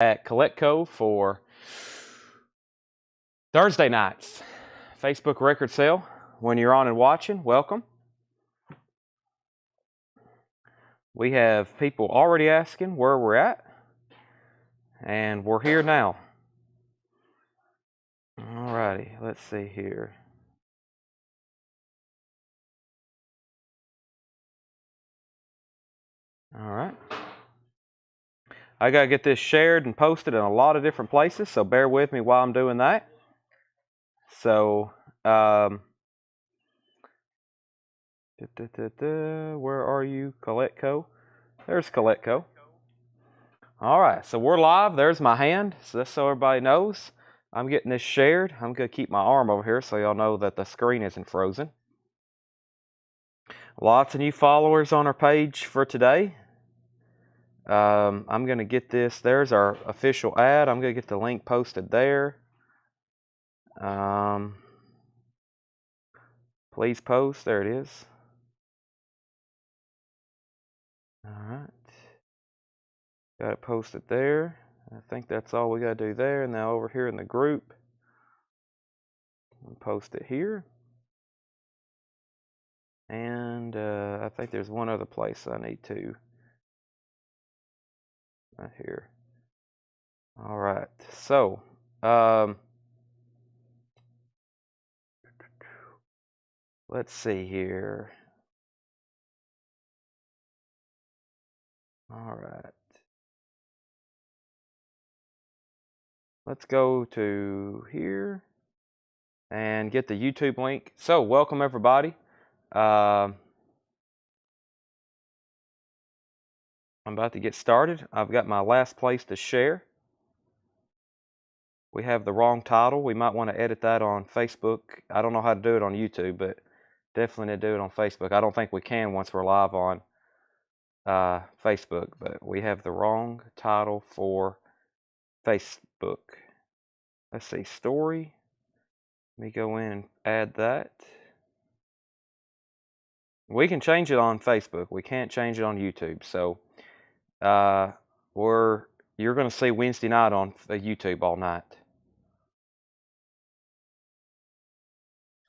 At Coletco for Thursday nights. Facebook record sale. When you're on and watching, welcome. We have people already asking where we're at, and we're here now. Alrighty, let's see here. Alright. I gotta get this shared and posted in a lot of different places, so bear with me while I'm doing that. So, where are you, Coletco? There's Coletco. Alright, so we're live. There's my hand, so just so everybody knows. I'm getting this shared. I'm going to keep my arm over here so y'all know that the screen isn't frozen. Lots of new followers on our page for today. I'm going to get this. There's our official ad. I'm going to get the link posted there. Please post. There it is. Alright. Got it posted there. I think that's all we got to do there. Now over here in the group, I'll post it here. And I think there's one other place I need to. Right here. All right. So, let's see here. All right. Let's go to here and get the YouTube link. So, welcome everybody. I'm about to get started. I've got my last place to share. We have the wrong title. We might want to edit that on Facebook. I don't know how to do it on YouTube, but definitely need to do it on Facebook. I don't think we can once we're live on Facebook, but we have the wrong title for Facebook. Let's see, story. Let me go in and add that. We can change it on Facebook. We can't change it on YouTube. So you're going to see Wednesday night on YouTube all night.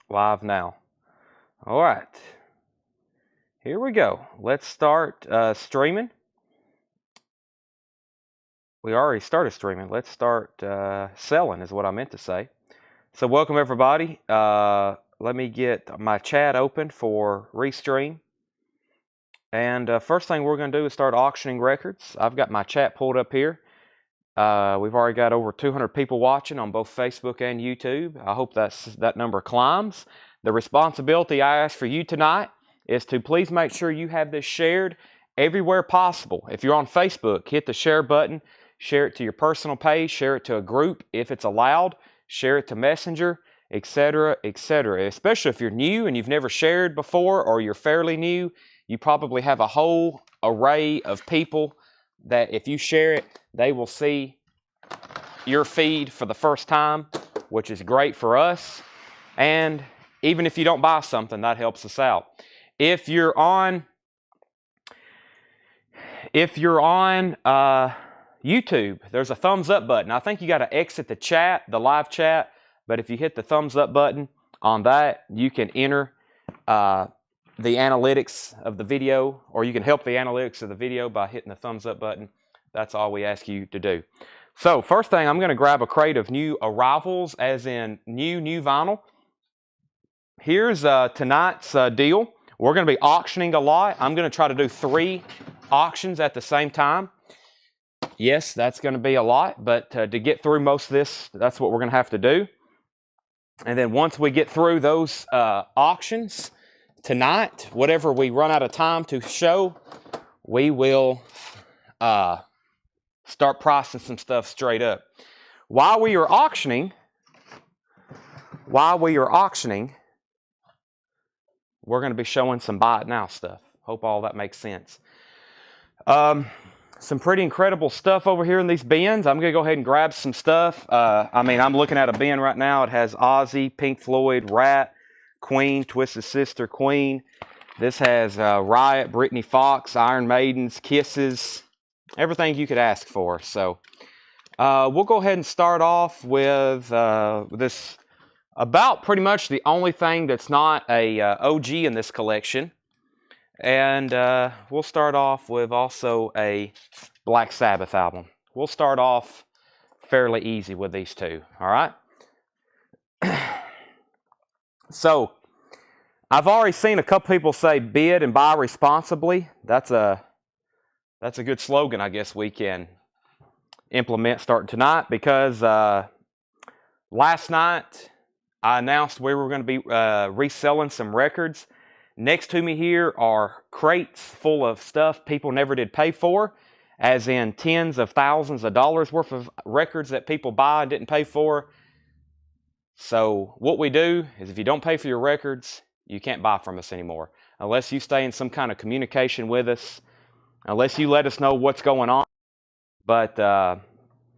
Live now. All right. Here we go. Let's start streaming. We already started streaming. Let's start selling is what I meant to say. So welcome everybody. Let me get my chat open for Restream. And first thing we're going to do is start auctioning records. I've got my chat pulled up here. We've already got over 200 people watching on both Facebook and YouTube. I hope that number climbs. The responsibility I ask for you tonight is to please make sure you have this shared everywhere possible. If you're on Facebook, hit the share button. Share it to your personal page. Share it to a group if it's allowed. Share it to Messenger, etc., etc. Especially if you're new and you've never shared before, or you're fairly new, you probably have a whole array of people that if you share it, they will see your feed for the first time, which is great for us. And even if you don't buy something, that helps us out. If you're on YouTube, there's a thumbs up button. I think you got to exit the chat, the live chat, but if you hit the thumbs up button on that, you can enter the analytics of the video, or you can help the analytics of the video by hitting the thumbs up button. That's all we ask you to do. So first thing, I'm going to grab a crate of new arrivals, as in new vinyl. Here's tonight's deal. We're going to be auctioning a lot. I'm going to try to do 3 auctions at the same time. Yes, that's going to be a lot, but to get through most of this, that's what we're going to have to do. And then once we get through those auctions tonight, whatever we run out of time to show, we will start pricing some stuff straight up. While we are auctioning, we're going to be showing some buy it now stuff. Hope all that makes sense. Some pretty incredible stuff over here in these bins. I'm going to go ahead and grab some stuff. I'm looking at a bin right now. It has Ozzy, Pink Floyd, Rat, Queen, Twisted Sister, Queen. This has Riot, Britney Fox, Iron Maidens, Kisses, everything you could ask for. So We'll go ahead and start off with this about pretty much the only thing that's not a OG in this collection. And we'll start off with also a Black Sabbath album. We'll start off fairly easy with these two, all right? So, I've already seen a couple people say bid and buy responsibly. That's a good slogan I guess we can implement starting tonight, because last night I announced we were going to be reselling some records. Next to me here are crates full of stuff people never did pay for, as in tens of thousands of dollars worth of records that people buy and didn't pay for. So what we do is, if you don't pay for your records, you can't buy from us anymore, unless you stay in some kind of communication with us, unless you let us know what's going on. But,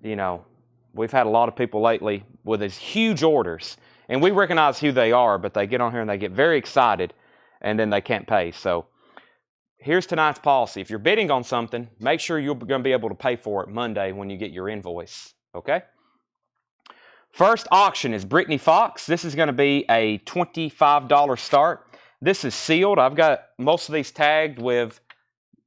you know, we've had a lot of people lately with these huge orders, and we recognize who they are, but they get on here and they get very excited, and then they can't pay. So here's tonight's policy. If you're bidding on something, make sure you're going to be able to pay for it Monday when you get your invoice, okay? First auction is Brittany Fox. This is going to be a $25 start. This is sealed. I've got most of these tagged with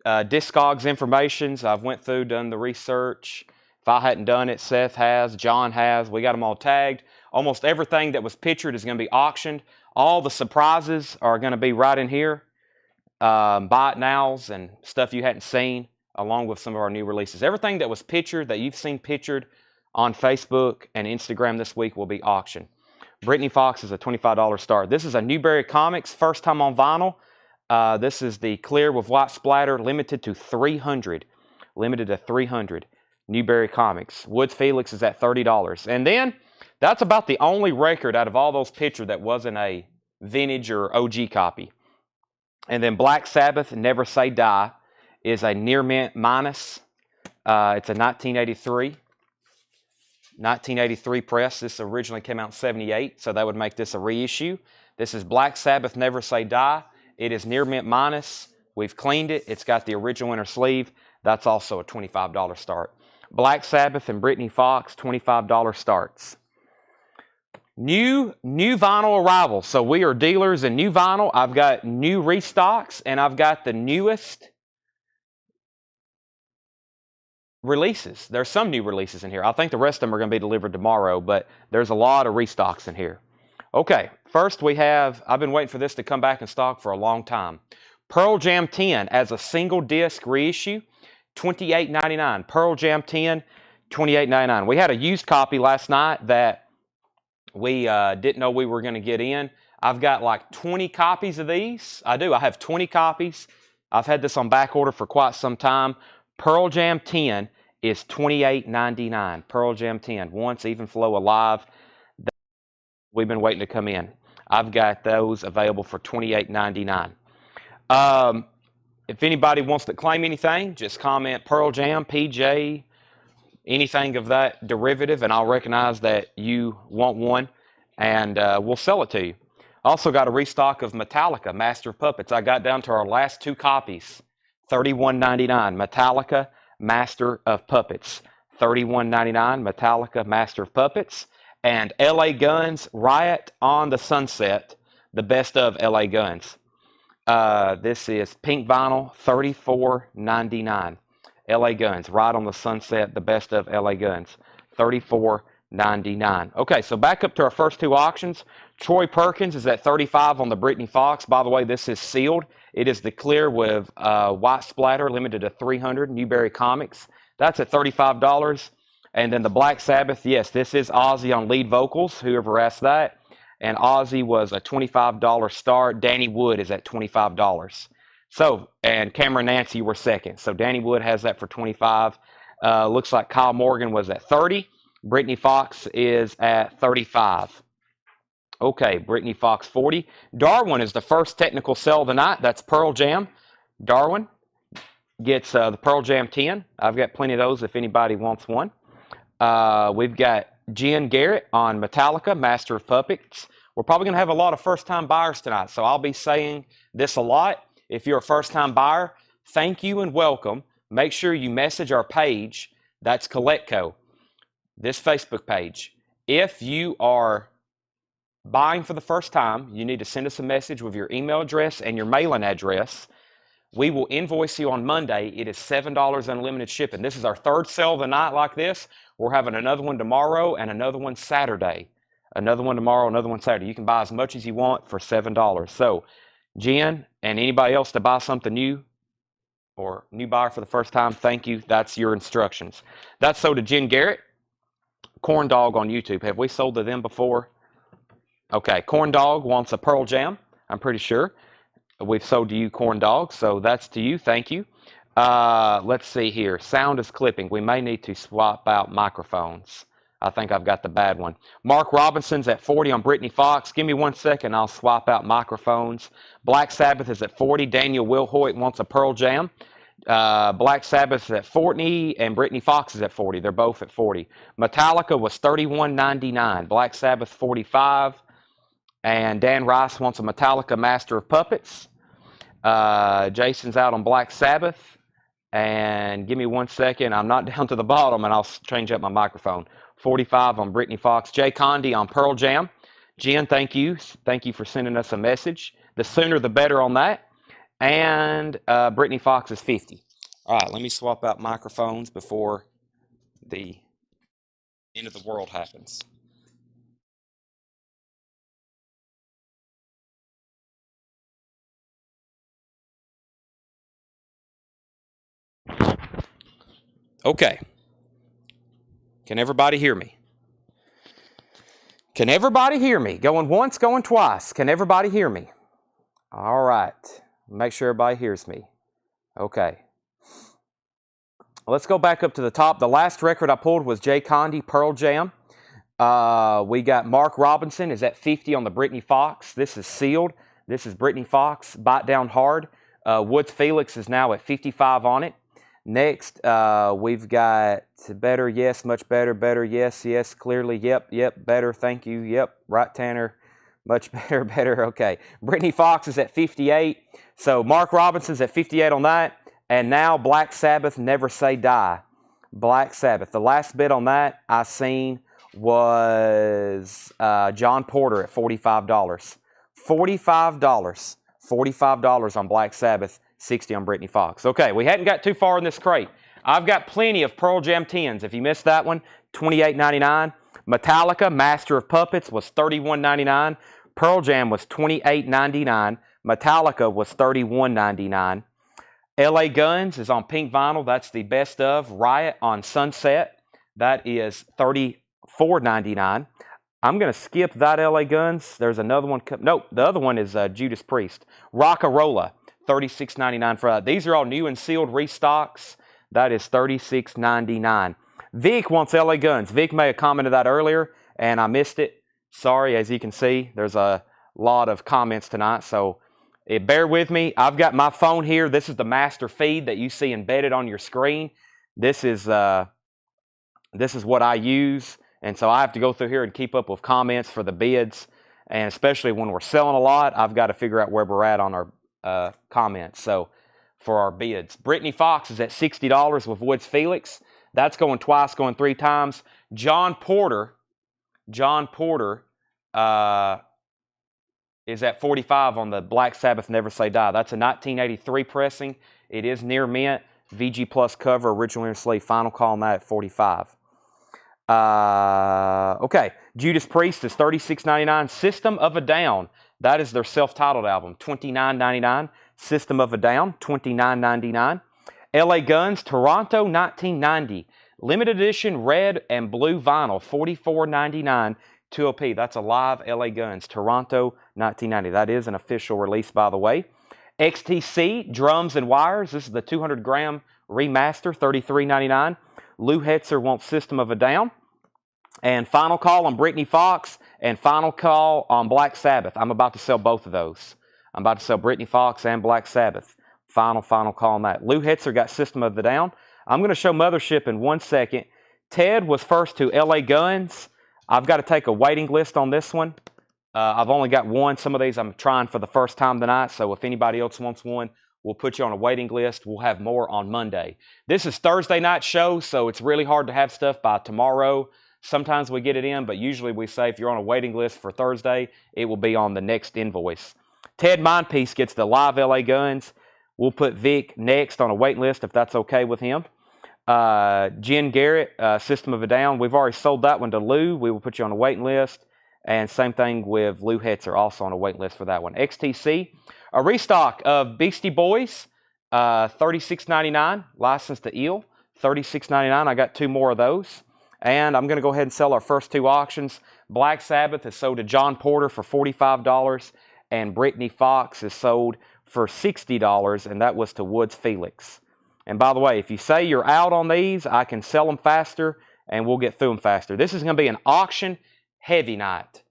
Discogs information. I've went through, done the research. If I hadn't done it, Seth has, John has. We got them all tagged. Almost everything that was pictured is going to be auctioned. All the surprises are going to be right in here. Buy it nows and stuff you hadn't seen, along with some of our new releases. Everything that was pictured, that you've seen pictured on Facebook and Instagram this week, will be auctioned. Brittany Fox is a $25 start. This is a Newberry Comics, first time on vinyl. This is the clear with white splatter, limited to 300. Limited to 300. Newberry Comics. Woods Felix is at $30. And then, that's about the only record out of all those pictured that wasn't a vintage or OG copy. And then Black Sabbath, Never Say Die, is a near mint minus. It's a 1983 press. This originally came out in 78, so that would make this a reissue. This is Black Sabbath, Never Say Die. It is near mint minus. We've cleaned it. It's got the original inner sleeve. That's also a $25 start. Black Sabbath and Brittany Fox, $25 starts. New vinyl arrivals. So we are dealers in new vinyl. I've got new restocks, and I've got the newest releases. There's some new releases in here. I think the rest of them are going to be delivered tomorrow, but there's a lot of restocks in here. Okay, first we have, I've been waiting for this to come back in stock for a long time. Pearl Jam 10 as a single disc reissue, $28.99. Pearl Jam 10, $28.99. We had a used copy last night that we didn't know we were going to get in. I've got like 20 copies of these. I have 20 copies. I've had this on back order for quite some time. Pearl Jam 10 is $28.99. Pearl Jam 10, Once, Even Flow, Alive. We've been waiting to come in. I've got those available for $28.99. If anybody wants to claim anything, just comment Pearl Jam, PJ, anything of that derivative, and I'll recognize that you want one, and we'll sell it to you. Also got a restock of Metallica, Master of Puppets. I got down to our last two copies, $31.99. Metallica, Master of Puppets. $31.99, Metallica, Master of Puppets. And LA Guns, Riot on the Sunset, the best of LA Guns. This is pink vinyl, $34.99. LA Guns, Riot on the Sunset, the best of LA Guns, $34.99. Okay, so back up to our first two auctions. Troy Perkins is at $35 on the Brittany Fox. By the way, this is sealed. It is the clear with white splatter, limited to 300, Newberry Comics. That's at $35. And then the Black Sabbath, yes, this is Ozzy on lead vocals, whoever asked that. And Ozzy was a $25 start. Danny Wood is at $25. So, and Cameron Nancy were second. So Danny Wood has that for $25. Looks like Kyle Morgan was at $30. Brittany Fox is at $35. Okay, Brittany Fox, $40. Darwin is the first technical sell of the night. That's Pearl Jam. Darwin gets the Pearl Jam 10. I've got plenty of those if anybody wants one. We've got Jen Garrett on Metallica, Master of Puppets. We're probably going to have a lot of first-time buyers tonight, so I'll be saying this a lot. If you're a first-time buyer, thank you and welcome. Make sure you message our page. That's Collectco. this Facebook page. If you are buying for the first time, you need to send us a message with your email address and your mailing address. We will invoice you on Monday. It is $7 unlimited shipping. This is our third sale of the night like this. We're having another one tomorrow and another one Saturday. Another one tomorrow, another one Saturday. You can buy as much as you want for $7. So, Jen and anybody else to buy something new or new buyer for the first time, thank you. That's your instructions. That's sold to Jen Garrett. Corn Dog on YouTube. Have we sold to them before? Okay, Corn Dog wants a Pearl Jam, I'm pretty sure. We've sold to you, Corn Dog, so that's to you. Thank you. Let's see here. Sound is clipping. We may need to swap out microphones. I think I've got the bad one. Mark Robinson's at 40 on Brittany Fox. Give me 1 second. I'll swap out microphones. Black Sabbath is at 40. Daniel Wilhoit wants a Pearl Jam. Black Sabbath is at 40 and Brittany Fox is at 40. They're both at 40. Metallica was $31.99. Black Sabbath 45. And Dan Rice wants a Metallica Master of Puppets. Jason's out on Black Sabbath. And give me 1 second. I'm not down to the bottom, and I'll change up my microphone. 45 on Brittany Fox. Jay Condi on Pearl Jam. Jen, thank you. Thank you for sending us a message. The sooner the better on that. And Brittany Fox is 50. All right, let me swap out microphones before the end of the world happens. Okay. Can everybody hear me? Can everybody hear me? Going once, going twice. Can everybody hear me? All right. Make sure everybody hears me. Okay. Let's go back up to the top. The last record I pulled was Jay Condi, Pearl Jam. We got Mark Robinson is at 50 on the Brittany Fox. This is sealed. This is Brittany Fox, Bite Down Hard. Woods Felix is now at 55 on it. Next, we've got better, yes, much better, better, yes, yes, clearly, yep, better, thank you, yep, right, Tanner, much better, better, okay. Brittany Fox is at 58, so Mark Robinson's at 58 on that, and now Black Sabbath, Never Say Die. Black Sabbath, the last bid on that I seen was John Porter at $45. $45 on Black Sabbath. 60 on Brittany Fox. Okay, we hadn't got too far in this crate. I've got plenty of Pearl Jam 10s. If you missed that one, $28.99. Metallica, Master of Puppets, was $31.99. Pearl Jam was $28.99. Metallica was $31.99. LA Guns is on pink vinyl. That's the best of. Riot on Sunset. That is $34.99. I'm going to skip that LA Guns. There's another one. Nope, the other one is Judas Priest. Rockarola. $36.99 for that. These are all new and sealed restocks. That is $36.99. Vic wants LA Guns. Vic may have commented that earlier, and I missed it. Sorry, as you can see, there's a lot of comments tonight, so bear with me. I've got my phone here. This is the master feed that you see embedded on your screen. This is what I use, and so I have to go through here and keep up with comments for the bids, and especially when we're selling a lot, I've got to figure out where we're at on our comments. So for our bids, Brittany Fox is at $60 with Woods Felix. That's going twice, going 3 times. John Porter is at 45 on the Black Sabbath Never Say Die. That's a 1983 pressing. It is near mint. VG Plus cover, original inner sleeve. Final call on that at 45. Okay, Judas Priest is $36.99. System of a Down. That is their self-titled album, $29.99. System of a Down, $29.99. LA Guns, Toronto, 1990. Limited edition red and blue vinyl, $44.99. 2OP, that's a live LA Guns, Toronto, 1990. That is an official release, by the way. XTC, Drums and Wires. This is the 200-gram remaster, $33.99. Lou Hetzer wants System of a Down. And final call on Brittany Fox and final call on Black Sabbath. I'm about to sell both of those. I'm about to sell Brittany Fox and Black Sabbath. Final call on that. Lou Hetzer got System of the Down. I'm going to show Mothership in 1 second. Ted was first to LA Guns. I've got to take a waiting list on this one. I've only got one. Some of these I'm trying for the first time tonight, so if anybody else wants one, We'll put you on a waiting list. We'll have more on Monday. This is Thursday night show, so it's really hard to have stuff by tomorrow. Sometimes we get it in, but usually we say if you're on a waiting list for Thursday, it will be on the next invoice. Ted Mindpiece gets the live LA guns. We'll put Vic next on a waiting list if that's okay with him. Jen Garrett, System of a Down. We've already sold that one to Lou. We will put you on a waiting list. And same thing with Lou Hetzer, also on a waiting list for that one. XTC, a restock of Beastie Boys, $36.99, licensed to Eel, $36.99. I got 2 more of those. And I'm going to go ahead and sell our first 2 auctions. Black Sabbath is sold to John Porter for $45, and Brittany Fox is sold for $60, and that was to Woods Felix. And by the way, if you say you're out on these, I can sell them faster, and we'll get through them faster. This is going to be an auction heavy night.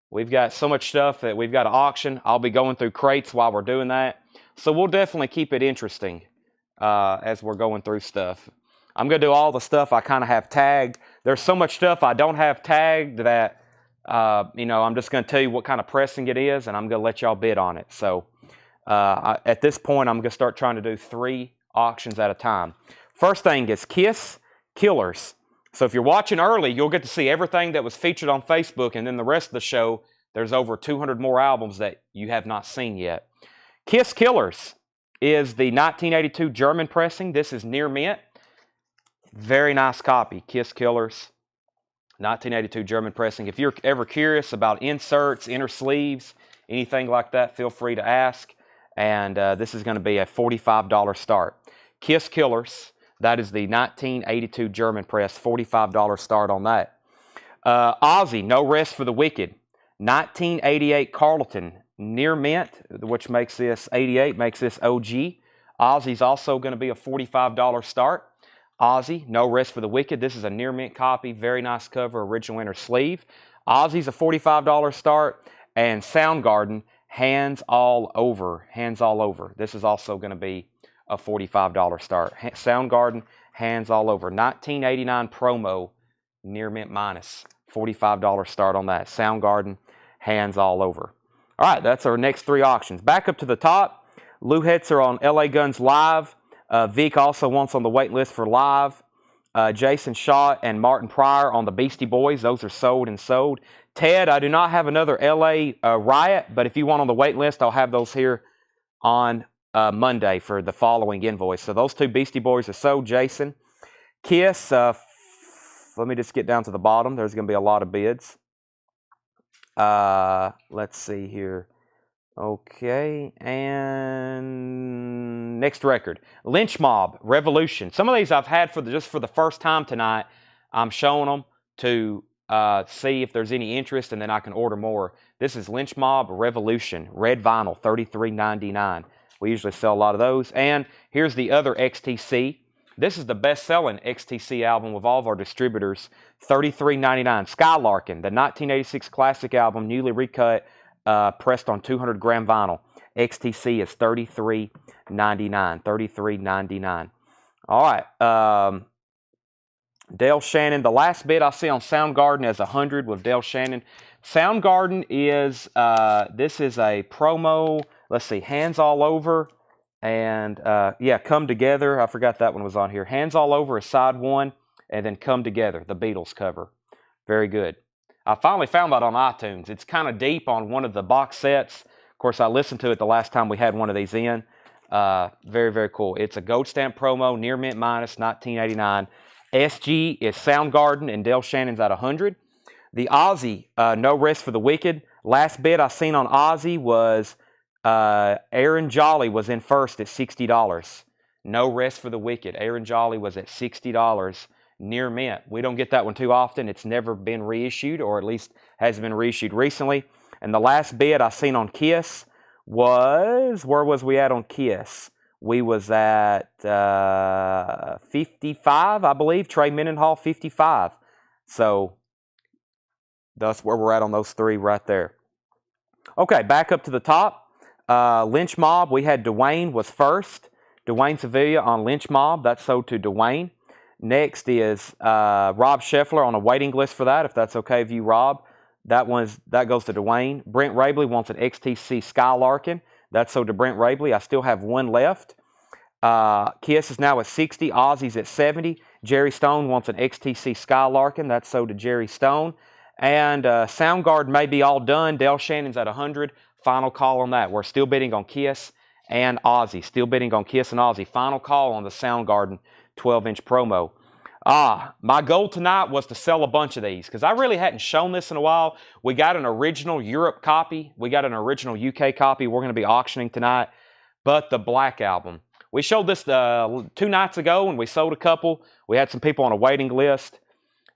We've got so much stuff that we've got to auction. I'll be going through crates while we're doing that. So we'll definitely keep it interesting as we're going through stuff. I'm going to do all the stuff I kind of have tagged. There's so much stuff I don't have tagged that, I'm just going to tell you what kind of pressing it is, and I'm going to let y'all bid on it. So at this point, I'm going to start trying to do 3 auctions at a time. First thing is Kiss Killers. So if you're watching early, you'll get to see everything that was featured on Facebook, and then the rest of the show, there's over 200 more albums that you have not seen yet. Kiss Killers is the 1982 German pressing. This is near mint. Very nice copy. Kiss Killers, 1982 German pressing. If you're ever curious about inserts, inner sleeves, anything like that, feel free to ask. And this is going to be a $45 start. Kiss Killers. That is the 1982 German press, $45 start on that. Ozzy, No Rest for the Wicked, 1988 Carlton, near mint, which makes this 88, makes this OG. Ozzy's also going to be a $45 start. Ozzy, No Rest for the Wicked. This is a near mint copy, very nice cover, original inner sleeve. Ozzy's a $45 start. And Soundgarden, Hands All Over, Hands All Over. This is also going to be a $45 start. Soundgarden, Hands All Over. 1989 promo, near mint minus. $45 start on that. Soundgarden, Hands All Over. All right, that's our next 3 auctions. Back up to the top. Lou Hetzer on LA Guns Live. Vic also wants on the wait list for Live. Jason Schott and Martin Pryor on the Beastie Boys. Those are sold and sold. Ted, I do not have another LA Riot, but if you want on the wait list, I'll have those here on Monday for the following invoice. So those 2 Beastie Boys are sold, Jason. Kiss, let me just get down to the bottom. There's going to be a lot of bids. Let's see here. Okay, and next record. Lynch Mob, Revolution. Some of these I've had just for the first time tonight. I'm showing them to see if there's any interest, and then I can order more. This is Lynch Mob, Revolution, red vinyl, $33.99. We usually sell a lot of those. And here's the other XTC. This is the best-selling XTC album of all of our distributors, $33.99. Skylarkin, the 1986 classic album, newly recut, pressed on 200-gram vinyl. XTC is $33.99. $33.99. All right. Dale Shannon. The last bid I see on Soundgarden is 100 with Dale Shannon. Soundgarden is, this is a promo. Let's see, Hands All Over. And, Come Together. I forgot that one was on here. Hands All Over is side 1. And then Come Together, the Beatles cover. Very good. I finally found that on iTunes. It's kind of deep on one of the box sets. Of course, I listened to it the last time we had one of these in. Very, very cool. It's a gold stamp promo, near mint minus, 1989. SG is Soundgarden, and Dale Shannon's at 100. The Ozzy, No Rest for the Wicked. Last bid I seen on Ozzy was Aaron Jolly was in first at $60. No Rest for the Wicked. Aaron Jolly was at $60. Near mint. We don't get that one too often. It's never been reissued, or at least hasn't been reissued recently. And the last bid I seen on Kiss was, where was we at on Kiss? We was at 55, I believe. Trey Mendenhall, 55. So that's where we're at on those 3 right there. Okay, back up to the top. Lynch Mob, we had Dwayne was first. Dwayne Sevilla on Lynch Mob. That's sold to Dwayne. Next is Rob Scheffler on a waiting list for that, if that's okay with you, Rob. That goes to Dwayne. Brent Rabley wants an XTC Skylarkin. That's sold to Brent Rabley. I still have 1 left. Kiss is now at 60. Ozzy's at 70. Jerry Stone wants an XTC Skylarkin. That's sold to Jerry Stone. And Soundgarden may be all done. Dale Shannon's at 100. Final call on that. We're still bidding on Kiss and Ozzy. Still bidding on Kiss and Ozzy. Final call on the Soundgarden 12-inch promo. My goal tonight was to sell a bunch of these because I really hadn't shown this in a while. We got an original Europe copy. We got an original UK copy we're going to be auctioning tonight. But the Black Album. We showed this 2 nights ago and we sold a couple. We had some people on a waiting list.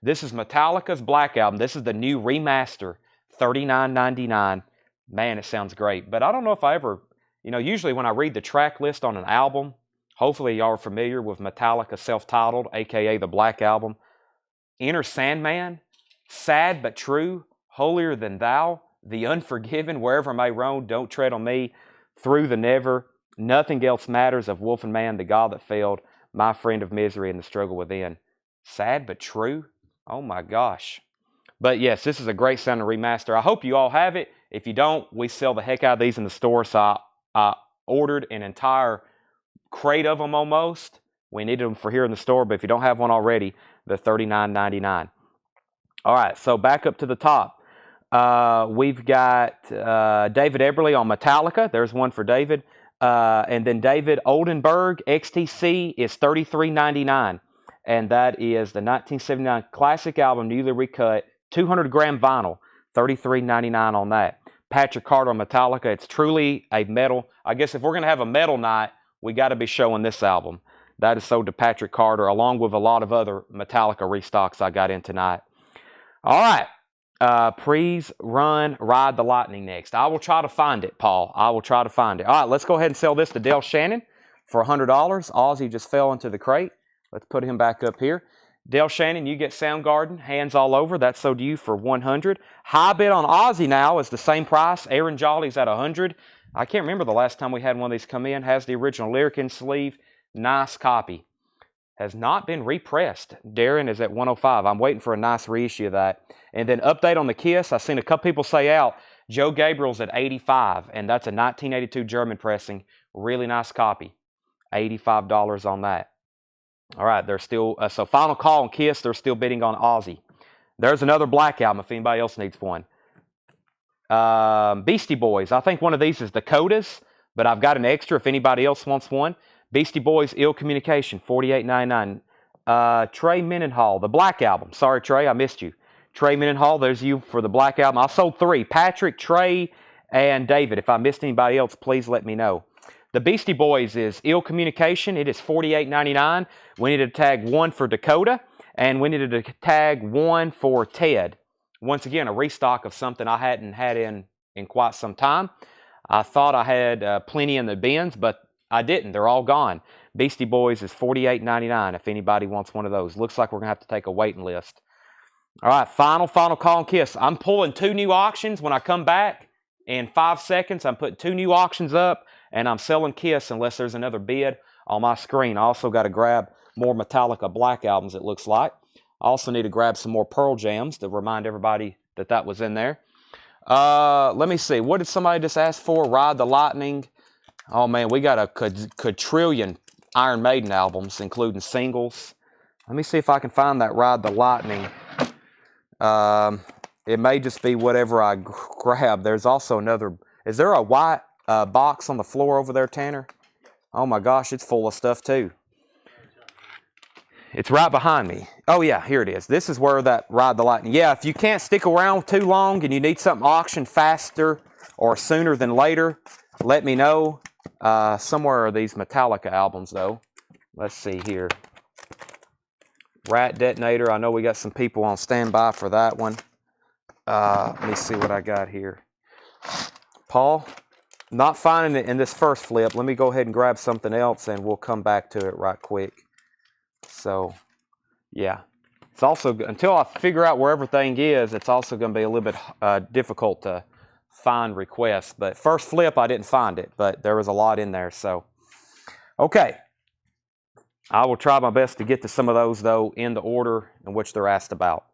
This is Metallica's Black Album. This is the new remaster, $39.99. Man, it sounds great. But I don't know if I ever, usually when I read the track list on an album, hopefully y'all are familiar with Metallica self-titled, aka the Black Album. Enter Sandman, Sad But True, Holier Than Thou, The Unforgiven, Wherever I May Roam, Don't Tread on Me, Through the Never, Nothing Else Matters, Of Wolf and Man, The God That Failed, My Friend of Misery, and The Struggle Within. Sad But True? Oh my gosh. But yes, this is a great sounding remaster. I hope you all have it. If you don't, we sell the heck out of these in the store, so I ordered an entire crate of them almost. We needed them for here in the store, but if you don't have one already, they're $39.99. All right, so back up to the top. We've got David Eberly on Metallica. There's one for David. And then David Oldenburg XTC is $33.99. And that is the 1979 classic album, newly recut, 200-gram vinyl, $33.99 on that. Patrick Carter on Metallica. It's truly a metal. I guess if we're going to have a metal night, we got to be showing this album. That is sold to Patrick Carter, along with a lot of other Metallica restocks I got in tonight. All right. Please run Ride the Lightning next. I will try to find it, Paul. I will try to find it. All right, let's go ahead and sell this to Dale Shannon for $100. Ozzy just fell into the crate. Let's put him back up here. Dale Shannon, you get Soundgarden, hands all over. That's sold to you for $100. High bid on Ozzy now is the same price. Aaron Jolly's at $100. I can't remember the last time we had one of these come in. Has the original lyric in sleeve. Nice copy. Has not been repressed. Darren is at 105. I'm waiting for a nice reissue of that. And then update on the Kiss. I've seen a couple people say out, Joe Gabriel's at 85, and that's a 1982 German pressing. Really nice copy. $85 on that. All right, they're still, so final call on Kiss. They're still bidding on Ozzy. There's another Black Album if anybody else needs one. Beastie Boys. I think one of these is Dakotas, but I've got an extra if anybody else wants one. Beastie Boys, Ill Communication, $48.99. Trey Mendenhall, the Black Album. Sorry, Trey, I missed you. Trey Mendenhall, there's you for the Black Album. I sold 3. Patrick, Trey, and David. If I missed anybody else, please let me know. The Beastie Boys is Ill Communication. It is $48.99. We needed to tag 1 for Dakota, and we needed to tag 1 for Ted. Once again, a restock of something I hadn't had in quite some time. I thought I had plenty in the bins, but I didn't. They're all gone. Beastie Boys is $48.99 if anybody wants one of those. Looks like we're going to have to take a waiting list. All right, final call on Kiss. I'm pulling 2 new auctions. When I come back in 5 seconds, I'm putting 2 new auctions up, and I'm selling Kiss unless there's another bid on my screen. I also got to grab more Metallica Black Albums, it looks like. I also need to grab some more Pearl Jams to remind everybody that that was in there. Let me see. What did somebody just ask for? Ride the Lightning. Oh, man, we got a quadrillion Iron Maiden albums, including singles. Let me see if I can find that Ride the Lightning. It may just be whatever I grab. There's also another. Is there a white box on the floor over there, Tanner? Oh, my gosh, it's full of stuff, too. It's right behind me. Oh, yeah, here it is. This is where that Ride the Lightning. Yeah, if you can't stick around too long and you need something auctioned faster or sooner than later, let me know. Somewhere are these Metallica albums, though. Let's see here. Rat Detonator. I know we got some people on standby for that one. Let me see what I got here. Paul, not finding it in this first flip. Let me go ahead and grab something else, and we'll come back to it right quick. So, yeah. It's also, until I figure out where everything is, it's also going to be a little bit difficult to find requests. But first flip, I didn't find it, but there was a lot in there. So, okay. I will try my best to get to some of those, though, in the order in which they're asked about.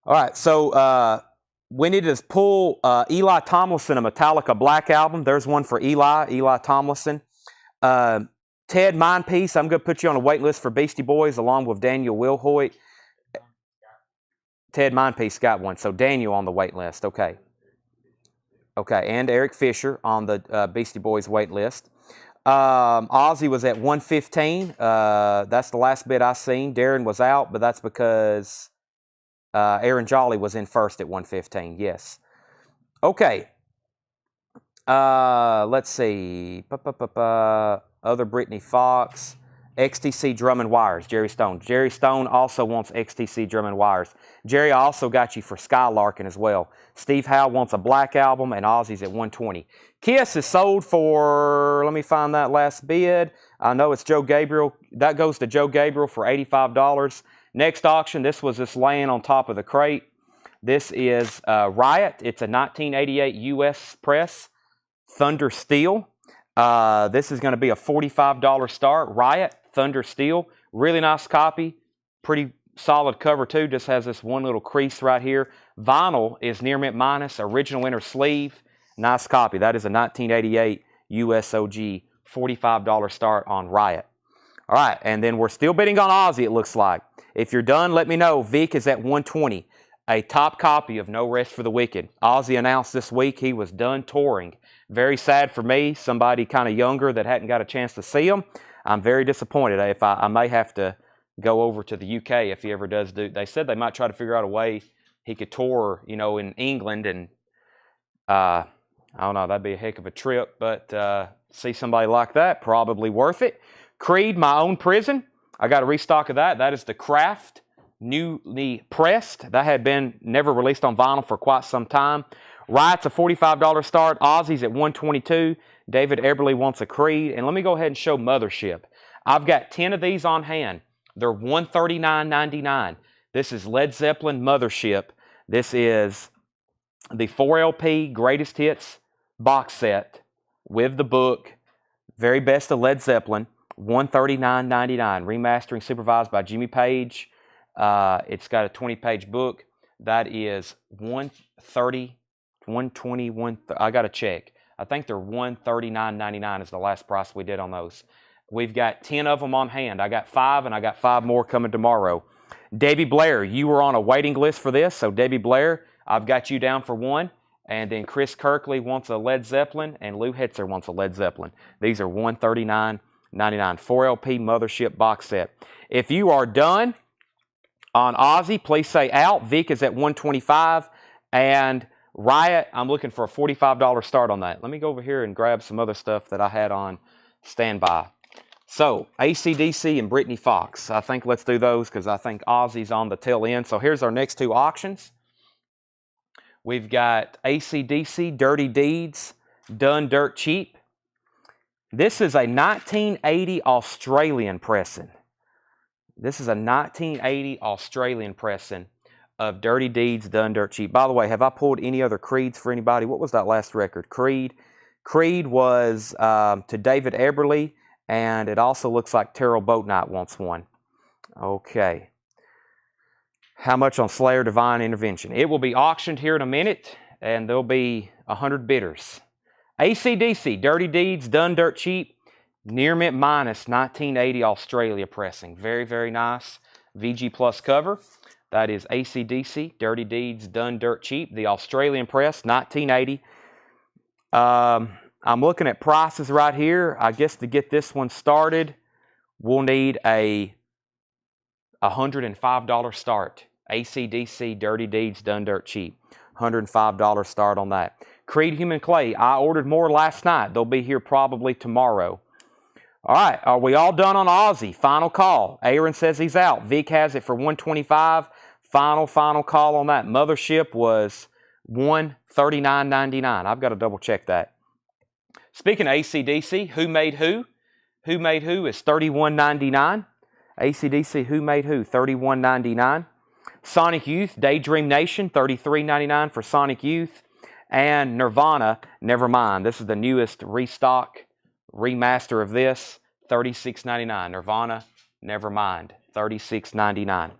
All right, so we need to pull Eli Tomlinson, a Metallica Black Album. There's one for Eli Tomlinson. Ted Mindpiece, I'm going to put you on a wait list for Beastie Boys along with Daniel Wilhoit. Ted Mindpiece got one, so Daniel on the wait list. Okay. Okay, and Eric Fisher on the Beastie Boys wait list. Ozzy was at 115. That's the last bid I seen. Darren was out, but that's because Aaron Jolly was in first at 115. Yes. Okay. Let's see. Other Brittany Fox. XTC Drum and Wires, Jerry Stone. Jerry Stone also wants XTC Drum and Wires. Jerry, I also got you for Skylarking as well. Steve Howe wants a Black Album, and Ozzy's at 120. Kiss is sold for, let me find that last bid. I know it's Joe Gabriel. That goes to Joe Gabriel for $85. Next auction, this was just laying on top of the crate. This is Riot. It's a 1988 U.S. press, Thunder Steel. This is going to be a $45 start. Riot, Thunder Steel. Really nice copy. Pretty solid cover too. Just has this one little crease right here. Vinyl is near mint minus. Original inner sleeve. Nice copy. That is a 1988 USOG. $45 start on Riot. All right, and then we're still bidding on Ozzy, it looks like. If you're done, let me know. Vic is at 120. A top copy of No Rest for the Wicked. Ozzy announced this week he was done touring. Very sad for me, somebody kind of younger that hadn't got a chance to see him. I'm very disappointed. If I may have to go over to the UK if he ever does do. They said they might try to figure out a way he could tour, you know, in England, and I don't know, that'd be a heck of a trip, but see somebody like that, probably worth it. Creed, My Own Prison. I got a restock of that. That is the Craft, newly pressed. That had been never released on vinyl for quite some time. Riot's a $45 start. Ozzy's at 122. David Eberly wants a Creed. And let me go ahead and show Mothership. I've got 10 of these on hand. They're $139.99. This is Led Zeppelin Mothership. This is the 4LP Greatest Hits box set with the book. Very best of Led Zeppelin. $139.99. Remastering supervised by Jimmy Page. It's got a 20-page book. That is $120. I got to check. I think they're $139.99 is the last price we did on those. We've got 10 of them on hand. I got 5, and I got 5 more coming tomorrow. Debbie Blair, you were on a waiting list for this, so Debbie Blair, I've got you down for 1. And then Chris Kirkley wants a Led Zeppelin, and Lou Hetzer wants a Led Zeppelin. These are $139.99. 4LP Mothership box set. If you are done on Ozzy, please say out. Vic is at 125, and Riot, I'm looking for a $45 start on that. Let me go over here and grab some other stuff that I had on standby. So, AC/DC and Brittany Fox. I think let's do those because I think Ozzy's on the tail end. So here's our next 2 auctions. We've got AC/DC, Dirty Deeds, Done Dirt Cheap. This is a 1980 Australian pressing. This is a 1980 Australian pressing of Dirty Deeds, Done Dirt Cheap. By the way, have I pulled any other Creeds for anybody? What was that last record? Creed. Creed was to David Eberly, and it also looks like Terrell Boatnight wants one. Okay. How much on Slayer Divine Intervention? It will be auctioned here in a minute, and there'll be 100 bidders. AC/DC, Dirty Deeds, Done Dirt Cheap, near mint minus 1980 Australia pressing. Very, very nice VG Plus cover. That is AC/DC, Dirty Deeds, Done Dirt Cheap, the Australian press, 1980. I'm looking at prices right here. I guess to get this one started, we'll need a $105 start. AC/DC, Dirty Deeds, Done Dirt Cheap. $105 start on that. Creed Human Clay, I ordered more last night. They'll be here probably tomorrow. All right, are we all done on Ozzy? Final call. Aaron says he's out. Vic has it for 125. Final call on that. Mothership was $139.99. I've got to double check that. Speaking of AC/DC, Who Made Who? Who Made Who is $31.99. AC/DC, Who Made Who? $31.99. Sonic Youth, Daydream Nation, $33.99 for Sonic Youth. And Nirvana, Nevermind. This is the newest restock, remaster of this, $36.99. Nirvana, Nevermind, $36.99.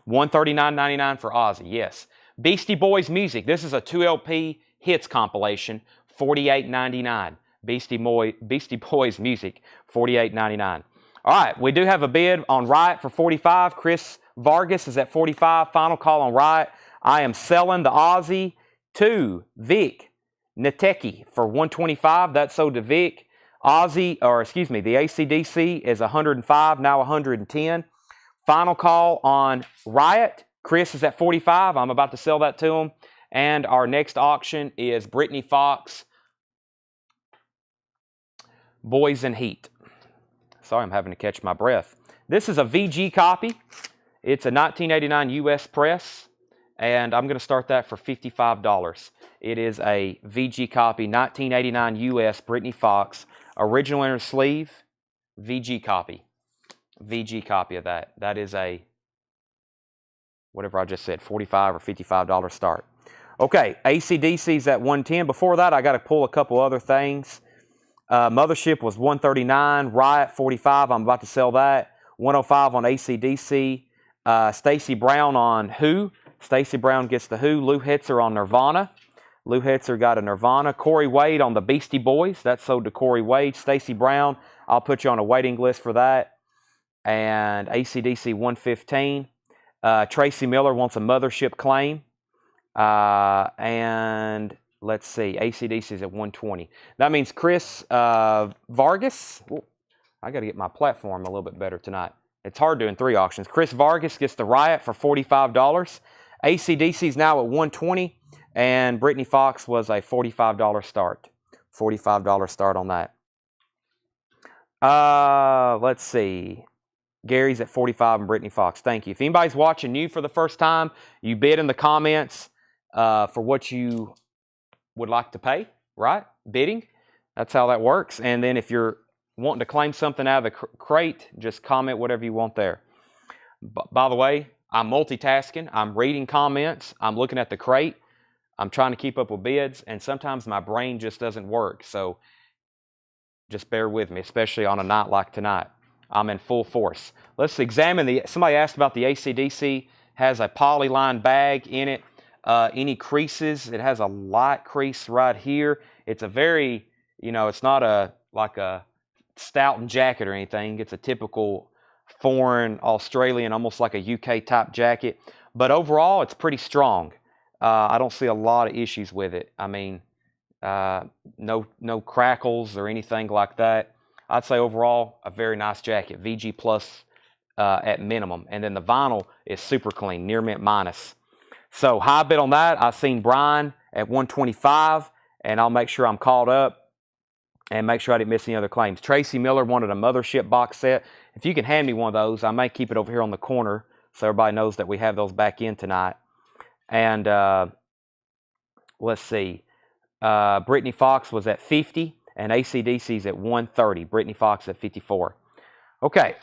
$139.99 for Ozzy, yes. Beastie Boys Music, this is a 2LP hits compilation, $48.99. Beastie Boys music, $48.99. All right, we do have a bid on Riot for $45. Chris Vargas is at $45. Final call on Riot. I am selling the Aussie to Vic Nateki for $125. That's sold to Vic. The AC/DC is $105, now $110. Final call on Riot. Chris is at $45. I'm about to sell that to him. And our next auction is Brittany Fox, Boys in Heat. Sorry, I'm having to catch my breath. This is a VG copy. It's a 1989 US press, and I'm going to start that for $55. It is a VG copy, 1989 US, Brittany Fox, original inner sleeve, VG copy. VG copy of that. That is a, whatever I just said, $45 or $55 start. Okay, AC/DC's at $110. Before that, I got to pull a couple other things. Mothership was $139. Riot, $45. I'm about to sell that. $105 on AC/DC. Stacy Brown on Who. Stacy Brown gets the Who. Lou Hitzer on Nirvana. Lou Hitzer got a Nirvana. Corey Wade on the Beastie Boys. That's sold to Corey Wade. Stacy Brown, I'll put you on a waiting list for that. And AC/DC $115. Tracy Miller wants a Mothership claim. And let's see, AC/DC is at $120. That means Chris Vargas. Ooh, I got to get my platform a little bit better tonight. It's hard doing 3 auctions. Chris Vargas gets the Riot for $45. AC/DC is now at $120. And Brittany Fox was a $45 start. $45 start on that. Let's see. Gary's at $45 and Brittany Fox. Thank you. If anybody's watching new for the first time, you bid in the comments for what you would like to pay, right? Bidding. That's how that works. And then if you're wanting to claim something out of the crate, just comment whatever you want there. By the way, I'm multitasking. I'm reading comments. I'm looking at the crate. I'm trying to keep up with bids, and sometimes my brain just doesn't work. So just bear with me, especially on a night like tonight. I'm in full force. Let's examine somebody asked about the AC/DC. Has a polyline bag in it. Any creases? It has a light crease right here. It's a very, it's not like a Stoughton jacket or anything. It's a typical foreign Australian, almost like a UK type jacket. But overall, it's pretty strong. I don't see a lot of issues with it. I mean, no crackles or anything like that. I'd say overall, a very nice jacket. VG plus at minimum. And then the vinyl is super clean, near mint minus. So high bid on that. I've seen Brian at $125, and I'll make sure I'm caught up and make sure I didn't miss any other claims. Tracy Miller wanted a Mothership box set. If you can hand me one of those, I may keep it over here on the corner so everybody knows that we have those back in tonight. And let's see. Brittany Fox was at $50, and AC/DC's at $130. Brittany Fox at $54. Okay.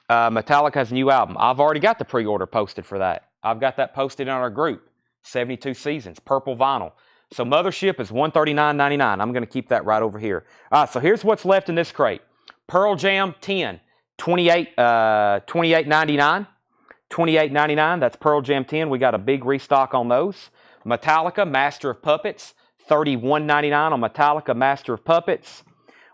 Metallica has a new album. I've already got the pre-order posted for that. I've got that posted in our group. 72 Seasons, purple vinyl. So Mothership is $139.99. I'm going to keep that right over here. All right, so here's what's left in this crate. Pearl Jam 10, $28.99. $28.99. That's Pearl Jam 10. We got a big restock on those. Metallica, Master of Puppets, $31.99 on Metallica, Master of Puppets.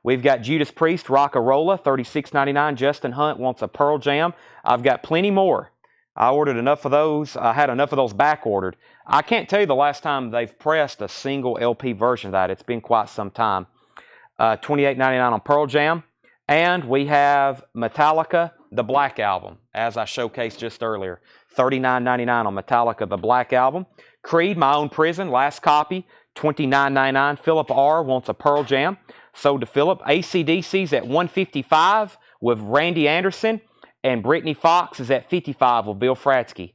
We've got Judas Priest, Rock-a-Rolla, $36.99. Justin Hunt wants a Pearl Jam. I've got plenty more. I ordered enough of those. I had enough of those back ordered. I can't tell you the last time they've pressed a single LP version of that. It's been quite some time. $28.99 on Pearl Jam. And we have Metallica, the Black Album, as I showcased just earlier. $39.99 on Metallica, the Black Album. Creed, My Own Prison, last copy, $29.99. Philip R. wants a Pearl Jam. Sold to Philip. AC/DC's at $155 with Randy Anderson. And Brittany Fox is at $55 with Bill Fratsky.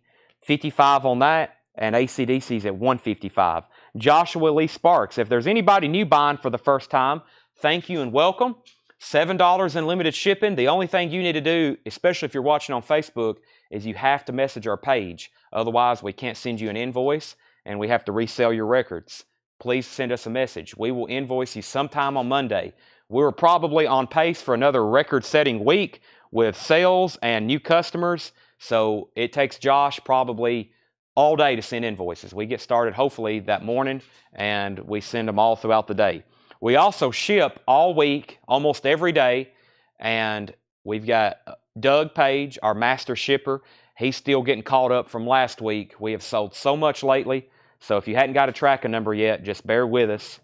$55 on that. And AC/DC's at $155. Joshua Lee Sparks. If there's anybody new buying for the first time, thank you and welcome. $7 in limited shipping. The only thing you need to do, especially if you're watching on Facebook, is you have to message our page. Otherwise, we can't send you an invoice and we have to resell your records. Please send us a message. We will invoice you sometime on Monday. We're probably on pace for another record-setting week with sales and new customers. So it takes Josh probably all day to send invoices. We get started hopefully that morning and we send them all throughout the day. We also ship all week, almost every day, and we've got Doug Page, our master shipper. He's still getting caught up from last week. We have sold so much lately, so if you hadn't got a tracking number yet, just bear with us.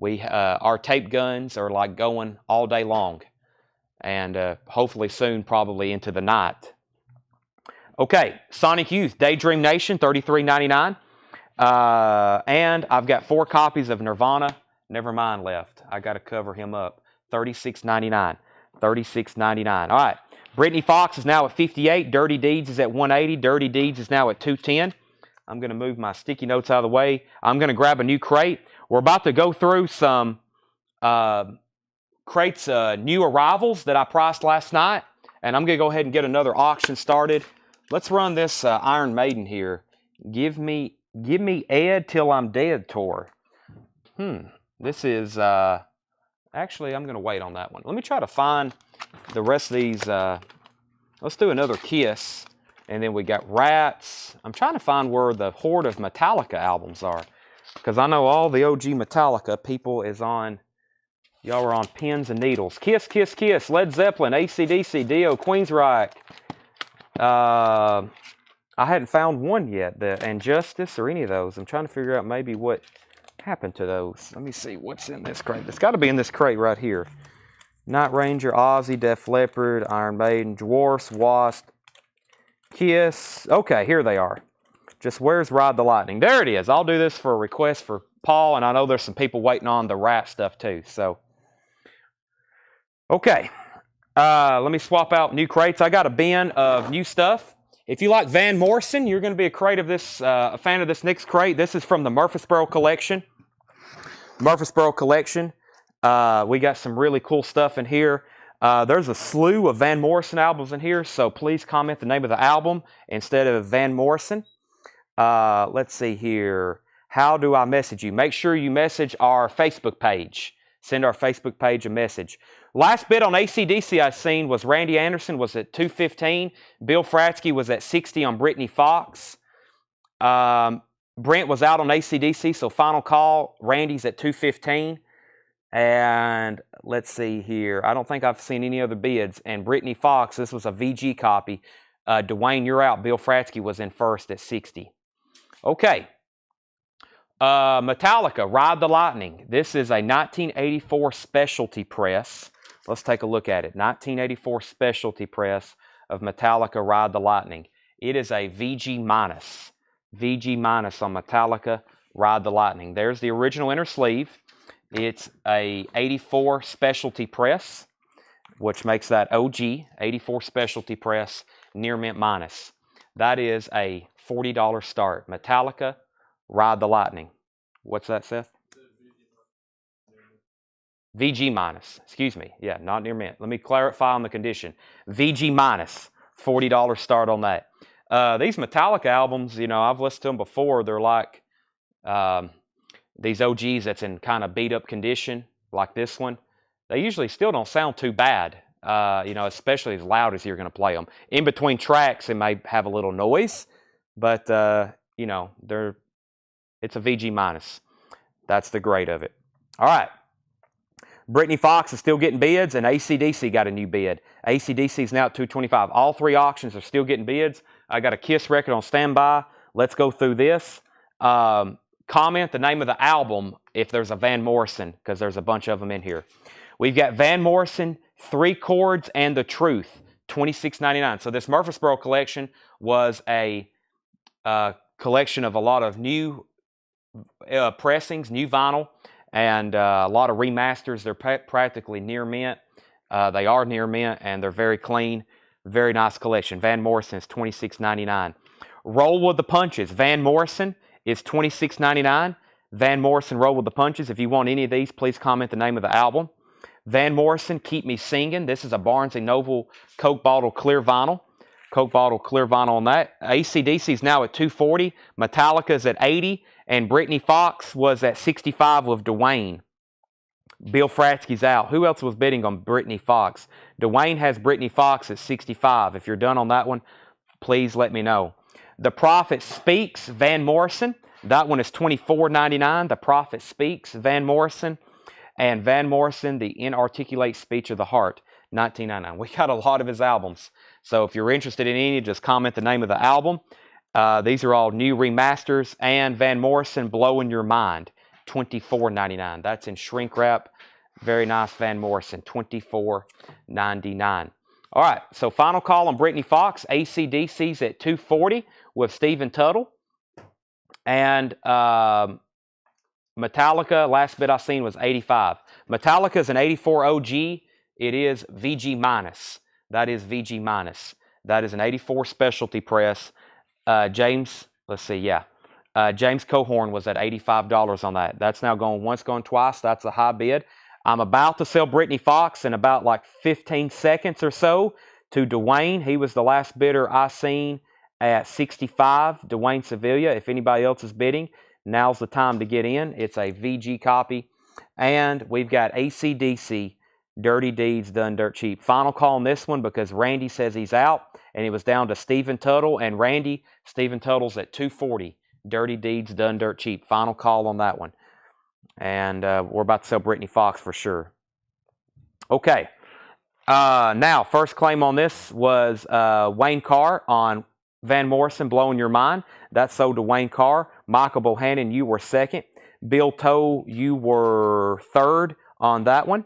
Our tape guns are like going all day long, and hopefully soon, probably into the night. Okay, Sonic Youth, Daydream Nation, $33.99. And I've got 4 copies of Nirvana, Nevermind left. I got to cover him up. $36.99. $36.99. All right. Brittany Fox is now at 58. Dirty Deeds is at 180. Dirty Deeds is now at 210. I'm going to move my sticky notes out of the way. I'm going to grab a new crate. We're about to go through some crates, new arrivals that I priced last night. And I'm going to go ahead and get another auction started. Let's run this Iron Maiden here. Give me Ed Till I'm Dead tour. This is, actually, I'm going to wait on that one. Let me try to find the rest of these. Let's do another Kiss. And then we got Rats. I'm trying to find where the Horde of Metallica albums are. Because I know all the OG Metallica people is on, y'all are on pins and needles. Kiss, Kiss, Kiss, Led Zeppelin, AC/DC, Dio, Queensryche. I hadn't found one yet, the Injustice or any of those. I'm trying to figure out maybe what happened to those. Let me see what's in this crate. It's got to be in this crate right here. Night Ranger, Ozzy, Def Leppard, Iron Maiden, Dwarfs, Wasp, Kiss. Okay, here they are. Just where's Ride the Lightning? There it is. I'll do this for a request for Paul, and I know there's some people waiting on the Rat stuff too. So, okay. Let me swap out new crates. I got a bin of new stuff. If you like Van Morrison, you're going to be a fan of this next crate. This is from the Murfreesboro collection. Murfreesboro collection. We got some really cool stuff in here. There's a slew of Van Morrison albums in here, so please comment the name of the album instead of Van Morrison. Let's see here. How do I message you? Make sure you message our Facebook page. Send our Facebook page a message. Last bid on AC/DC I seen was Randy Anderson was at $215. Bill Fratsky was at $60 on Brittany Fox. Brent was out on AC/DC, so final call. Randy's at $215. And let's see here. I don't think I've seen any other bids. And Brittany Fox, this was a VG copy. Dwayne, you're out. Bill Fratsky was in first at $60. Okay. Metallica, Ride the Lightning. This is a 1984 specialty press. Let's take a look at it. 1984 specialty press of Metallica, Ride the Lightning. It is a VG minus. VG minus on Metallica, Ride the Lightning. There's the original inner sleeve. It's a 84 specialty press, which makes that OG, 84 specialty press, near mint minus. That is a $40 start. Metallica, Ride the Lightning. What's that, Seth? VG minus. Excuse me. Yeah, not near mint. Let me clarify on the condition. VG minus. $40 start on that. These Metallica albums, you know, I've listened to them before. They're like these OGs that's in kind of beat up condition, like this one. They usually still don't sound too bad, you know, especially as loud as you're going to play them. In between tracks, it may have a little noise, but, you know, it's a VG minus. That's the grade of it. All right. Brittany Fox is still getting bids, and AC/DC got a new bid. AC/DC is now at $225. All 3 auctions are still getting bids. I got a Kiss record on standby. Let's go through this. Comment the name of the album if there's a Van Morrison, because there's a bunch of them in here. We've got Van Morrison, 3 Chords and the Truth, $26.99. So this Murfreesboro collection was a collection of a lot of new pressings, new vinyl, and a lot of remasters. They're practically near mint. They are near mint, and they're very clean. Very nice collection. Van Morrison is $26.99. Roll with the Punches. Van Morrison is $26.99. Van Morrison, Roll with the Punches. If you want any of these, please comment the name of the album. Van Morrison, Keep Me Singing. This is a Barnes & Noble Coke Bottle Clear Vinyl. Coke Bottle Clear Vinyl on that. AC/DC is now at $240. Metallica is at $80. And Brittany Fox was at $65 with Dwayne. Bill Fratsky's out. Who else was bidding on Brittany Fox? Dwayne has Brittany Fox at $65. If you're done on that one, please let me know. The Prophet Speaks, Van Morrison. That one is $24.99. The Prophet Speaks, Van Morrison. and Van Morrison, The Inarticulate Speech of the Heart, 1999. We got a lot of his albums. So if you're interested in any, just comment the name of the album. These are all new remasters. And Van Morrison, Blowing Your Mind, $24.99. That's in shrink wrap. Very nice Van Morrison, $24.99. All right, so final call on Brittany Fox. AC/DC's at $240 with Stephen Tuttle. And Metallica, last bid I seen was $85. Metallica's an 84 OG. It is VG minus. That is VG minus. That is an 84 specialty press. James, let's see, yeah. James Cohorn was at $85 on that. That's now going once, going twice. That's a high bid. I'm about to sell Brittany Fox in about like 15 seconds or so to Dwayne. He was the last bidder I seen at 65, Dwayne Sevilla. If anybody else is bidding, now's the time to get in. It's a VG copy. And we've got AC/DC, Dirty Deeds Done Dirt Cheap. Final call on this one because Randy says he's out, and it was down to Stephen Tuttle. And Randy, Stephen Tuttle's at $240. Dirty Deeds Done Dirt Cheap. Final call on that one. And we're about to sell Brittany Fox for sure. Okay. Now, first claim on this was Wayne Carr on Van Morrison, Blowing Your Mind. That sold to Wayne Carr. Michael Bohannon, you were second. Bill Toe, you were third on that one.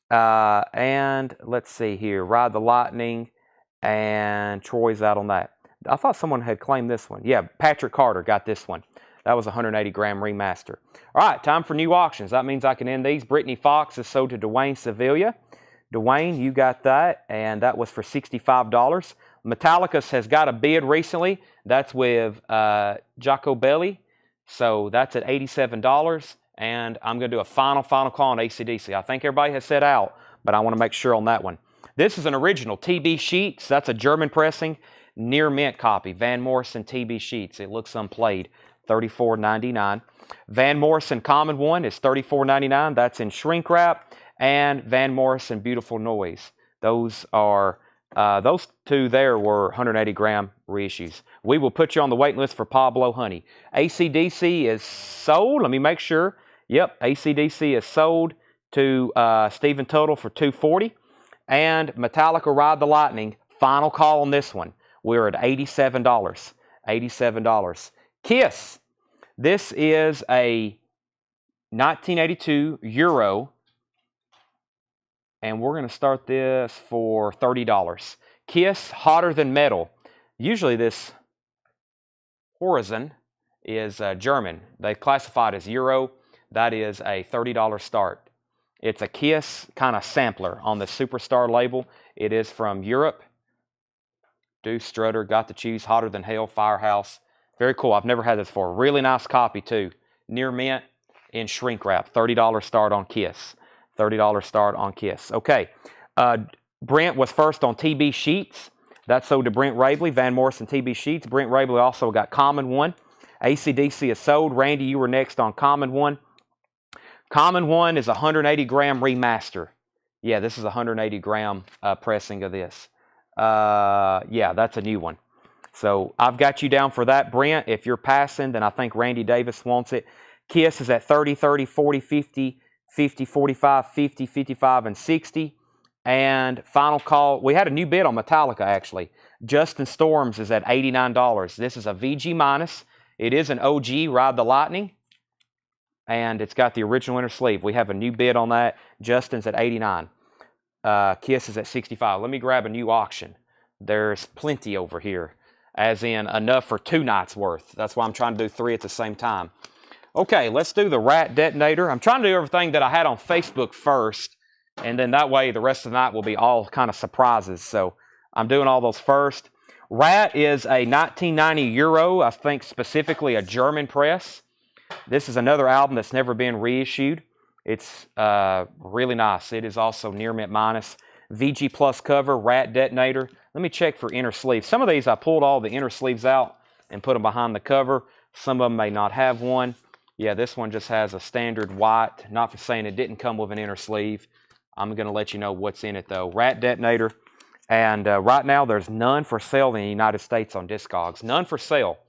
And let's see here. Ride the Lightning. And Troy's out on that. I thought someone had claimed this one. Yeah, Patrick Carter got this one. That was a 180-gram remaster. All right, time for new auctions. That means I can end these. Brittany Fox is sold to Dwayne Sevilla. Dwayne, you got that, and that was for $65. Metallica's has got a bid recently. That's with Jacobelli. So that's at $87. And I'm going to do a final call on AC/DC. I think everybody has said out, but I want to make sure on that one. This is an original TB Sheets. That's a German pressing, near mint copy. Van Morrison TB Sheets. It looks unplayed. $34.99. Van Morrison Common One is $34.99. That's in shrink wrap. And Van Morrison Beautiful Noise. Those are those two there were 180-gram reissues. We will put you on the waiting list for Pablo Honey. AC/DC is sold. Let me make sure. Yep, AC/DC is sold to Stephen Tuttle for $240. And Metallica Ride the Lightning. Final call on this one. We're at $87. $87. Kiss. This is a 1982 Euro, and we're going to start this for $30. Kiss, Hotter Than Metal. Usually this Horizon is German. They classify it as Euro. That is a $30 start. It's a Kiss kind of sampler on the Superstar label. It is from Europe. Deuce Strutter, Got the Cheese, Hotter Than Hell, Firehouse. Very cool. I've never had this before. Really nice copy, too. Near mint in shrink wrap. $30 start on Kiss. $30 start on Kiss. Okay. Brent was first on TB Sheets. That's sold to Brent Rabley. Van Morrison TB Sheets. Brent Rabley also got Common One. AC/DC is sold. Randy, you were next on Common One. Common One is a 180-gram remaster. Yeah, this is a 180-gram pressing of this. Yeah, that's a new one. So I've got you down for that, Brent. If you're passing, then I think Randy Davis wants it. Kiss is at 30, 30, 40, 50, 50, 45, 50, 55, and 60. And final call. We had a new bid on Metallica, actually. Justin Storms is at $89. This is a VG minus. It is an OG, Ride the Lightning. And it's got the original inner sleeve. We have a new bid on that. Justin's at $89. Kiss is at $65. Let me grab a new auction. There's plenty over here. As in enough for 2 nights worth. That's why I'm trying to do 3 at the same time. Okay, let's do the Rat Detonator. I'm trying to do everything that I had on Facebook first, and then that way the rest of the night will be all kind of surprises. So I'm doing all those first. Rat is a 1990 Euro, I think specifically a German press. This is another album that's never been reissued. It's really nice. It is also near mint minus. VG Plus cover, Rat Detonator. Let me check for inner sleeves. Some of these I pulled all the inner sleeves out and put them behind the cover. Some of them may not have one. Yeah, this one just has a standard white. Not for saying it didn't come with an inner sleeve. I'm going to let you know what's in it though. Rat Detonator. And right now there's none for sale in the United States on Discogs. None for sale.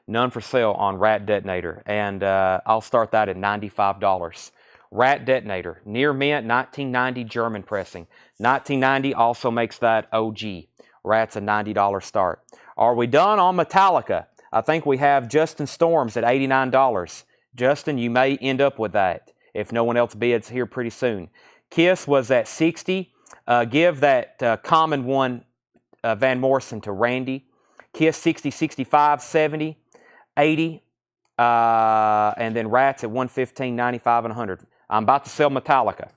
None for sale on Rat Detonator. And I'll start that at $95. Rat Detonator. Near mint, 1990 German pressing. 1990 also makes that OG. Rat's a $90 start. Are we done on Metallica? I think we have Justin Storms at $89. Justin, you may end up with that if no one else bids here pretty soon. Kiss was at 60. Give that common one, Van Morrison, to Randy. Kiss 60, 65, 70, 80. And then Rats at 115, 95, and 100. I'm about to sell Metallica.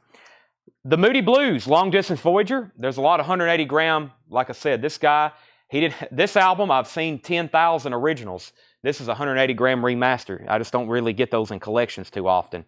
The Moody Blues, Long Distance Voyager. There's a lot of 180 gram. Like I said, this guy, this album, I've seen 10,000 originals. This is a 180 gram remaster. I just don't really get those in collections too often.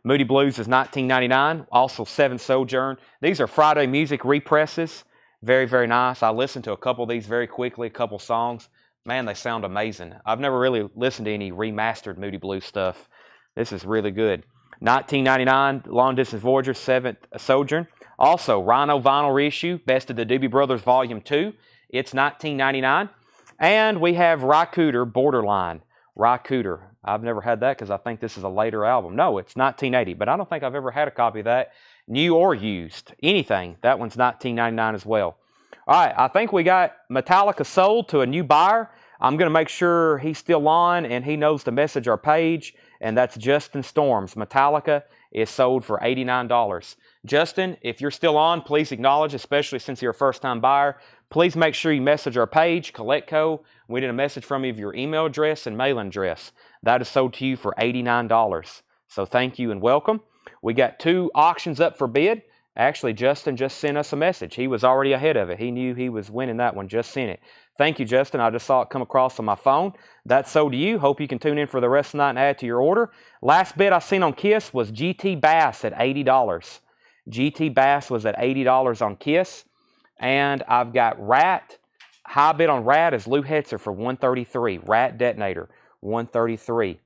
Moody Blues is $19.99. Also 7 Sojourn. These are Friday Music represses. Very, very nice. I listened to a couple of these very quickly, a couple songs. Man, they sound amazing. I've never really listened to any remastered Moody Blues stuff. This is really good. $19.99, Long Distance Voyager, 7th Sojourn. Also, Rhino Vinyl Reissue, Best of the Doobie Brothers Volume 2. It's $19.99. And we have Rycooter Borderline. Rycooter. I've never had that because I think this is a later album. No, it's 1980, but I don't think I've ever had a copy of that, new or used. Anything. That one's $19.99 as well. All right, I think we got Metallica sold to a new buyer. I'm going to make sure he's still on and he knows to message our page, and that's Justin Storms. Metallica is sold for $89. Justin, if you're still on, please acknowledge, especially since you're a first-time buyer. Please make sure you message our page, CollectCo. We need a message from you of your email address and mailing address. That is sold to you for $89. So thank you and welcome. We got 2 auctions up for bid. Actually, Justin just sent us a message. He was already ahead of it. He knew he was winning that one, just sent it. Thank you, Justin. I just saw it come across on my phone. That's sold to you. Hope you can tune in for the rest of the night and add to your order. Last bid I seen on Kiss was GT Bass at $80. GT Bass was at $80 on Kiss. And I've got Rat. High bid on Rat is Lou Hetzer for $133. Rat Detonator, $133.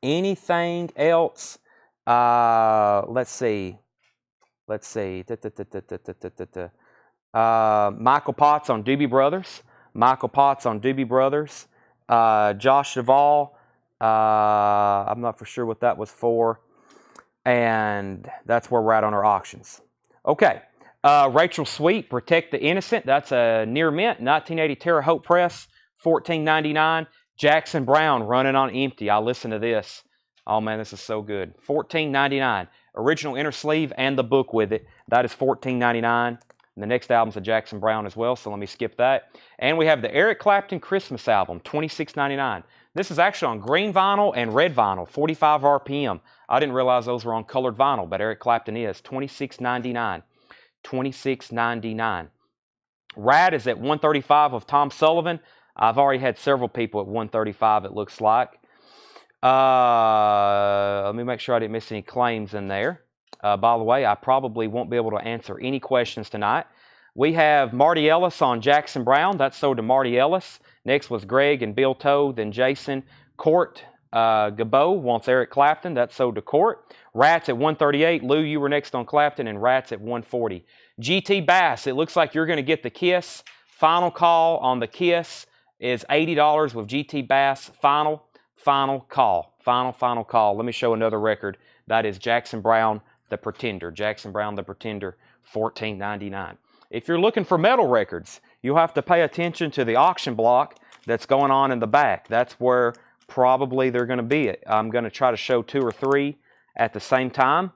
Anything else? Let's see. Michael Potts on Doobie Brothers. Michael Potts on Doobie Brothers. Josh Duvall. I'm not for sure what that was for. And that's where we're at on our auctions. Okay. Rachel Sweet, Protect the Innocent. That's a near mint. 1980 Terre Haute Press. $14.99. Jackson Brown, Running on Empty. I listened to this. Oh man, this is so good. $14.99. Original inner sleeve and the book with it. That is $14.99. And the next album's a Jackson Brown as well, so let me skip that. And we have the Eric Clapton Christmas album, $26.99. This is actually on green vinyl and red vinyl, 45 RPM. I didn't realize those were on colored vinyl, but Eric Clapton is. $26.99. $26.99. Rad is at $135 of Tom Sullivan. I've already had several people at $135, it looks like. Let me make sure I didn't miss any claims in there. By the way, I probably won't be able to answer any questions tonight. We have Marty Ellis on Jackson Brown. That's sold to Marty Ellis. Next was Greg and Bill Toe, then Jason. Court Gabo wants Eric Clapton. That's sold to Court. Rats at $138. Lou, you were next on Clapton, and Rats at $140. GT Bass, it looks like you're going to get the Kiss. Final call on the Kiss is $80 with GT Bass. Final call. Final call. Let me show another record. That is Jackson Brown, The Pretender. Jackson Brown, The Pretender, $14.99. If you're looking for metal records, you'll have to pay attention to the auction block that's going on in the back. That's where probably they're going to be. I'm going to try to show 2 or 3 at the same time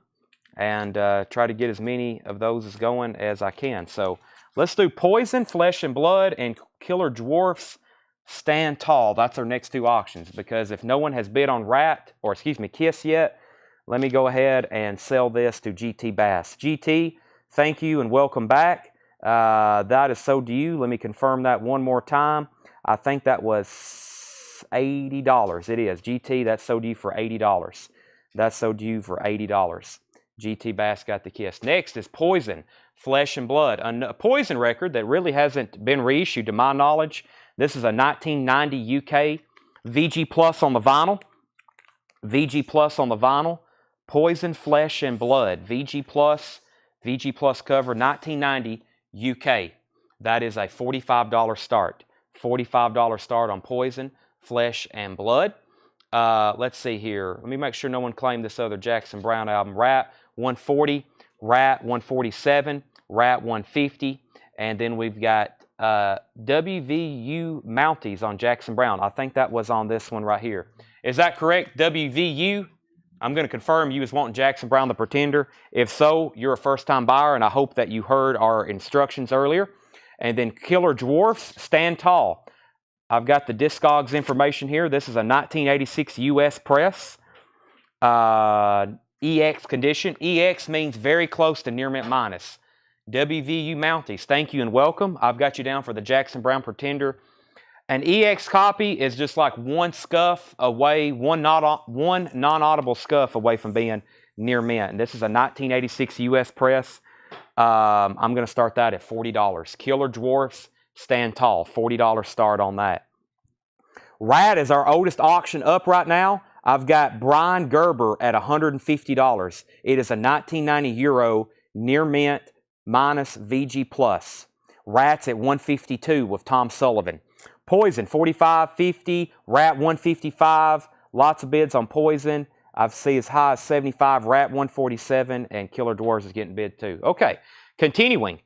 and try to get as many of those as going as I can. So let's do Poison, Flesh and Blood, and Killer Dwarfs, Stand Tall. That's our next 2 auctions, because if no one has bid on Kiss yet, let me go ahead and sell this to GT Bass. GT, thank you and welcome back. That is sold to you. Let me confirm that one more time. I think that was $80. It is. GT, that's sold to you for $80. That's sold to you for $80. GT Bass got the Kiss. Next is Poison, Flesh and Blood. A Poison record that really hasn't been reissued to my knowledge. This is a 1990 UK VG Plus on the vinyl. VG Plus on the vinyl. Poison, Flesh and Blood. VG Plus cover, 1990 UK. That is a $45 start. $45 start on Poison, Flesh and Blood. Let's see here. Let me make sure no one claimed this other Jackson Browne album. Rat 140, Rat 147, Rat 150, and then we've got WVU Mounties on Jackson Browne. I think that was on this one right here. Is that correct? WVU? I'm going to confirm you was wanting Jackson Browne the Pretender. If so, you're a first-time buyer, and I hope that you heard our instructions earlier. And then Killer Dwarfs, Stand Tall. I've got the Discogs information here. This is a 1986 U.S. press. EX condition. EX means very close to near mint minus. WVU Mounties, thank you and welcome. I've got you down for the Jackson Browne Pretender. An EX copy is just like one scuff away, one non-audible scuff away from being near mint. And this is a 1986 U.S. press. I'm going to start that at $40. Killer Dwarfs, Stand Tall, $40 start on that. Rat is our oldest auction up right now. I've got Brian Gerber at $150. It is a 1990 Euro near mint minus VG plus. Rat's at $152 with Tom Sullivan. Poison, $45.50, Rat $155, lots of bids on Poison. I see as high as $75, Rat $147, and Killer Dwarfs is getting bid too. Okay, continuing.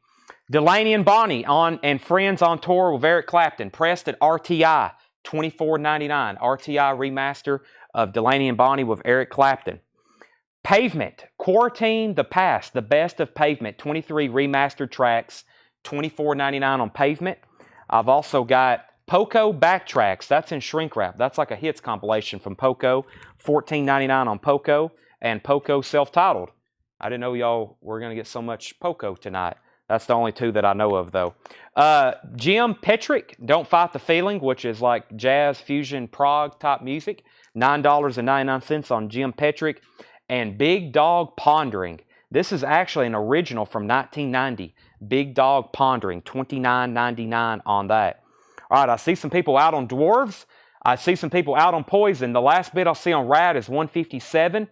Delaney and Bonnie and Friends on tour with Eric Clapton, pressed at RTI, $24.99. RTI remaster of Delaney and Bonnie with Eric Clapton. Pavement, Quarantine the Past, the best of Pavement, 23 remastered tracks, $24.99 on Pavement. I've also got Poco Backtracks, that's in shrink wrap. That's like a hits compilation from Poco, $14.99 on Poco, and Poco self-titled. I didn't know y'all were going to get so much Poco tonight. That's the only two that I know of, though. Jim Petrick, Don't Fight the Feeling, which is like jazz, fusion, prog type music, $9.99 on Jim Petrick. And Big Dog Pondering. This is actually an original from 1990. Big Dog Pondering, $29.99 on that. All right, I see some people out on Dwarves. I see some people out on Poison. The last bid I'll see on Rat is $157.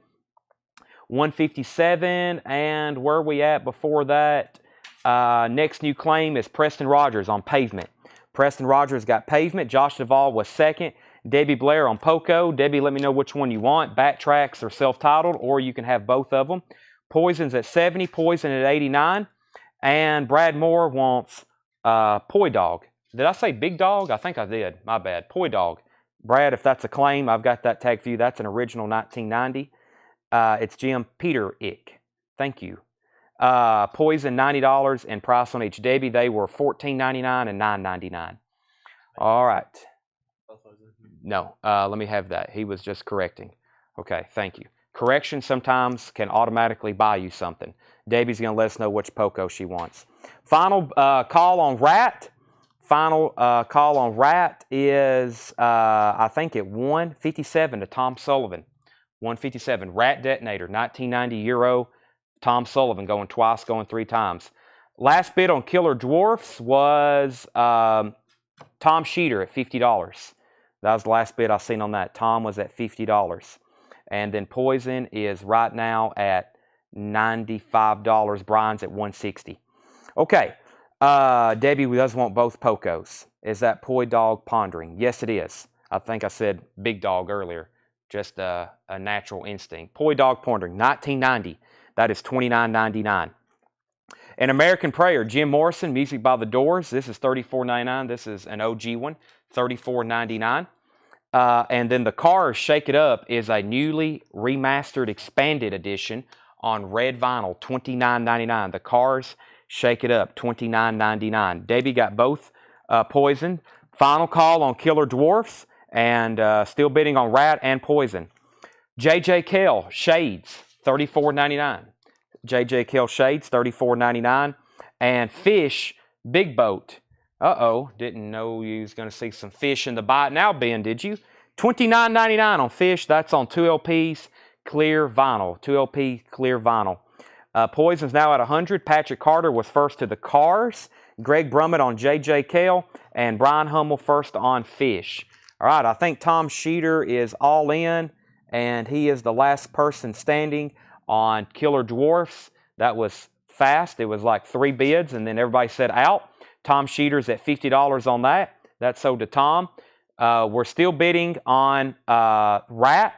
$157, and where are we at before that? Next new claim is Preston Rogers on Pavement. Preston Rogers got Pavement. Josh Duvall was second. Debbie Blair on Poco. Debbie, let me know which one you want. Backtracks or self-titled, or you can have both of them. Poison's at 70, Poison at 89. And Brad Moore wants Poi Dog. Did I say Big Dog? I think I did. My bad. Poi Dog. Brad, if that's a claim, I've got that tag for you. That's an original 1990. It's Jim Peterick. Thank you. Poison, $90, and price on each. Debbie, they were $14.99 and $9.99. All right. No, let me have that. He was just correcting. Okay, thank you. Correction sometimes can automatically buy you something. Debbie's going to let us know which Poco she wants. Final call on Rat. Final call on Rat is, I think, at $157 to Tom Sullivan. $157. Rat Detonator, 1990 Euro. Tom Sullivan going twice, going three times. Last bid on Killer Dwarfs was Tom Sheeter at $50. That was the last bid I seen on that. Tom was at $50. And then Poison is right now at $95. Brian's at $160. Okay. Debbie does want both Pocos. Is that Poi Dog Pondering? Yes, it is. I think I said Big Dog earlier. Just a natural instinct. Poi Dog Pondering, 1990. That is $29.99. An American Prayer, Jim Morrison, Music by the Doors. This is $34.99. This is an OG one, $34.99. And then the Cars Shake It Up is a newly remastered, expanded edition on red vinyl, $29.99. The Cars Shake It Up, $29.99. Debbie got both Poison. Final call on Killer Dwarfs, and still bidding on Rat and Poison. J.J. Kell, Shades, $34.99. J.J. Kell Shades, $34.99. And Fish, Big Boat. Didn't know you was going to see some Fish in the Buy It Now bin, did you? $29.99 on Fish. That's on 2 LPs, clear vinyl. 2 LP, clear vinyl. Poison's now at 100. Patrick Carter was first to the Cars. Greg Brummett on J.J. Kell. And Brian Hummel first on Fish. All right, I think Tom Sheeter is all in, and he is the last person standing on Killer Dwarfs. That was fast. It was like 3 bids, and then everybody said out. Tom Sheeter's at $50 on that. That's sold to Tom. We're still bidding on Rat.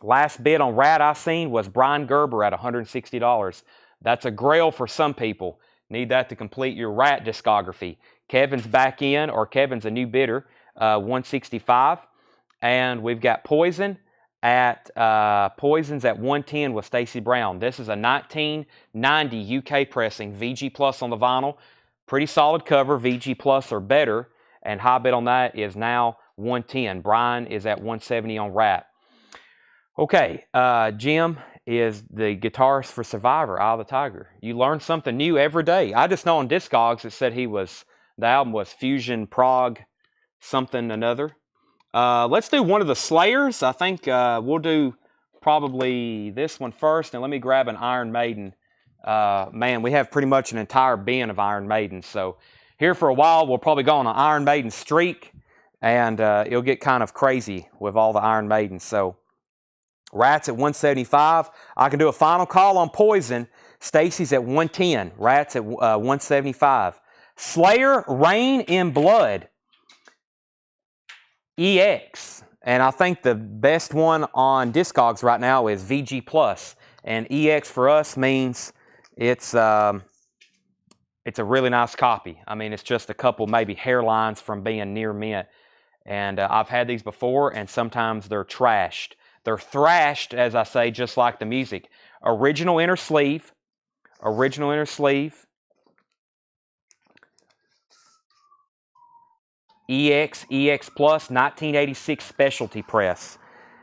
Last bid on Rat I seen was Brian Gerber at $160. That's a grail for some people. Need that to complete your Rat discography. Kevin's back in, or Kevin's a new bidder, $165. And we've got Poison's at 110 with Stacy Brown. This is a 1990 UK pressing, VG Plus on the vinyl. Pretty solid cover, VG Plus or better. And high bid on that is now 110. Brian is at 170 on Rat. Okay, Jim is the guitarist for Survivor, Eye of the Tiger. You learn something new every day. I just know on Discogs it said the album was Fusion Prog something another. Let's do one of the Slayers. I think we'll do probably this one first, and let me grab an Iron Maiden. Man, we have pretty much an entire bin of Iron Maiden, so here for a while we'll probably go on an Iron Maiden streak, and it'll get kind of crazy with all the Iron Maidens. So Rat's at 175. I can do a final call on Poison. Stacy's at 110. Rat's at 175. Slayer, Rain in Blood. EX. And I think the best one on Discogs right now is VG Plus. And EX for us means it's a really nice copy. I mean, it's just a couple maybe hairlines from being near mint. And I've had these before, and sometimes they're trashed. They're thrashed, as I say, just like the music. Original inner sleeve. Original inner sleeve. EX Plus, 1986 specialty press.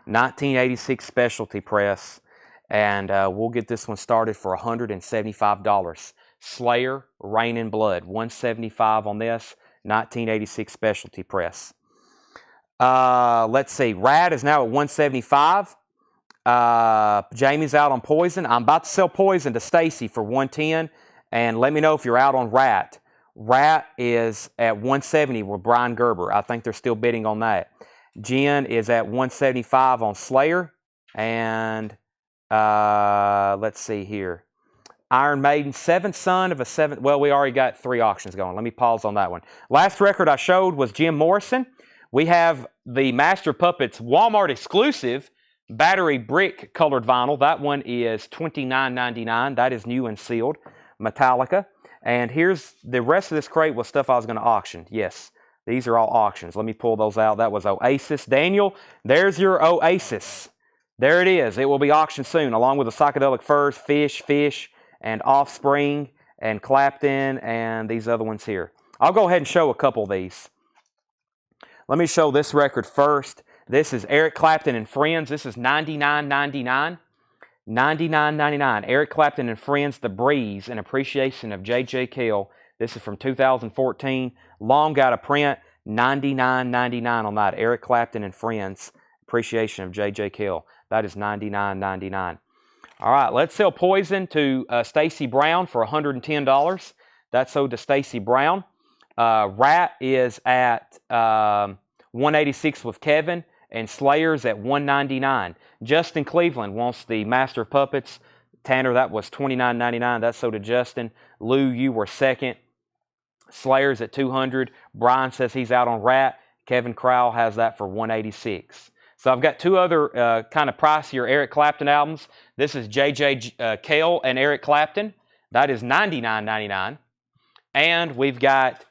1986 specialty press. And we'll get this one started for $175. Slayer, Rain in Blood. $175 on this. 1986 specialty press. Let's see. Rad is now at 175. Jamie's out on Poison. I'm about to sell Poison to Stacy for 110. And let me know if you're out on Rat. Rat is at 170 with Brian Gerber. I think they're still bidding on that. Jen is at 175 on Slayer. And let's see here. Iron Maiden, Seventh Son of a Seventh. Well, we already got 3 auctions going. Let me pause on that one. Last record I showed was Jim Morrison. We have the Master Puppets Walmart exclusive battery brick colored vinyl. That one is $29.99. That is new and sealed. Metallica. And here's the rest of this crate was stuff I was going to auction. Yes, these are all auctions. Let me pull those out. That was Oasis. Daniel, there's your Oasis. There it is. It will be auctioned soon, along with the Psychedelic Furs, Fish, and Offspring, and Clapton, and these other ones here. I'll go ahead and show a couple of these. Let me show this record first. This is Eric Clapton and Friends. This is $99.99. $99.99. Eric Clapton and Friends, The Breeze, in appreciation of J.J. Cale. This is from 2014. Long got a print. $99.99 on that. Eric Clapton and Friends, appreciation of J.J. Cale. That is $99.99. All right, let's sell Poison to Stacy Brown for $110. That's sold to Stacy Brown. Rat is at 186 with Kevin, and Slayer's at 199. Justin Cleveland wants the Master of Puppets. Tanner, that was $29.99. That's sold to Justin. Lou, you were second. Slayer's at 200. Brian says he's out on Rat. Kevin Crowell has that for 186. So I've got 2 other kind of pricier Eric Clapton albums. This is J.J. Cale and Eric Clapton. That is $99.99. And we've got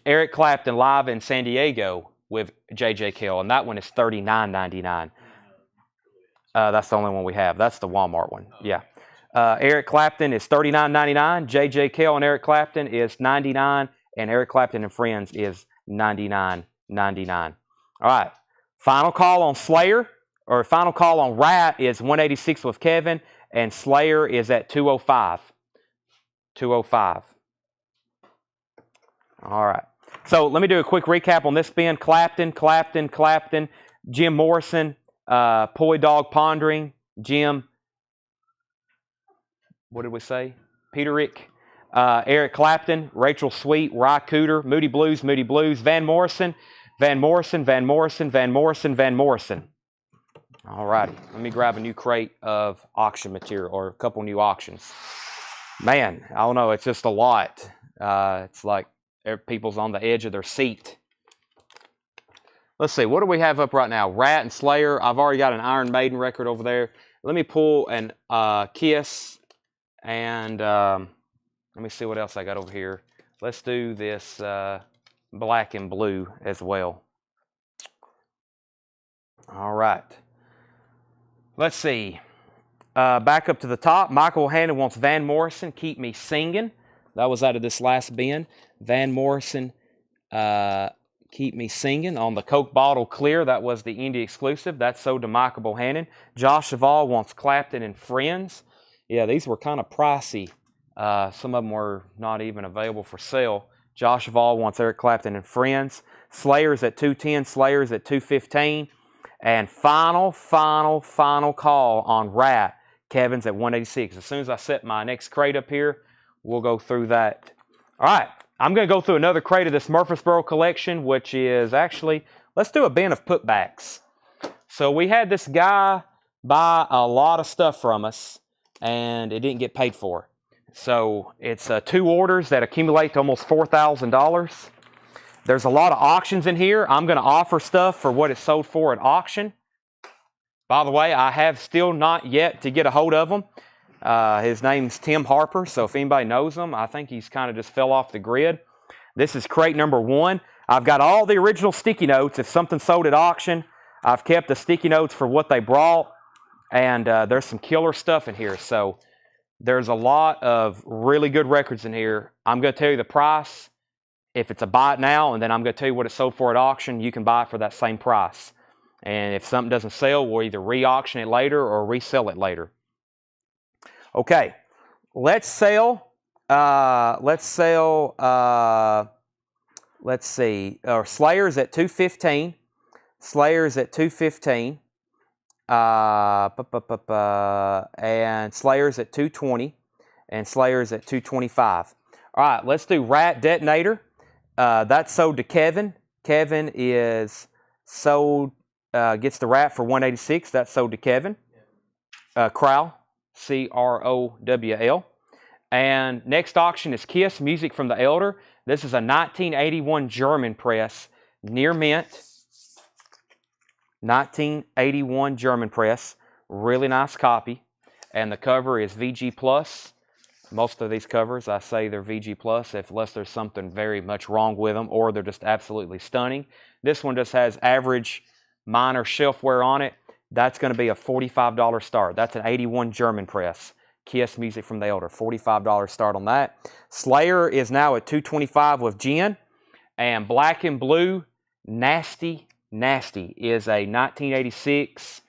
Eric Clapton live in San Diego with J.J. Cale, and that one is $39.99. That's the only one we have. That's the Walmart one. Yeah. Eric Clapton is $39.99. J.J. Cale and Eric Clapton is $99, and Eric Clapton and Friends is $99.99. All right. Final call on Slayer, or final call on Rat is 186 with Kevin, and Slayer is at 205. 205. All right. So let me do a quick recap on this bin. Clapton, Jim Morrison, Poi Dog Pondering, Jim, what did we say? Peterick, Eric Clapton, Rachel Sweet, Ry Cooter, Moody Blues, Van Morrison. All righty. Let me grab a new crate of auction material, or a couple new auctions. Man, I don't know. It's just a lot. It's like people's on the edge of their seat. Let's see, what do we have up right now? Rat and Slayer. I've already got an Iron Maiden record over there. Let me pull an Kiss, and let me see what else I got over here. Let's do this Black and Blue as well. All right. Let's see. Back up to the top. Michael Hannon wants Van Morrison, Keep Me Singing. That was out of this last bin. Van Morrison, Keep Me Singing on the Coke Bottle Clear. That was the indie exclusive. That's sold to Michael Bohannon. Josh Duvall wants Clapton and Friends. Yeah, these were kind of pricey. Some of them were not even available for sale. Josh Duvall wants Eric Clapton and Friends. Slayer's at $210. Slayer's at $215. And final call on Rat. Kevin's at $186. As soon as I set my next crate up here, we'll go through that. All right, I'm going to go through another crate of this Murfreesboro collection, which is actually, let's do a bin of putbacks. So we had this guy buy a lot of stuff from us, and it didn't get paid for. So it's 2 orders that accumulate to almost $4,000. There's a lot of auctions in here. I'm going to offer stuff for what it's sold for at auction. By the way, I have still not yet to get a hold of him. His name's Tim Harper, so if anybody knows him, I think he's kind of just fell off the grid. This is crate number 1. I've got all the original sticky notes. If something sold at auction, I've kept the sticky notes for what they brought, and there's some killer stuff in here. So there's a lot of really good records in here. I'm going to tell you the price. If it's a buy it now, and then I'm going to tell you what it sold for at auction, you can buy it for that same price. And if something doesn't sell, we'll either re-auction it later or resell it later. Okay, let's see. Slayer's at $215. Slayer's at $215. And Slayer's at $220. And Slayer's at $225. All right, let's do Rat Detonator. That's sold to Kevin. Kevin is sold, gets the Rat for $186. That's sold to Kevin. Crowl, Crowl. And next auction is Kiss, Music from the Elder. This is a 1981 German press, near mint. 1981 German press. Really nice copy. And the cover is VG+. Most of these covers, I say they're VG+, unless there's something very much wrong with them, or they're just absolutely stunning. This one just has average minor shelf wear on it. That's going to be a $45 start. That's an 81 German press. Kiss, Music from the Elder, $45 start on that. Slayer is now at $225 with Jen. And Black and Blue, Nasty is a 1986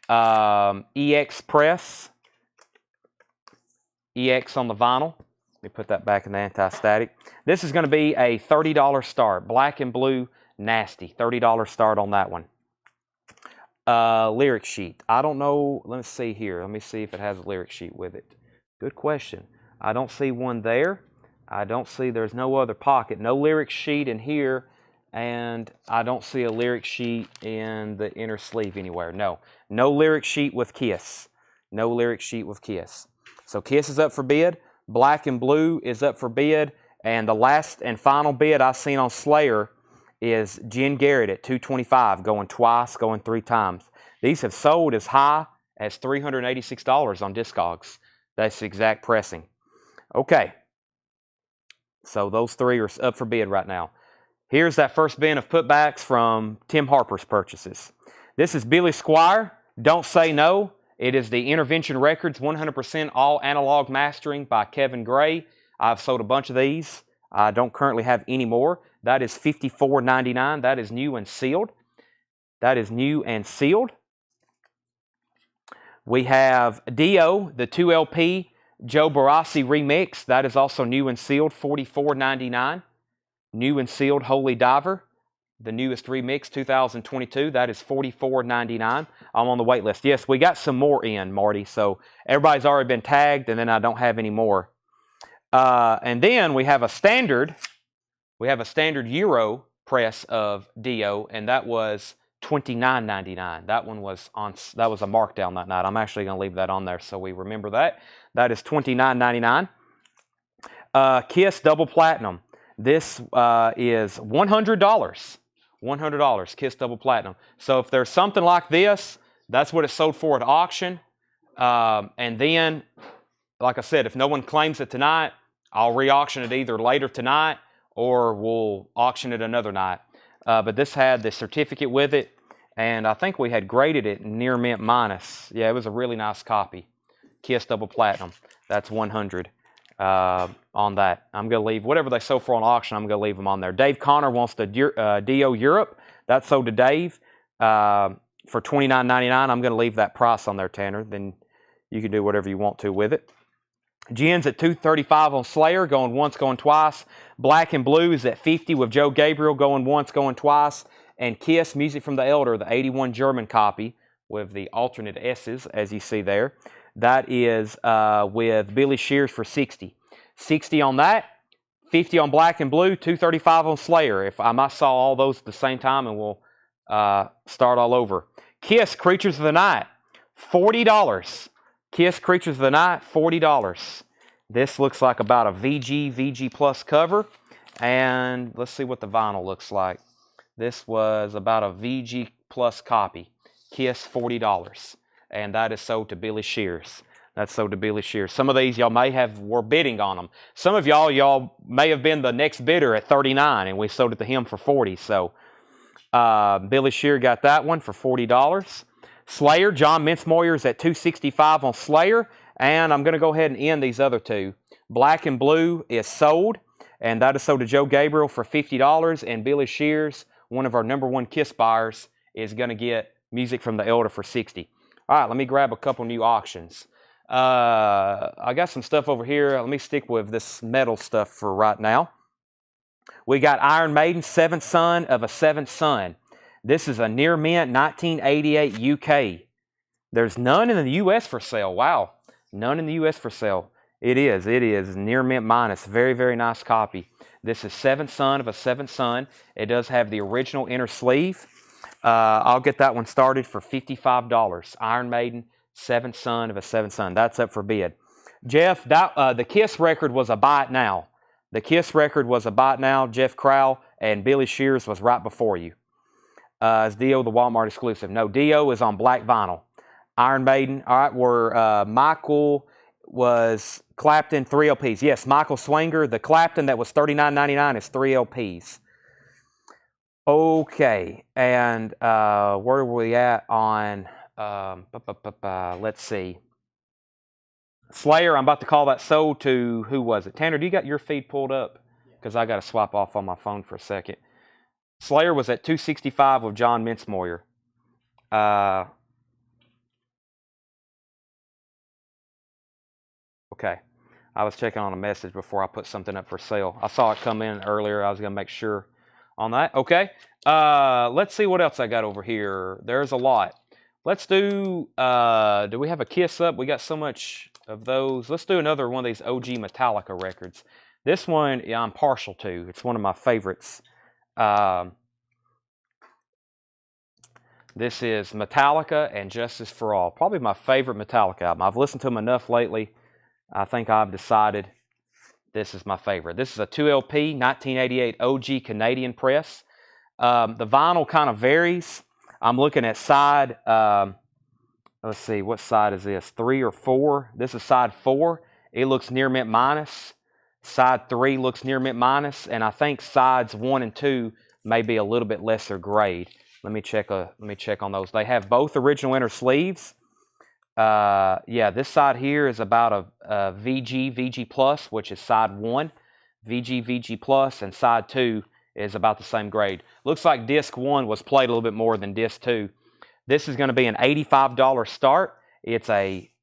EX press. EX on the vinyl. Let me put that back in the anti-static. This is going to be a $30 start. Black and Blue, Nasty. $30 start on that one. Lyric sheet. I don't know. Let me see here. Let me see if it has a lyric sheet with it. Good question. I don't see one there. I don't see, there's no other pocket. No lyric sheet in here. And I don't see a lyric sheet in the inner sleeve anywhere. No. No lyric sheet with Kiss. No lyric sheet with Kiss. So Kiss is up for bid. Black and Blue is up for bid. And the last and final bid I've seen on Slayer is Jen Garrett at $225, going twice, going 3 times. These have sold as high as $386 on Discogs. That's the exact pressing. Okay. So those 3 are up for bid right now. Here's that first bin of putbacks from Tim Harper's purchases. This is Billy Squire, Don't Say No. It is the Intervention Records 100% all analog mastering by Kevin Gray. I've sold a bunch of these. I don't currently have any more. That is $54.99. That is new and sealed. That is new and sealed. We have Dio, the 2LP Joe Barassi remix. That is also new and sealed, $44.99. New and sealed Holy Diver. The newest remix, 2022, that is $44.99. I'm on the wait list. Yes, we got some more in, Marty. So everybody's already been tagged, and then I don't have any more. And then we have a standard. We have a standard Euro press of Dio, and that was $29.99. That one was on. That was a markdown that night. I'm actually going to leave that on there so we remember that. That is $29.99. Kiss Double Platinum. This is $100. $100, Kiss Double Platinum. So if there's something like this, that's what it sold for at auction. And then, like I said, if no one claims it tonight, I'll re-auction it either later tonight or we'll auction it another night. But this had the certificate with it, and I think we had graded it near mint minus. Yeah, it was a really nice copy. Kiss Double Platinum. That's 100 on that. I'm going to leave whatever they sold for on auction, I'm going to leave them on there. Dave Connor wants the DO Europe. That sold to Dave for $29.99. I'm going to leave that price on there, Tanner. Then you can do whatever you want to with it. Jen's at $235 on Slayer, going once, going twice. Black and Blue is at $50 with Joe Gabriel, going once, going twice. And Kiss, Music from the Elder, the 81 German copy with the alternate S's, as you see there. That is with Billy Shears for $60. $60 on that, $50 on Black and Blue, $235 on Slayer. If I might saw all those at the same time, and we'll start all over. Kiss, Creatures of the Night, $40. Kiss, Creatures of the Night, $40. This looks like about a VG Plus cover. And let's see what the vinyl looks like. This was about a VG Plus copy. Kiss, $40. And that is sold to Billy Shears. That's sold to Billy Shears. Some of these y'all may have were bidding on them. Some of y'all may have been the next bidder at $39, and we sold it to him for $40. So Billy Shears got that one for $40. Slayer, John Mincemoyer's at $265 on Slayer, and I'm going to go ahead and end these other two. Black and Blue is sold, and that is sold to Joe Gabriel for $50, and Billy Shears, one of our #1 Kiss buyers, is going to get Music from the Elder for $60. All right, let me grab a couple new auctions. I got some stuff over here. Let me stick with this metal stuff for right now. We got Iron Maiden, Seventh Son of a Seventh Son. This is a near mint 1988 UK. There's none in the US for sale. Wow, none in the US for sale. It is near mint minus. Very, very nice copy. This is Seventh Son of a Seventh Son. It does have the original inner sleeve. I'll get that one started for $55. Iron Maiden, Seventh Son of a Seventh Son. That's up for bid. Jeff, the Kiss record was a buy it now. The Kiss record was a buy it now. Jeff Crowell and Billy Shears was right before you. Is Dio the Walmart exclusive? No, Dio is on black vinyl. Iron Maiden. All right, where Michael was Clapton, 3 LPs. Yes, Michael Swanger, the Clapton that was $39.99 is 3 LPs. Okay, and where were we at on, let's see. Slayer, I'm about to call that sold to, who was it? Tanner, do you got your feed pulled up? Because I got to swap off on my phone for a second. Slayer was at $265 with John Mincemoyer. Okay, I was checking on a message before I put something up for sale. I saw it come in earlier. I was going to make sure on that. Okay, let's see what else I got over here. There's a lot. Let's do we have a Kiss up? We got so much of those. Let's do another one of these OG Metallica records. This one I'm partial to. It's one of my favorites. This is Metallica and Justice for All. Probably my favorite Metallica album. I've listened to them enough lately. I think I've decided this is my favorite. This is a 2LP, 1988 OG Canadian press. The vinyl kind of varies. I'm looking at side, let's see, what side is this? 3 or 4? This is side 4. It looks near mint minus. Side 3 looks near mint minus. And I think sides 1 and 2 may be a little bit lesser grade. Let me check on those. They have both original inner sleeves. Yeah, this side here is about a VG Plus, which is side 1. VG Plus, and side 2 is about the same grade. Looks like disc 1 was played a little bit more than disc 2. This is going to be an $85 start. It's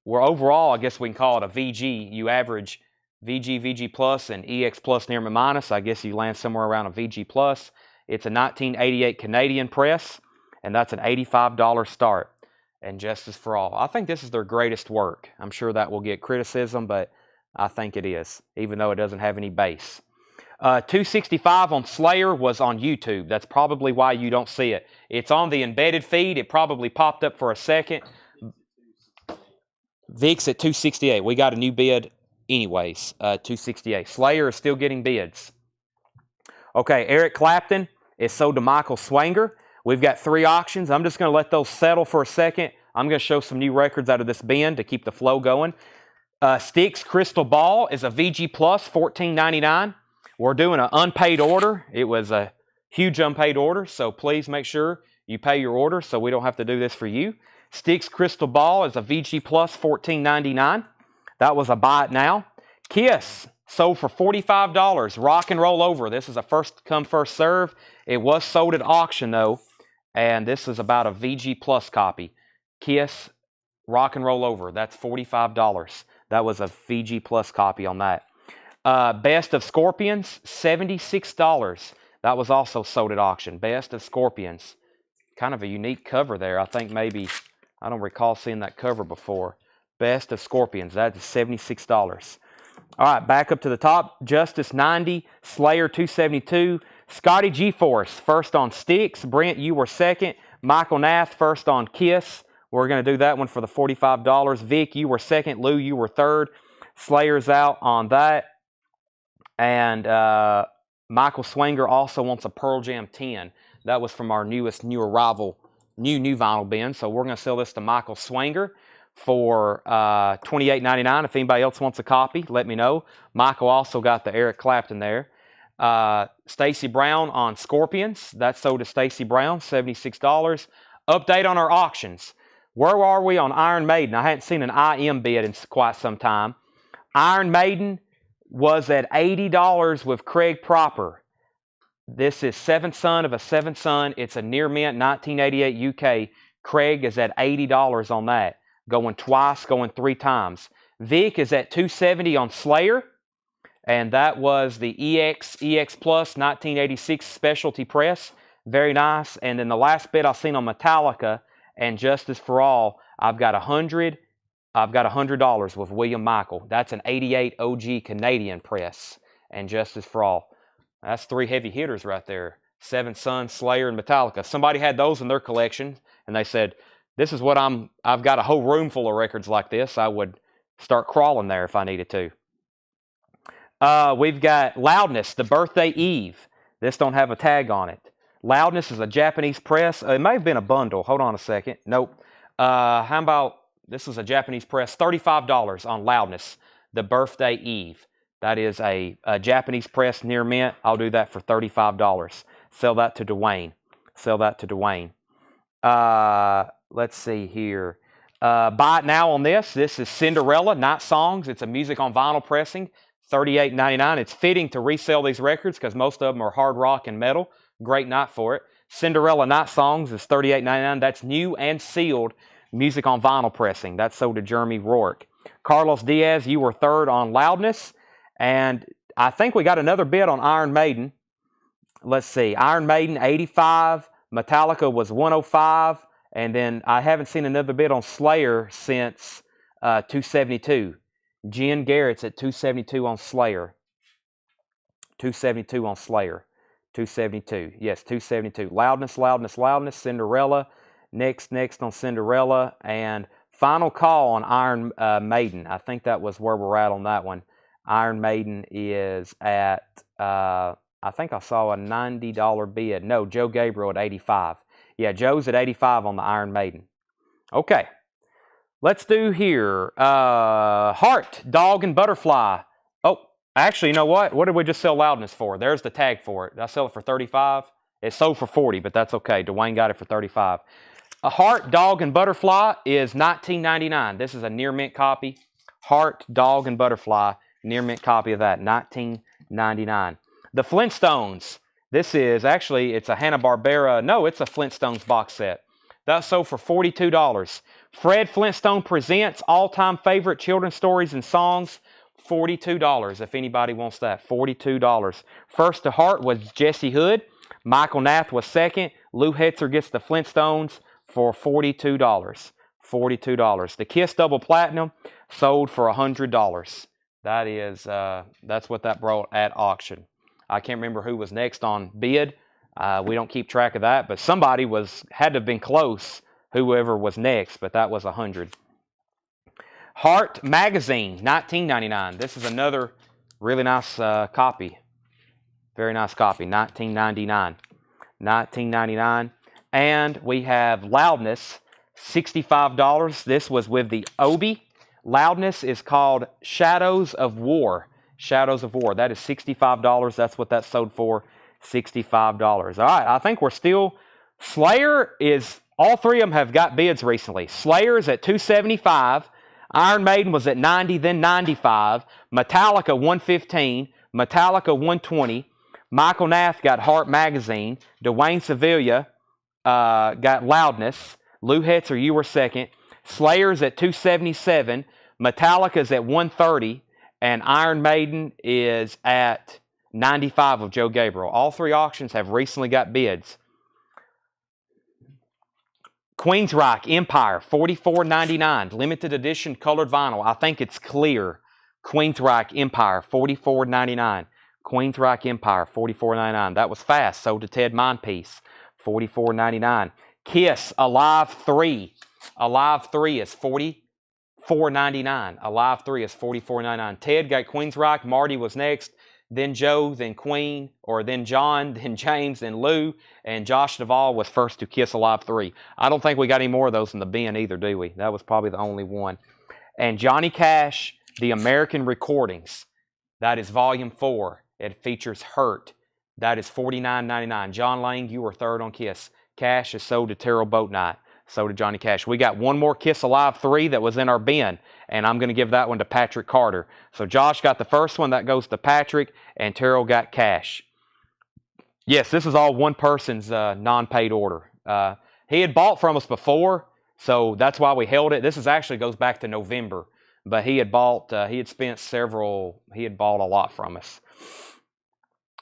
overall, I guess we can call it a VG. You average VG Plus and EX Plus near minus. I guess you land somewhere around a VG Plus. It's a 1988 Canadian press, and that's an $85 start. And Justice for All. I think this is their greatest work. I'm sure that will get criticism, but I think it is, even though it doesn't have any bass. 265 on Slayer was on YouTube. That's probably why you don't see it. It's on the embedded feed. It probably popped up for a second. Vic's at 268. We got a new bid anyways, 268. Slayer is still getting bids. Okay, Eric Clapton is sold to Michael Swanger. We've got 3 auctions. I'm just going to let those settle for a second. I'm going to show some new records out of this bin to keep the flow going. Sticks Crystal Ball is a VG Plus, $14.99. We're doing an unpaid order. It was a huge unpaid order, so please make sure you pay your order so we don't have to do this for you. Sticks Crystal Ball is a VG Plus, $14.99. That was a buy it now. Kiss sold for $45. Rock and Roll Over. This is a first come, first serve. It was sold at auction though, and this is about a VG Plus copy. Kiss Rock and Roll Over. That's $45. That was a VG Plus copy on that. Best of Scorpions, $76. That was also sold at auction. Best of Scorpions. Kind of a unique cover there. I think maybe, I don't recall seeing that cover before. Best of Scorpions. That is $76. All right, back up to the top. Justice 90, Slayer 272, Scotty G-Force first on Sticks. Brent, you were second. Michael Nath first on Kiss. We're going to do that one for the $45. Vic, you were second. Lou, you were third. Slayer's out on that. And Michael Swanger also wants a Pearl Jam 10. That was from our new arrival, new vinyl bin. So we're going to sell this to Michael Swanger for $28.99. If anybody else wants a copy, let me know. Michael also got the Eric Clapton there. Stacy Brown on Scorpions. That sold to Stacy Brown, $76. Update on our auctions. Where are we on Iron Maiden? I hadn't seen an IM bid in quite some time. Iron Maiden was at $80 with Craig Proper. This is Seventh Son of a Seventh Son. It's a near mint 1988 UK. Craig is at $80 on that. Going twice, going 3 times. Vic is at $270 on Slayer. And that was the EX Plus 1986 specialty press. Very nice. And then the last bid I've seen on Metallica and Justice for All, I've got $100 with William Michael. That's an 88 OG Canadian press and Justice for All. That's 3 heavy hitters right there. Seventh Son, Slayer, and Metallica. Somebody had those in their collection, and they said, this is what I've got a whole room full of records like this. I would start crawling there if I needed to. We've got Loudness, The Birthday Eve. This don't have a tag on it. Loudness is a Japanese press. It may have been a bundle. Hold on a second. Nope. How about, this is a Japanese press, $35 on Loudness, The Birthday Eve. That is a Japanese press near mint. I'll do that for $35. Sell that to Dwayne. Sell that to Dwayne. Let's see here. Buy it now on this. This is Cinderella, Night Songs. It's a music on vinyl pressing, $38.99. It's fitting to resell these records because most of them are hard rock and metal. Great night for it. Cinderella Night Songs is $38.99. That's new and sealed music on vinyl pressing. That's sold to Jeremy Rourke. Carlos Diaz, you were third on Loudness. And I think we got another bid on Iron Maiden. Let's see. Iron Maiden, $85. Metallica was $105. And then I haven't seen another bid on Slayer since $272. Jen Garrett's at $272 on Slayer. $272 on Slayer. $272. Yes, $272. Loudness, Loudness, Loudness. Cinderella. Next on Cinderella. And final call on Iron Maiden. I think that was where we're at on that one. Iron Maiden is at, I think I saw a $90 bid. No, Joe Gabriel at $85. Yeah, Joe's at $85 on the Iron Maiden. Okay, let's do here. Heart, Dog, and Butterfly. Oh, actually, you know what? What did we just sell Loudness for? There's the tag for it. Did I sell it for $35? It sold for $40, but that's okay. Dwayne got it for $35. A Heart, Dog, and Butterfly is $19.99. This is a near mint copy. Heart, Dog, and Butterfly. Near mint copy of that, $19.99. The Flintstones. This is actually, it's a Hanna-Barbera. No, it's a Flintstones box set. That sold for $42. Fred Flintstone Presents All-Time Favorite Children's Stories and Songs. $42 if anybody wants that. $42. First to Heart was Jesse Hood. Michael Nath was second. Lou Hetzer gets the Flintstones for $42. $42. The Kiss Double Platinum sold for $100. That is, that's what that brought at auction. I can't remember who was next on bid. We don't keep track of that, but somebody had to have been close, whoever was next, but that was $100. Heart Magazine, $19.99. This is another really nice copy. Very nice copy, $19.99. $19.99. And we have Loudness, $65. This was with the Obi. Loudness is called Shadows of War. Shadows of War. That is $65. That's what that sold for, $65. All right, I think we're still... Slayer is... All three of them have got bids recently. Slayer is at $275. Iron Maiden was at $90, then $95. Metallica, $115. Metallica, $120. Michael Nath got Heart Magazine. Dwayne Sevilla got Loudness. Lou Hetzer, you were second. Slayer's at $277. Metallica's at $130. And Iron Maiden is at $95 of Joe Gabriel. All three auctions have recently got bids. Queensryche Empire, $44.99. Limited edition colored vinyl. I think it's clear. Queensryche Empire, $44.99. Queensryche Empire, $44.99. That was fast. Sold to Ted Mindpiece, $44.99. Kiss Alive 3. Alive 3 is $44.99. Alive 3 is $44.99. Ted got Queensryche. Marty was next. Then Joe, then Queen, or then John, then James, then Lou, and Josh Duvall was first to Kiss Alive 3. I don't think we got any more of those in the bin either, do we? That was probably the only one. And Johnny Cash, The American Recordings. That is Volume 4. It features Hurt. That is $49.99. John Lang, you were third on Kiss. Cash is sold to Terrell Boatnight. So did Johnny Cash. We got one more Kiss Alive 3 that was in our bin, and I'm going to give that one to Patrick Carter. So Josh got the first one. That goes to Patrick, and Terrell got Cash. Yes, this is all one person's non-paid order. He had bought from us before, so that's why we held it. This actually goes back to November, but he had bought, he had bought a lot from us.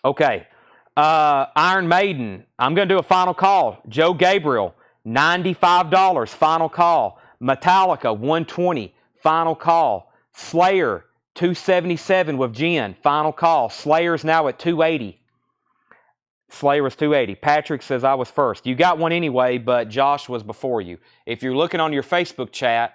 Okay, Iron Maiden, I'm going to do a final call. Joe Gabriel, $95, final call. Metallica, $120, final call. Slayer, $277 with Jen, final call. Slayer's now at $280. Slayer was $280. Patrick says I was first. You got one anyway, but Josh was before you. If you're looking on your Facebook chat,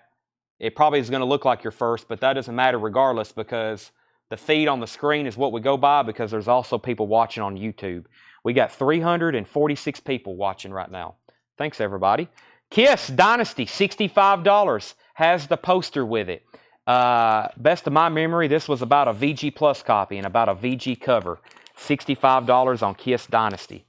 it probably is going to look like you're first, but that doesn't matter regardless because the feed on the screen is what we go by because there's also people watching on YouTube. We got 346 people watching right now. Thanks, everybody. Kiss Dynasty, $65. Has the poster with it. Best of my memory, this was about a VG Plus copy and about a VG cover. $65 on Kiss Dynasty.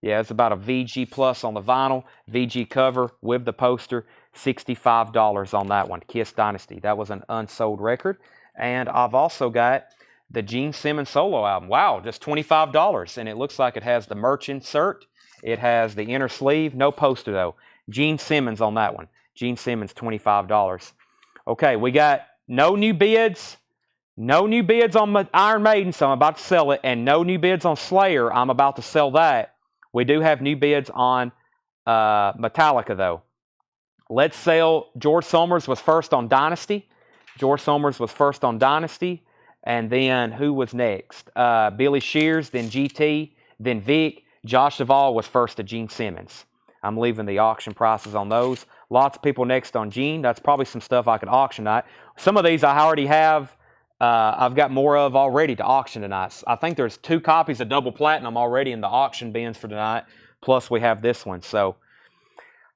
Yeah, it's about a VG Plus on the vinyl, VG cover with the poster. $65 on that one. Kiss Dynasty. That was an unsold record. And I've also got the Gene Simmons solo album. Wow, just $25. And it looks like it has the merch insert. It has the inner sleeve. No poster, though. Gene Simmons on that one. Gene Simmons, $25. Okay, we got no new bids. No new bids on Iron Maiden, so I'm about to sell it. And no new bids on Slayer. I'm about to sell that. We do have new bids on Metallica, though. Let's sell. George Somers was first on Dynasty. George Somers was first on Dynasty. And then who was next? Billy Shears, then GT, then Vic. Josh Duvall was first to Gene Simmons. I'm leaving the auction prices on those. Lots of people next on Gene. That's probably some stuff I could auction tonight. Some of these I already have. I've got more of already to auction tonight. I think there's 2 copies of Double Platinum already in the auction bins for tonight. Plus we have this one. So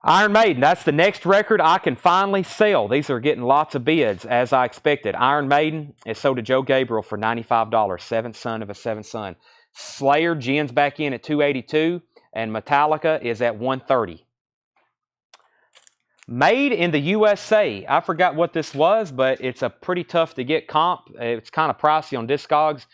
Iron Maiden, that's the next record I can finally sell. These are getting lots of bids as I expected. Iron Maiden is sold to Joe Gabriel for $95. Seventh son of a seventh son. Slayer, Jen's back in at $282, and Metallica is at $130. Made in the USA. I forgot what this was, but it's a pretty tough to get comp. It's kind of pricey on Discogs.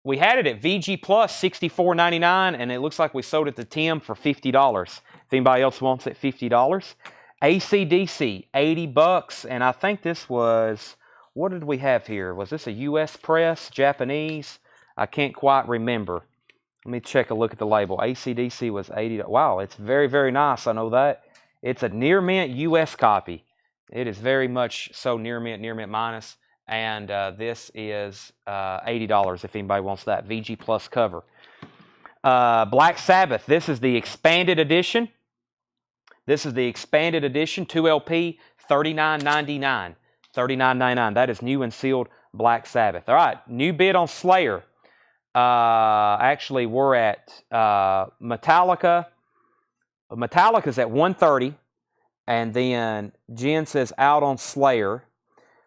We had it at VG Plus, $64.99, and it looks like we sold it to Tim for $50. If anybody else wants it, $50. AC/DC, $80, and I think this was, what did we have here? Was this a US press, Japanese? I can't quite remember. Let me check a look at the label. AC/DC was $80. Wow, it's very, very nice. I know that. It's a near mint US copy. It is very much so near mint minus. And this is $80 if anybody wants that. VG Plus cover. Black Sabbath. This is the expanded edition. This is the expanded edition. 2 LP, $39.99. $39.99. That is new and sealed Black Sabbath. All right, new bid on Slayer. Actually, we're at Metallica. Metallica's at 130, and then Jen says out on Slayer.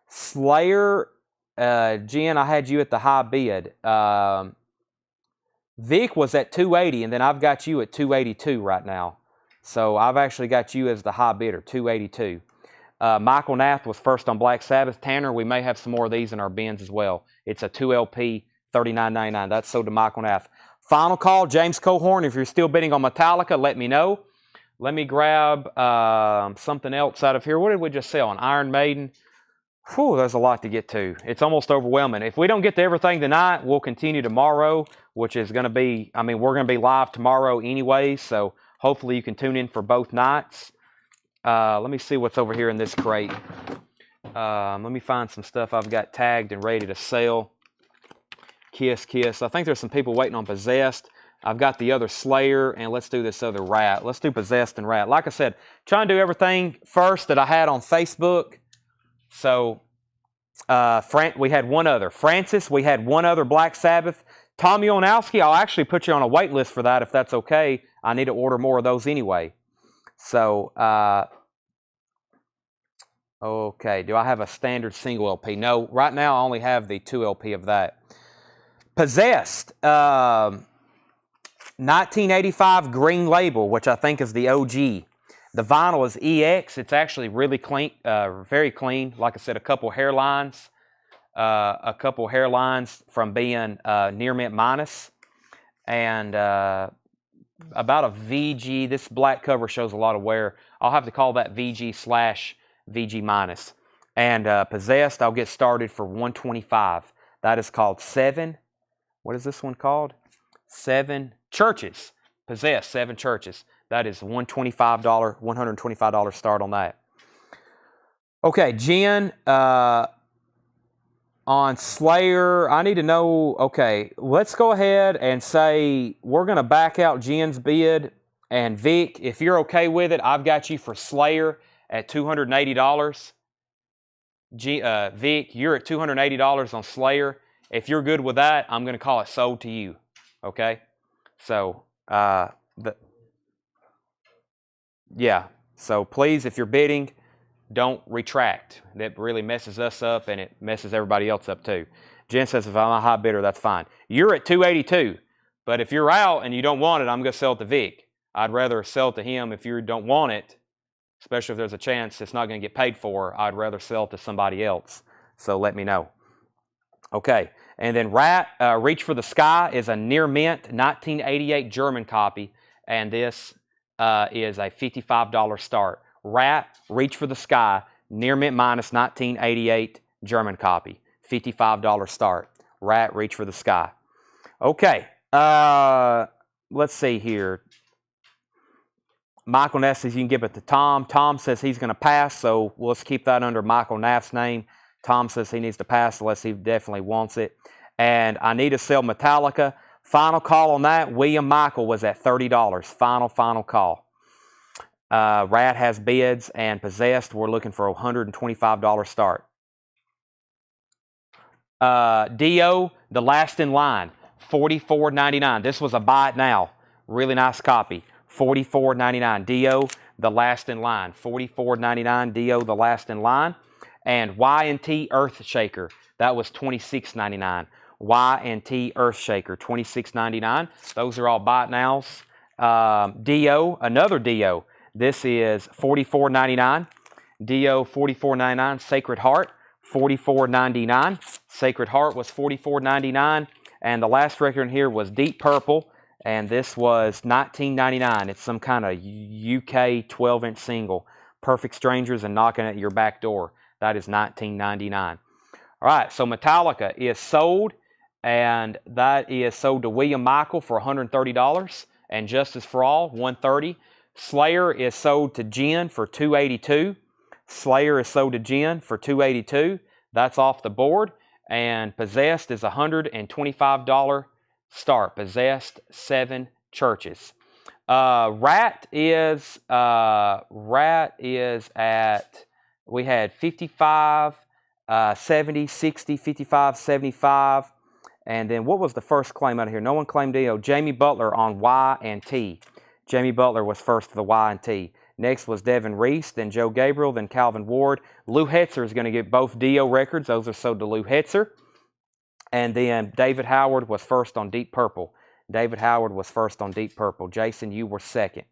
Slayer, Jen, I had you at the high bid. Vic was at 280, and then I've got you at 282 right now. So I've actually got you as the high bidder, 282. Michael Nath was first on Black Sabbath. Tanner, we may have some more of these in our bins as well. It's a 2LP, $39.99. That's sold to Michael Nath. Final call, James Cohorn. If you're still bidding on Metallica, let me know. Let me grab something else out of here. What did we just sell? An Iron Maiden. Whew, there's a lot to get to. It's almost overwhelming. If we don't get to everything tonight, we'll continue tomorrow, which is going to be, I mean, we're going to be live tomorrow anyway, so hopefully you can tune in for both nights. Let me see what's over here in this crate. Let me find some stuff I've got tagged and ready to sell. Kiss, Kiss. I think there's some people waiting on Possessed. I've got the other Slayer, and let's do this other Rat. Let's do Possessed and Rat. Like I said, trying to do everything first that I had on Facebook. So, we had one other. Francis, we had one other Black Sabbath. Tom Yonowski, I'll actually put you on a wait list for that if that's okay. I need to order more of those anyway. So, okay, do I have a standard single LP? No, right now I only have the 2 LP of that. Possessed, 1985 green label, which I think is the OG. The vinyl is EX. It's actually really clean, very clean. Like I said, a couple hairlines from being near mint minus, and about a VG. This black cover shows a lot of wear. I'll have to call that VG/VG minus. And Possessed, I'll get started for 125. That is called 7. What is this one called? 7 Churches. Possessed, 7 Churches. That is $125 start on that. Okay, Jen, on Slayer, I need to know, okay, let's go ahead and say we're going to back out Jen's bid. And Vic, if you're okay with it, I've got you for Slayer at $280. Vic, you're at $280 on Slayer. If you're good with that, I'm going to call it sold to you. Okay? So, yeah. So please, if you're bidding, don't retract. That really messes us up, and it messes everybody else up too. Jen says, if I'm a high bidder, that's fine. You're at 282, but if you're out and you don't want it, I'm going to sell it to Vic. I'd rather sell it to him if you don't want it, especially if there's a chance it's not going to get paid for. I'd rather sell it to somebody else. So let me know. Okay. And then Rat, Reach for the Sky is a near mint 1988 German copy, and this is a $55 start. Rat, Reach for the Sky, near mint minus 1988 German copy, $55 start. Rat, Reach for the Sky. Okay, let's see here. Michael Nath says you can give it to Tom. Tom says he's going to pass, so let's keep that under Michael Nath's name. Tom says he needs to pass unless he definitely wants it. And I need to sell Metallica. Final call on that. William Michael was at $30. Final call. Rat has bids, and Possessed, we're looking for a $125 start. Dio, The Last in Line, $44.99. This was a buy it now. Really nice copy. $44.99. Dio, The Last in Line. $44.99. Dio, The Last in Line. And Y&T Earthshaker. That was $26.99. Y&T Earthshaker, $26.99. Those are all buy it nows. Dio, another Dio. This is $44.99. Dio, $44.99. Sacred Heart, $44.99. Sacred Heart was $44.99. And the last record in here was Deep Purple, and this was $19.99. It's some kind of UK 12-inch single. Perfect Strangers and Knocking at Your Back Door. That is $19.99. All right, so Metallica is sold, and that is sold to William Michael for $130, and Justice for All, $130. Slayer is sold to Jen for $282. Slayer is sold to Jen for $282. That's off the board. And Possessed is $125 start. Possessed, 7 churches. Rat is at, we had 55, 70, 60, 55, 75, And then what was the first claim out of here? No one claimed DO. Jamie Butler on Y and T. Jamie Butler was first for the Y and T. Next was Devin Reese, then Joe Gabriel, then Calvin Ward. Lou Hetzer is going to get both DO records. Those are sold to Lou Hetzer. And then David Howard was first on Deep Purple. David Howard was first on Deep Purple. Jason, you were second.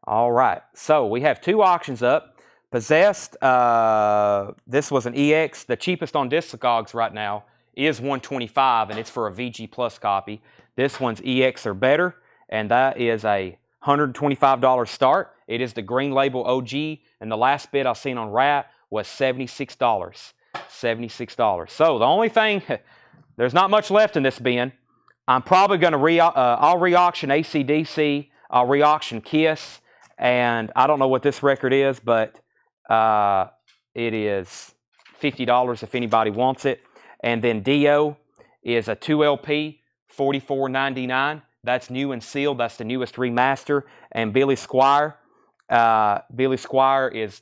All right. So we have 2 auctions up. Possessed, this was an EX. The cheapest on Discogs right now is $125, and it's for a VG Plus copy. This one's EX or better, and that is a $125 start. It is the Green Label OG, and the last bid I seen on Rat was $76. $76. So the only thing, there's not much left in this bin. I'm probably going to I'll re-auction AC/DC. I'll re-auction Kiss, and I don't know what this record is, but it is $50 if anybody wants it. And then Dio is a 2LP, $44.99. That's new and sealed. That's the newest remaster. And Billy Squire. Billy Squire is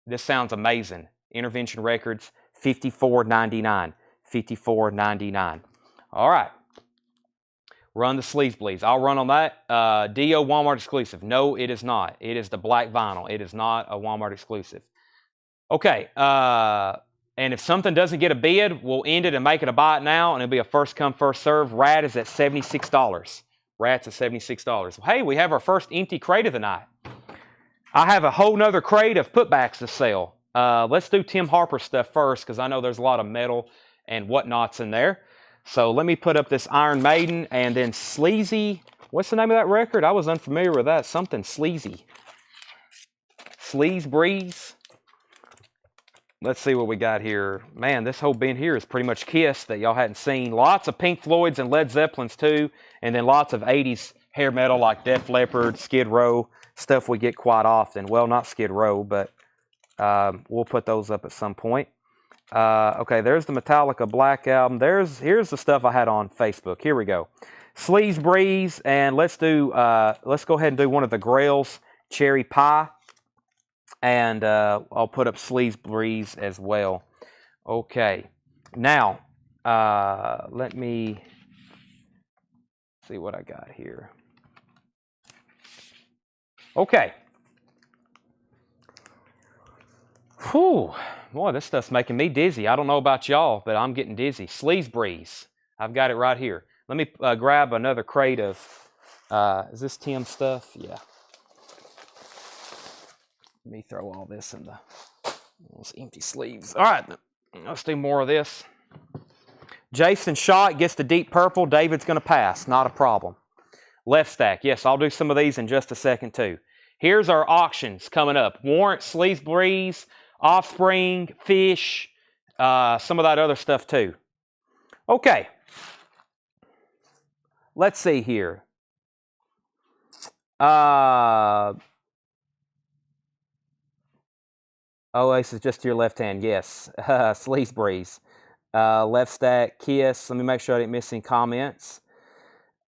this sounds amazing. Intervention Records, $54.99. $54.99. All right. Run the Sleeves Bleeds. I'll run on that. Dio Walmart exclusive. No, it is not. It is the black vinyl. It is not a Walmart exclusive. Okay. And if something doesn't get a bid, we'll end it and make it a buy it now, and it'll be a first come, first serve. Rat is at $76. Rat's at $76. Well, hey, we have our first empty crate of the night. I have a whole nother crate of putbacks to sell. Let's do Tim Harper stuff first, because I know there's a lot of metal and whatnots in there. So let me put up this Iron Maiden, and then Sleazy. What's the name of that record? I was unfamiliar with that. Something Sleazy. Sleaze Breeze. Let's see what we got here. Man, this whole bin here is pretty much Kiss that y'all hadn't seen. Lots of Pink Floyds and Led Zeppelins too. And then lots of 80s hair metal like Def Leppard, Skid Row. Stuff we get quite often. Well, not Skid Row, but we'll put those up at some point. Okay, there's the Metallica Black Album. Here's the stuff I had on Facebook. Here we go. Sleaze Breeze, and let's go ahead and do one of the Grails, Cherry Pie. And I'll put up Sleaze Breeze as well. Okay. Now, let me see what I got here. Okay. Whew. Boy, this stuff's making me dizzy. I don't know about y'all, but I'm getting dizzy. Sleaze Breeze. I've got it right here. Let me grab another crate of, is this Tim stuff? Yeah. Let me throw all this in those empty sleeves. All right, let's do more of this. Jason Schott gets the Deep Purple. David's going to pass. Not a problem. Left stack. Yes, I'll do some of these in just a second too. Here's our auctions coming up. Warrant, Sleaze Breeze, Offspring, Fish, some of that other stuff too. Okay. Let's see here. Oasis just to your left hand. Yes. Sleaze Breeze. Left stack, Kiss. Let me make sure I didn't miss any comments.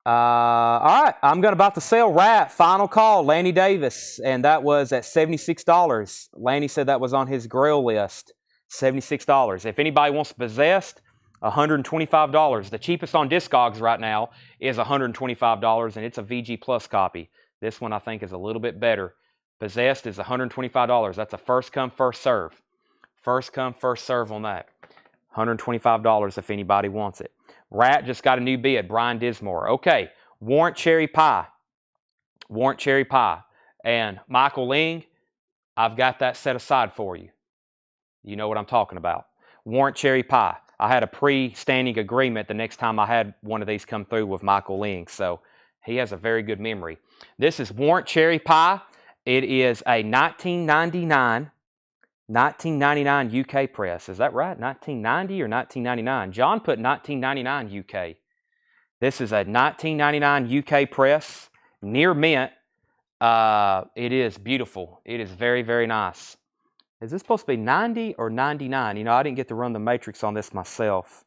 All right. I'm about to sell Rat. Final call. Lanny Davis. And that was at $76. Lanny said that was on his Grail list. $76. If anybody wants Possessed, $125. The cheapest on Discogs right now is $125, and it's a VG Plus copy. This one I think is a little bit better. Possessed is $125. That's a first come, first serve. First come, first serve on that. $125 if anybody wants it. Rat just got a new bid. Brian Dismore. Okay. Warrant Cherry Pie. Warrant Cherry Pie. And Michael Ling, I've got that set aside for you. You know what I'm talking about. Warrant Cherry Pie. I had a pre-standing agreement the next time I had one of these come through with Michael Ling. So he has a very good memory. This is Warrant Cherry Pie. It is a 1999 UK press. Is that right? 1990 or 1999? John put 1999 UK. This is a 1999 UK press, near mint. It is beautiful. It is very, very nice. Is this supposed to be 90 or 99? You know, I didn't get to run the matrix on this myself.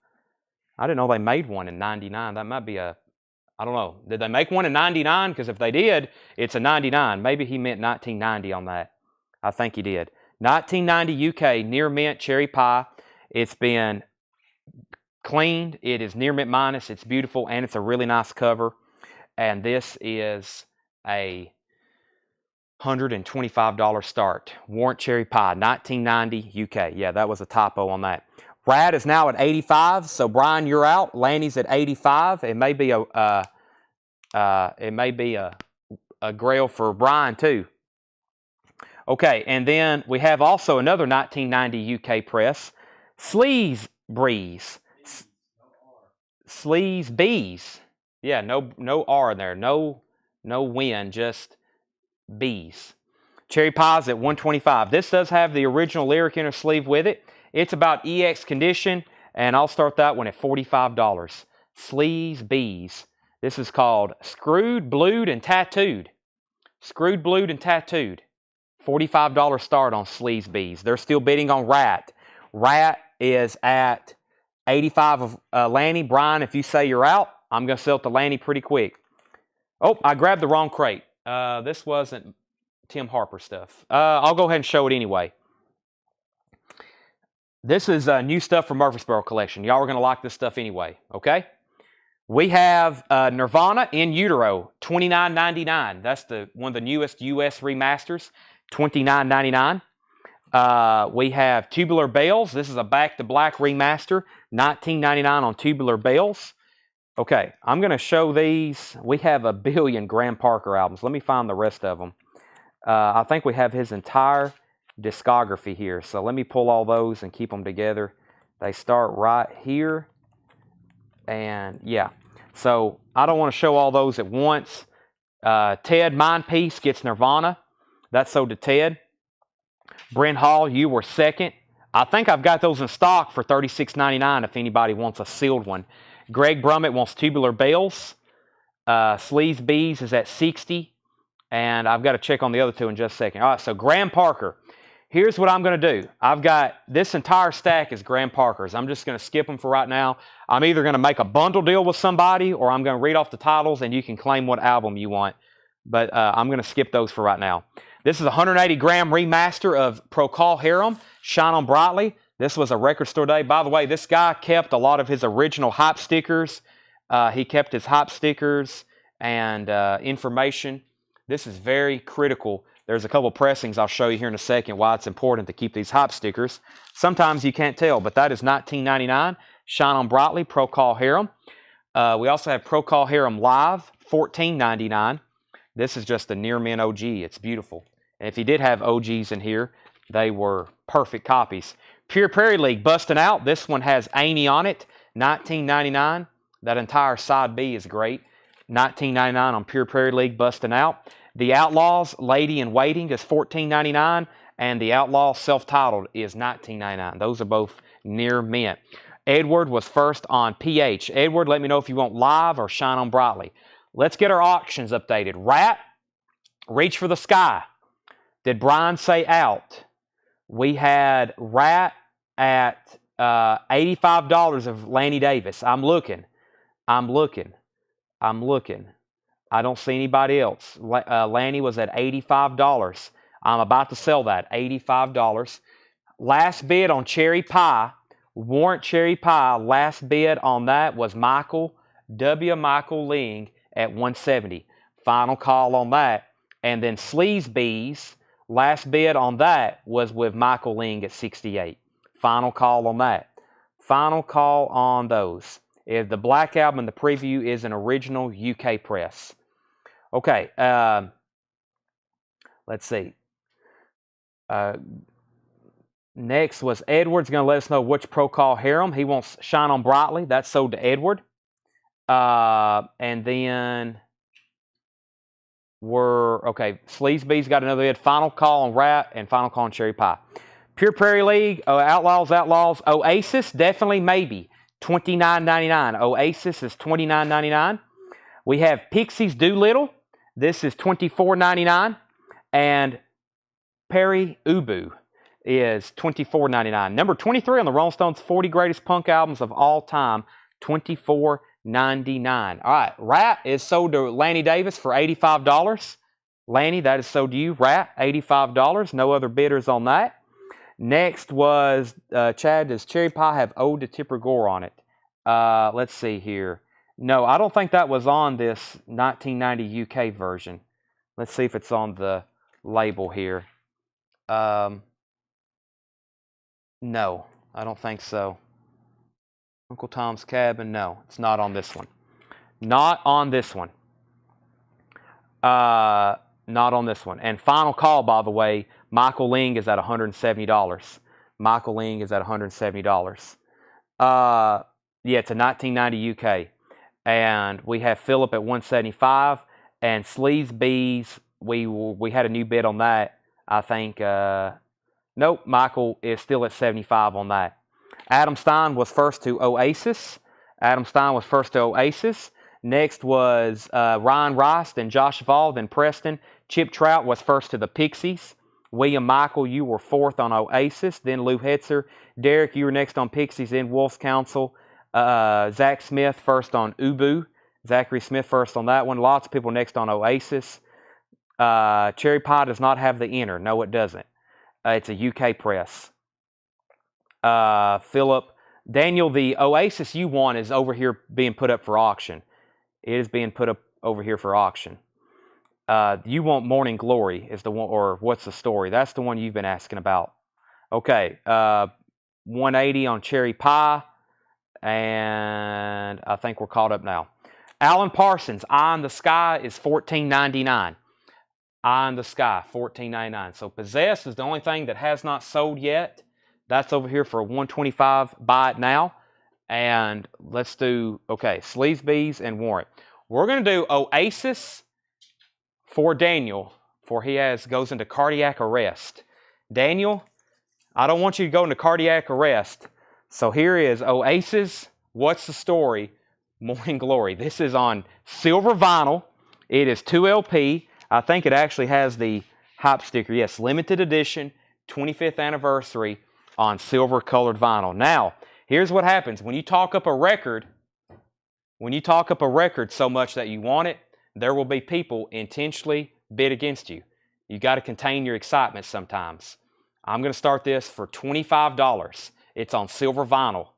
I didn't know they made one in 99. That might be I don't know. Did they make one in 99? Because if they did, it's a 99. Maybe he meant 1990 on that. I think he did. 1990 UK, near mint, Cherry Pie. It's been cleaned. It is near mint minus. It's beautiful, and it's a really nice cover. And this is a $125 start. Warrant Cherry Pie, 1990 UK. Yeah, that was a typo on that. Brad is now at 85, so Brian, you're out. Lanny's at 85. It may be a grail for Brian too. Okay, and then we have also another 1990 UK press, Sleaze Breeze. Sleaze Bees. Yeah, no R in there. No win, just bees. Cherry Pie's at 125. This does have the original lyric inner sleeve with it. It's about EX condition, and I'll start that one at $45. Sleaze Bees. This is called Screwed, Blued, and Tattooed. Screwed, Blued, and Tattooed. $45 start on Sleaze Bees. They're still bidding on Rat. Rat is at 85 of Lanny. Brian, if you say you're out, I'm going to sell it to Lanny pretty quick. Oh, I grabbed the wrong crate. This wasn't Tim Harper stuff. I'll go ahead and show it anyway. This is new stuff from Murfreesboro collection. Y'all are going to like this stuff anyway, okay? We have Nirvana in Utero, $29.99. That's one of the newest US remasters, $29.99. We have Tubular Bells. This is a Back to Black remaster, $19.99 on Tubular Bells. Okay, I'm going to show these. We have a billion Graham Parker albums. Let me find the rest of them. I think we have his entire discography here. So let me pull all those and keep them together. They start right here. And yeah, so I don't want to show all those at once. Ted Mindpiece gets Nirvana. That's sold to Ted. Brent Hall, you were second. I think I've got those in stock for $36.99 if anybody wants a sealed one. Greg Brummett wants Tubular Bells. Sleaze Bees is at 60. And I've got to check on the other two in just a second. All right, so Graham Parker. Here's what I'm going to do. I've got this entire stack is Graham Parker's. I'm just going to skip them for right now. I'm either going to make a bundle deal with somebody or I'm going to read off the titles and you can claim what album you want. But I'm going to skip those for right now. This is a 180-gram remaster of Procol Harum, Shine On Brightly. This was a record store day. By the way, this guy kept a lot of his original hype stickers. He kept his hype stickers and information. This is very critical. There's a couple pressings I'll show you here in a second why it's important to keep these hype stickers. Sometimes you can't tell, but that is $19.99. Shine On Brightly, Procol Harum. We also have Procol Harum Live, $14.99. This is just a near mint OG. It's beautiful. And if you did have OGs in here, they were perfect copies. Pure Prairie League, busting out. This one has Amy on it, $19.99. That entire side B is great. $19.99 on Pure Prairie League, busting out. The Outlaws, Lady in Waiting is $14.99. And the Outlaw Self-Titled is $19.99. Those are both near mint. Edward was first on PH. Edward, let me know if you want Live or Shine On Brightly. Let's get our auctions updated. Rat, Reach for the Sky. Did Brian say out? We had Rat at $85 of Lanny Davis. I'm looking. I don't see anybody else. Lanny was at $85. I'm about to sell that, $85. Last bid on Cherry Pie, Warrant Cherry Pie, last bid on that was Michael Ling at $170. Final call on that. And then Sleaze Bees, last bid on that was with Michael Ling at $68. Final call on that. Final call on those. If the Black Album in the preview is an original UK press. Okay, let's see. Next was Edward's going to let us know which Procol Harum. He wants Shine On Brightly. That's sold to Edward. And then Sleaze Bees got another bid. Final call on Rat and final call on Cherry Pie. Pure Prairie League, Outlaws. Oasis, definitely, maybe. $29.99. Oasis is $29.99. We have Pixies Doolittle. This is $24.99. And Perry Ubu is $24.99. Number 23 on the Rolling Stones 40 Greatest Punk Albums of All Time, $24.99. All right, Rat is sold to Lanny Davis for $85. Lanny, that is sold to you. Rat, $85. No other bidders on that. Next was, Chad, does Cherry Pie have Ode to Tipper Gore on it? Let's see here. No, I don't think that was on this 1990 UK version. Let's see if it's on the label here. No, I don't think so. Uncle Tom's Cabin, no, it's not on this one. Not on this one. Not on this one. And final call, by the way, Michael Ling is at $170. Michael Ling is at $170. Yeah, it's a 1990 UK. And we have Philip at 175. And Sleaze Bees, we had a new bid on that. I think, nope, Michael is still at 75 on that. Adam Stein was first to Oasis. Next was Ryan Rice, then Josh Vall, then Preston. Chip Trout was first to the Pixies. William Michael, you were fourth on Oasis. Then Lou Hetzer. Derek, you were next on Pixies, then Wolf's Council. Zach Smith first on Ubu. Zachary Smith first on that one. Lots of people next on Oasis. Cherry Pie does not have the inner. No, it doesn't. It's a UK press. Philip, Daniel, the Oasis you want is over here being put up for auction. It is being put up over here for auction. You want Morning Glory is the one, or what's the story? That's the one you've been asking about. Okay, 180 on Cherry Pie, and I think we're caught up now. Alan Parsons, Eye in the Sky is $14.99. Eye in the Sky, $14.99. So Possess is the only thing that has not sold yet. That's over here for $125. Buy it now. And let's do, okay, Sleaze Bees and Warrant. We're going to do Oasis for Daniel, for he goes into cardiac arrest. Daniel, I don't want you to go into cardiac arrest. So here is Oasis, What's the Story, Morning Glory. This is on silver vinyl. It is 2 LP. I think it actually has the hype sticker. Yes, limited edition, 25th anniversary on silver colored vinyl. Now, here's what happens. When you talk up a record so much that you want it, there will be people intentionally bid against you. You got to contain your excitement sometimes. I'm going to start this for $25. It's on silver vinyl.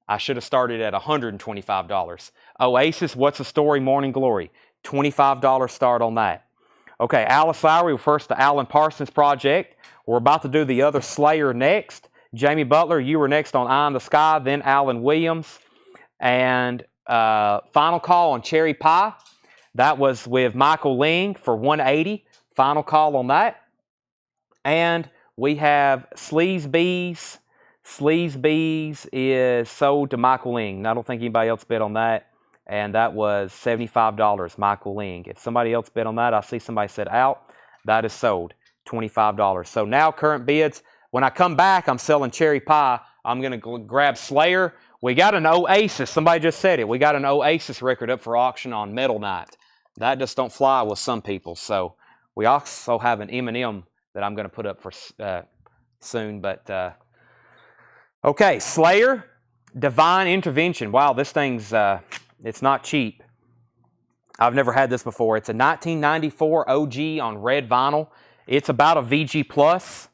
I should have started at $125. Oasis, What's the Story, Morning Glory. $25 start on that. Okay, Alice Lowry, we're first to Alan Parsons Project. We're about to do the other Slayer next. Jamie Butler, you were next on Eye in the Sky, then Alan Williams. And final call on Cherry Pie. That was with Michael Ling for $180. Final call on that. And we have Sleaze Bees. Sleaze Bees is sold to Michael Ling. I don't think anybody else bid on that. And that was $75, Michael Ling. If somebody else bid on that, I see somebody said out. That is sold, $25. So now current bids. When I come back, I'm selling Cherry Pie. I'm going to grab Slayer. We got an Oasis. Somebody just said it. We got an Oasis record up for auction on Metal Night. That just don't fly with some people. So we also have an Eminem that I'm going to put up for soon. But okay, Slayer, Divine Intervention. Wow, this thing's it's not cheap. I've never had this before. It's a 1994 OG on red vinyl. It's about a VG Plus.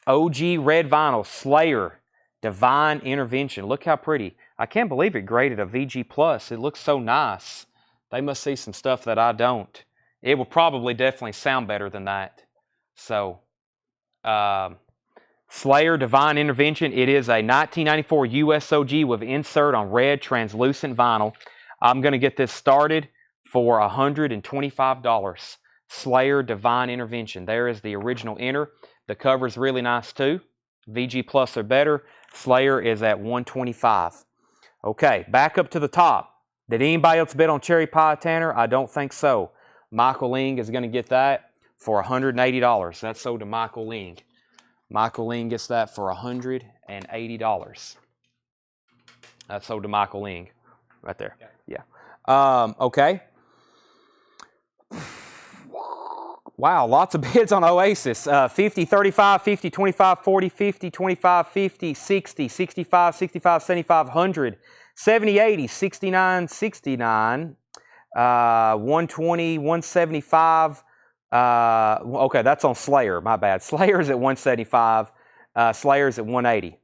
OG red vinyl, Slayer, Divine Intervention. Look how pretty. I can't believe it graded a VG Plus. It looks so nice. They must see some stuff that I don't. It will probably definitely sound better than that. So, Slayer, Divine Intervention. It is a 1994 USOG with insert on red translucent vinyl. I'm going to get this started for $125. Slayer, Divine Intervention. There is the original inner. The cover is really nice too. VG Plus are better. Slayer is at $125. Okay, back up to the top. Did anybody else bid on Cherry Pie, Tanner? I don't think so. Michael Ling is going to get that for $180. That's sold to Michael Ling. Michael Ling gets that for $180. That's sold to Michael Ling. Right there. Yeah. Okay. Wow, lots of bids on Oasis. 50, 35, 50, 25, 40, 50, 25, 50, 60, 65, 65, 75, 100, 70, 80, 69, 69, 120, 175. Okay, that's on Slayer. My bad. Slayer's at 175. Slayer's at 180.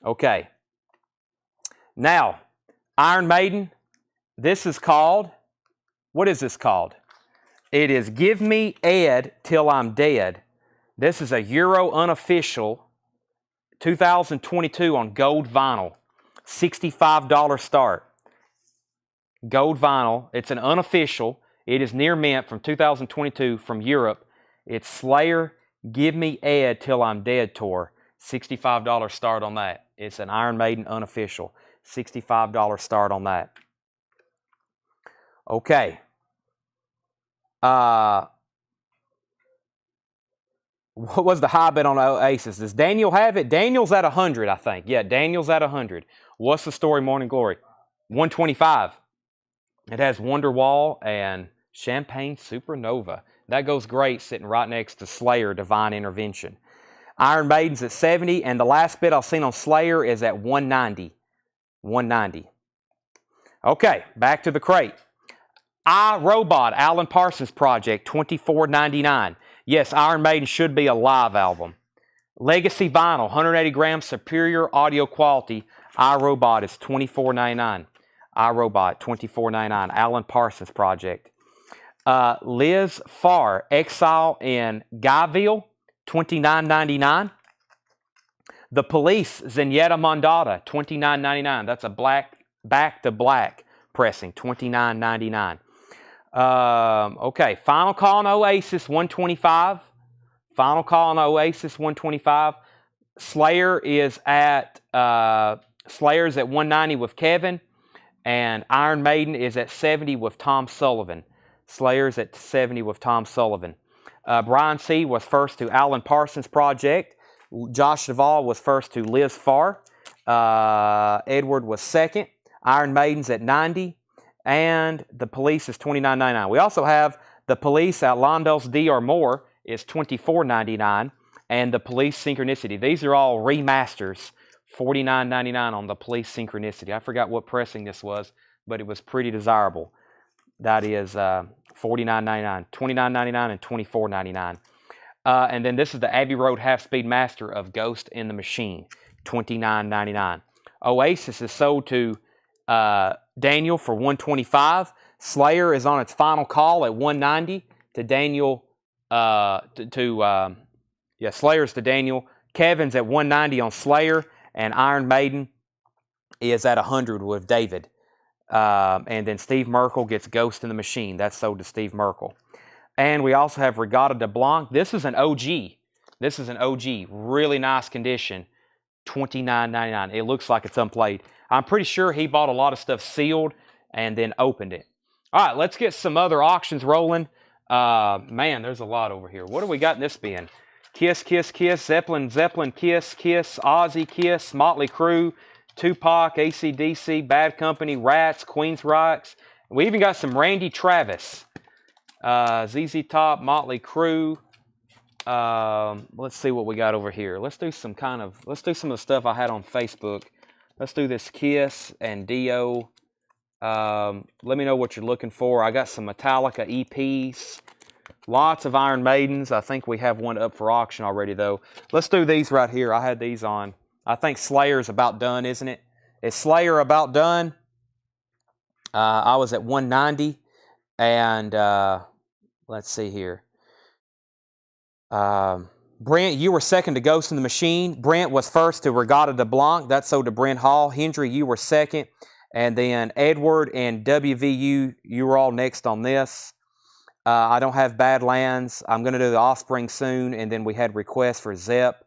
Okay. Now, Iron Maiden, this is called, what is this called? It is Give Me Ed Till I'm Dead. This is a Euro unofficial 2022 on gold vinyl. $65 start. Gold vinyl. It's an unofficial. It is near mint from 2022 from Europe. It's Slayer Give Me Ed Till I'm Dead tour. $65 start on that. It's an Iron Maiden unofficial. $65 start on that. Okay. What was the high bet on Oasis? Does Daniel have it? Daniel's at 100, I think. Yeah, Daniel's at 100. What's the story, Morning Glory? 125. It has Wonderwall and Champagne Supernova. That goes great sitting right next to Slayer Divine Intervention. Iron Maiden's at 70, and the last bid I've seen on Slayer is at 190. 190. Okay, back to the crate. iRobot, Alan Parsons Project, $24.99. Yes, Iron Maiden should be a live album. Legacy Vinyl, 180 grams, superior audio quality. iRobot is $24.99. iRobot, $24.99. Alan Parsons Project. Liz Farr, Exile in Guyville, $29.99. The Police, Zenyatta Mondada, $29.99. That's a back to black pressing, $29.99. Okay, Final Call on Oasis, $125. Final Call on Oasis, $125. Slayer is at $190 with Kevin, and Iron Maiden is at 70 with Tom Sullivan. Slayer's at 70 with Tom Sullivan. Brian C. was first to Alan Parsons Project. Josh Duvall was first to Liz Farr. Edward was second. Iron Maiden's at 90. And The Police is $29.99. We also have The Police at Londel's D or More is $24.99. And The Police Synchronicity. These are all remasters. $49.99 on The Police Synchronicity. I forgot what pressing this was, but it was pretty desirable. That is $49.99, $29.99, and $24.99. And then this is the Abbey Road Half-Speed Master of Ghost in the Machine, $29.99. Oasis is sold to Daniel for $125. Slayer is on its final call at $190 to Daniel. Slayer's to Daniel. Kevin's at $190 on Slayer, and Iron Maiden is at $100 with David. And then Steve Merkel gets Ghost in the Machine. That's sold to Steve Merkel. And we also have Regatta de Blanc. This is an OG. This is an OG. Really nice condition. $29.99. It looks like it's unplayed. I'm pretty sure he bought a lot of stuff sealed and then opened it. All right, let's get some other auctions rolling. Man, there's a lot over here. What do we got in this bin? Kiss, Kiss, Kiss, Zeppelin, Zeppelin, Kiss, Kiss, Ozzy, Kiss, Motley Crue, Tupac, AC/DC, Bad Company, Rats, Queensryche. We even got some Randy Travis, ZZ Top, Motley Crue. Let's see what we got over here. Let's do some of the stuff I had on Facebook. Let's do this Kiss and Dio. Let me know what you're looking for. I got some Metallica EPs. Lots of Iron Maidens. I think we have one up for auction already, though. Let's do these right here. I had these on. I think Slayer's about done, isn't it? Is Slayer about done? I was at 190. And let's see here. Brent, you were second to Ghost in the Machine. Brent was first to Regatta de Blanc. That's sold to Brent Hall. Hendry, you were second. And then Edward and WVU, you were all next on this. I don't have Badlands. I'm going to do the Offspring soon. And then we had requests for Zepp,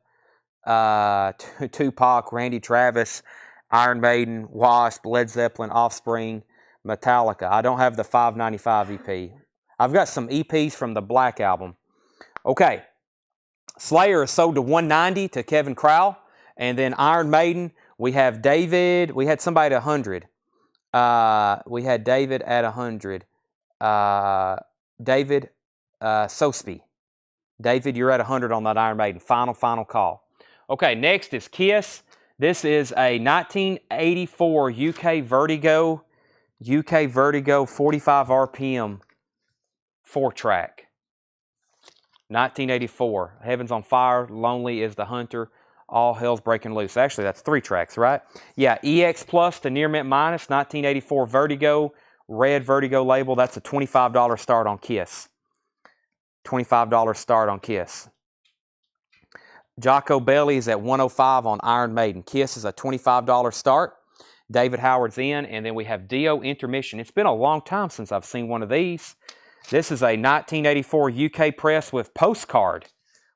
Tupac, Randy Travis, Iron Maiden, Wasp, Led Zeppelin, Offspring, Metallica. I don't have the 595 EP. I've got some EPs from the Black Album. Okay. Slayer is sold to 190 to Kevin Crowell. And then Iron Maiden, we have David. We had somebody at 100. We had David at 100. David Sosby. David, you're at 100 on that Iron Maiden. Final call. Okay, next is Kiss. This is a 1984 UK Vertigo 45 RPM 4-track. 1984. Heaven's on Fire, Lonely is the Hunter. All Hell's Breaking Loose. Actually, that's 3 tracks, right? Yeah, EX Plus to Near Mint Minus, 1984 Vertigo, red Vertigo label. That's a $25 start on Kiss. $25 start on Kiss. Jocko Belli is at 105 on Iron Maiden. Kiss is a $25 start. David Howard's in, and then we have Dio Intermission. It's been a long time since I've seen one of these. This is a 1984 UK press with postcard.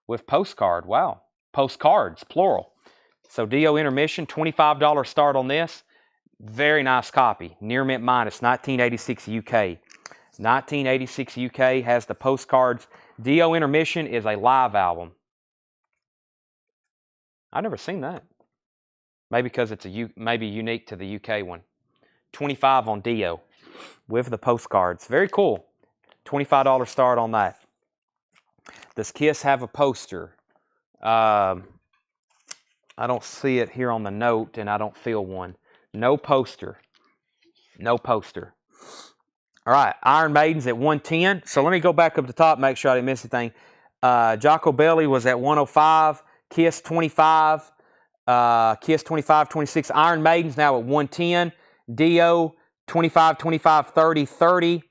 Wow. Postcards, plural. So Dio Intermission, $25 start on this. Very nice copy. Near Mint Minus, 1986 UK. 1986 UK has the postcards. Dio Intermission is a live album. I've never seen that. Maybe because it's maybe unique to the UK one. 25 on Dio with the postcards. Very cool. $25 start on that. Does Kiss have a poster? I don't see it here on the note, and I don't feel one. No poster. No poster. All right, Iron Maiden's at 110. So let me go back up the top, make sure I didn't miss anything. Jocko Belli was at 105. Kiss 25. Kiss 25, 26. Iron Maiden's now at 110. Dio 25, 25, 30, 30.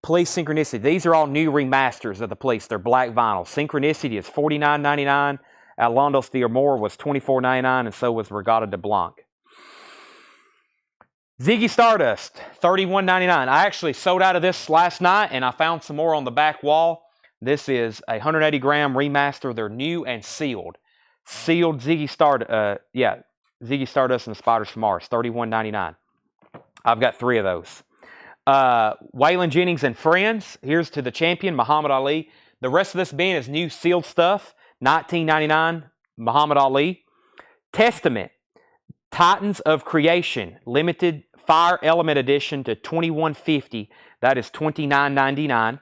Police Synchronicity. These are all new remasters of the Police. They're black vinyl. Synchronicity is $49.99. Alondos de Amor was $24.99, and so was Regatta de Blanc. Ziggy Stardust, $31.99. I actually sold out of this last night, and I found some more on the back wall. This is a 180-gram remaster. They're new and sealed. Sealed Ziggy Stardust. Ziggy Stardust and the Spiders from Mars, $31.99. I've got 3 of those. Waylon Jennings and Friends. Here's to the champion, Muhammad Ali. The rest of this bin is new sealed stuff. $19.99, Muhammad Ali. Testament, Titans of Creation, limited Fire Element Edition to $21.50. That is $29.99.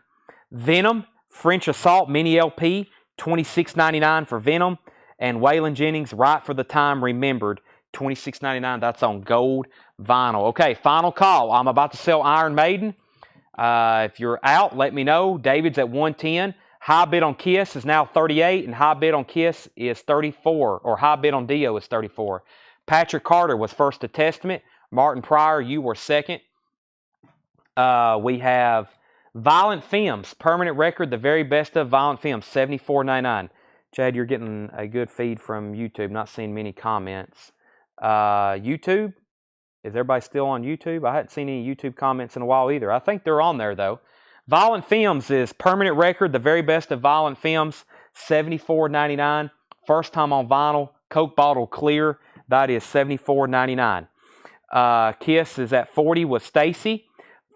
Venom, French Assault Mini LP, $26.99 for Venom. And Waylon Jennings, Right for the Time Remembered, $26.99. That's on gold vinyl. Okay, final call. I'm about to sell Iron Maiden. If you're out, let me know. David's at 110. High bid on Kiss is now 38, and high bid on Kiss is 34, or high bid on Dio is 34. Patrick Carter was first to Testament. Martin Pryor, you were second. We have Violent Femmes, permanent record, the very best of Violent Femmes, $74.99. Chad, you're getting a good feed from YouTube. Not seeing many comments. YouTube? Is everybody still on YouTube? I hadn't seen any YouTube comments in a while either. I think they're on there, though. Violent Femmes is permanent record, the very best of Violent Femmes, $74.99. First time on vinyl, Coke bottle clear, that is $74.99. Kiss is at 40 with Stacy.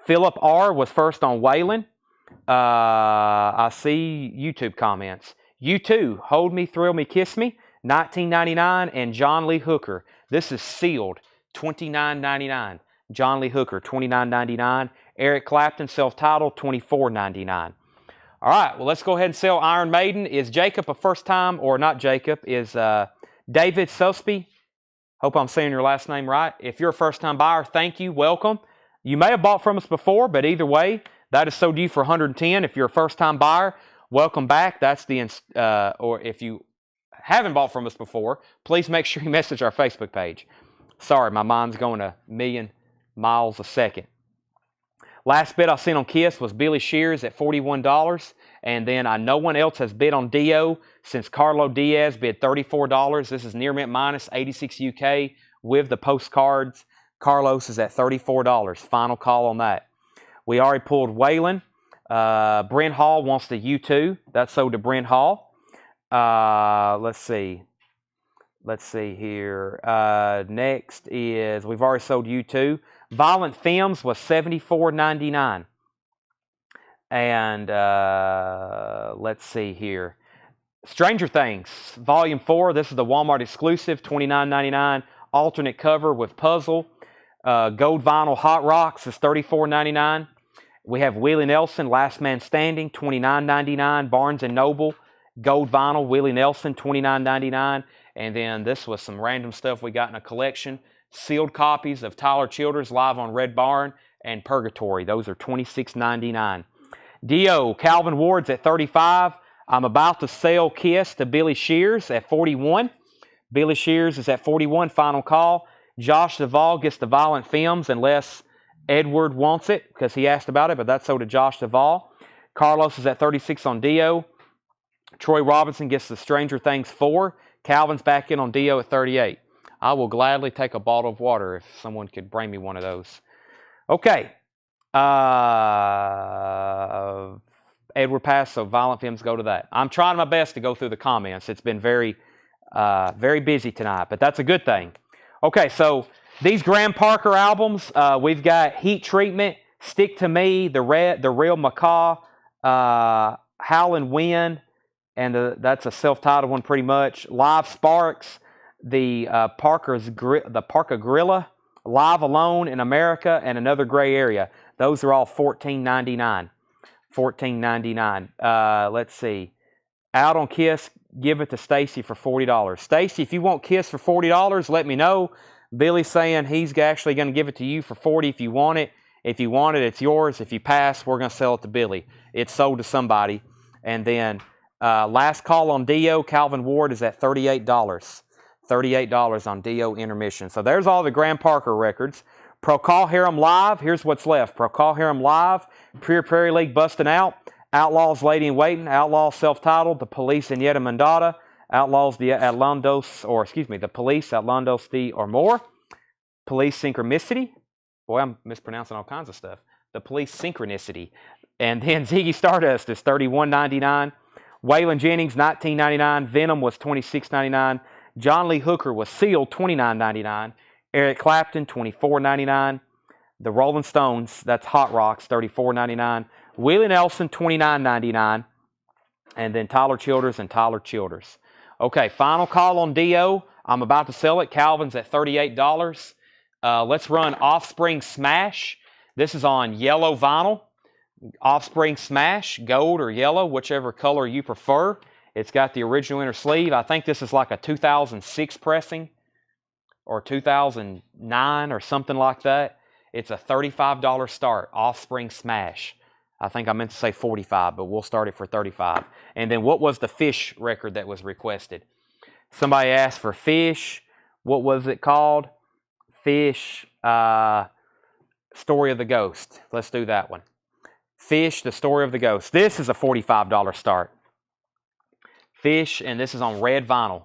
Philip R. was first on Waylon. I see YouTube comments. U2, Hold Me, Thrill Me, Kiss Me, $19.99. And John Lee Hooker, this is sealed, $29.99. John Lee Hooker, $29.99. Eric Clapton, self-titled, $24.99. All right, well, let's go ahead and sell Iron Maiden. Is Jacob a first time, or not Jacob, is David Sosby? Hope I'm saying your last name right. If you're a first-time buyer, thank you, welcome. You may have bought from us before, but either way, that is sold you for $110. If you're a first-time buyer, welcome back. That's the, or if you haven't bought from us before, please make sure you message our Facebook page. Sorry, my mind's going a million miles a second. Last bid I seen on Kiss was Billy Shears at $41. And then no one else has bid on Dio since Carlo Diaz bid $34. This is Near Mint Minus, 86 UK with the postcards. Carlos is at $34. Final call on that. We already pulled Waylon. Brent Hall wants the U2. That's sold to Brent Hall. Let's see. Let's see here. Next is, we've already sold U2. Violent Femmes was $74.99. And let's see here. Stranger Things, Volume 4. This is the Walmart exclusive, $29.99. Alternate cover with puzzle. Gold vinyl Hot Rocks is $34.99. We have Willie Nelson, Last Man Standing, $29.99. Barnes & Noble, gold vinyl, Willie Nelson, $29.99. And then this was some random stuff we got in a collection. Sealed copies of Tyler Childers, Live on Red Barn, and Purgatory. Those are $26.99. Dio, Calvin Ward's at $35. I'm about to sell Kiss to Billy Shears at $41. Billy Shears is at 41, final call. Josh Duvall gets the Violent Films unless Edward wants it because he asked about it, but that's so to Josh Duvall. Carlos is at 36 on Dio. Troy Robinson gets the Stranger Things 4. Calvin's back in on Dio at 38. I will gladly take a bottle of water if someone could bring me one of those. Okay. Edward passed, so Violent Films go to that. I'm trying my best to go through the comments. It's been very busy tonight, but that's a good thing. Okay, so these Graham Parker albums, we've got Heat Treatment, Stick to Me, The Real Macaw, Howlin' Wind, and that's a self-titled one pretty much. Live Sparks, the Parker Gorilla, Live Alone in America, and Another Gray Area. Those are all $14.99. $14.99. Let's see. Out on Kiss, give it to Stacy for $40. Stacy, if you want Kiss for $40, let me know. Billy's saying he's actually going to give it to you for $40 if you want it. If you want it, it's yours. If you pass, we're going to sell it to Billy. It's sold to somebody. And then last call on Dio, Calvin Ward is at $38. $38 on Dio Intermission. So there's all the Graham Parker records. Procol Harum Live, here's what's left. Procol Harum Live, Pure Prairie League Bustin' Out, Outlaws Lady in Waiting, Outlaws Self-Titled, The Police and Yetta Mandata, Outlaws the Police, Outlandos the or More, Police Synchronicity. Boy, I'm mispronouncing all kinds of stuff. The Police Synchronicity. And then Ziggy Stardust is $31.99. Waylon Jennings, $19.99. Venom was $26.99. John Lee Hooker was sealed, $29.99. Eric Clapton, $24.99. The Rolling Stones, that's Hot Rocks, $34.99. Willie Nelson, $29.99. And then Tyler Childers and Tyler Childers. Okay, final call on Dio. I'm about to sell it. Calvin's at $38. Let's run Offspring Smash. This is on yellow vinyl. Offspring Smash, gold or yellow, whichever color you prefer. It's got the original inner sleeve. I think this is like a 2006 pressing or 2009 or something like that. It's a $35 start, Offspring Smash. I think I meant to say $45, but we'll start it for $35. And then what was the Fish record that was requested? Somebody asked for Fish. What was it called? Fish, Story of the Ghost. Let's do that one. Fish, The Story of the Ghost. This is a $45 start. Fish, and this is on red vinyl.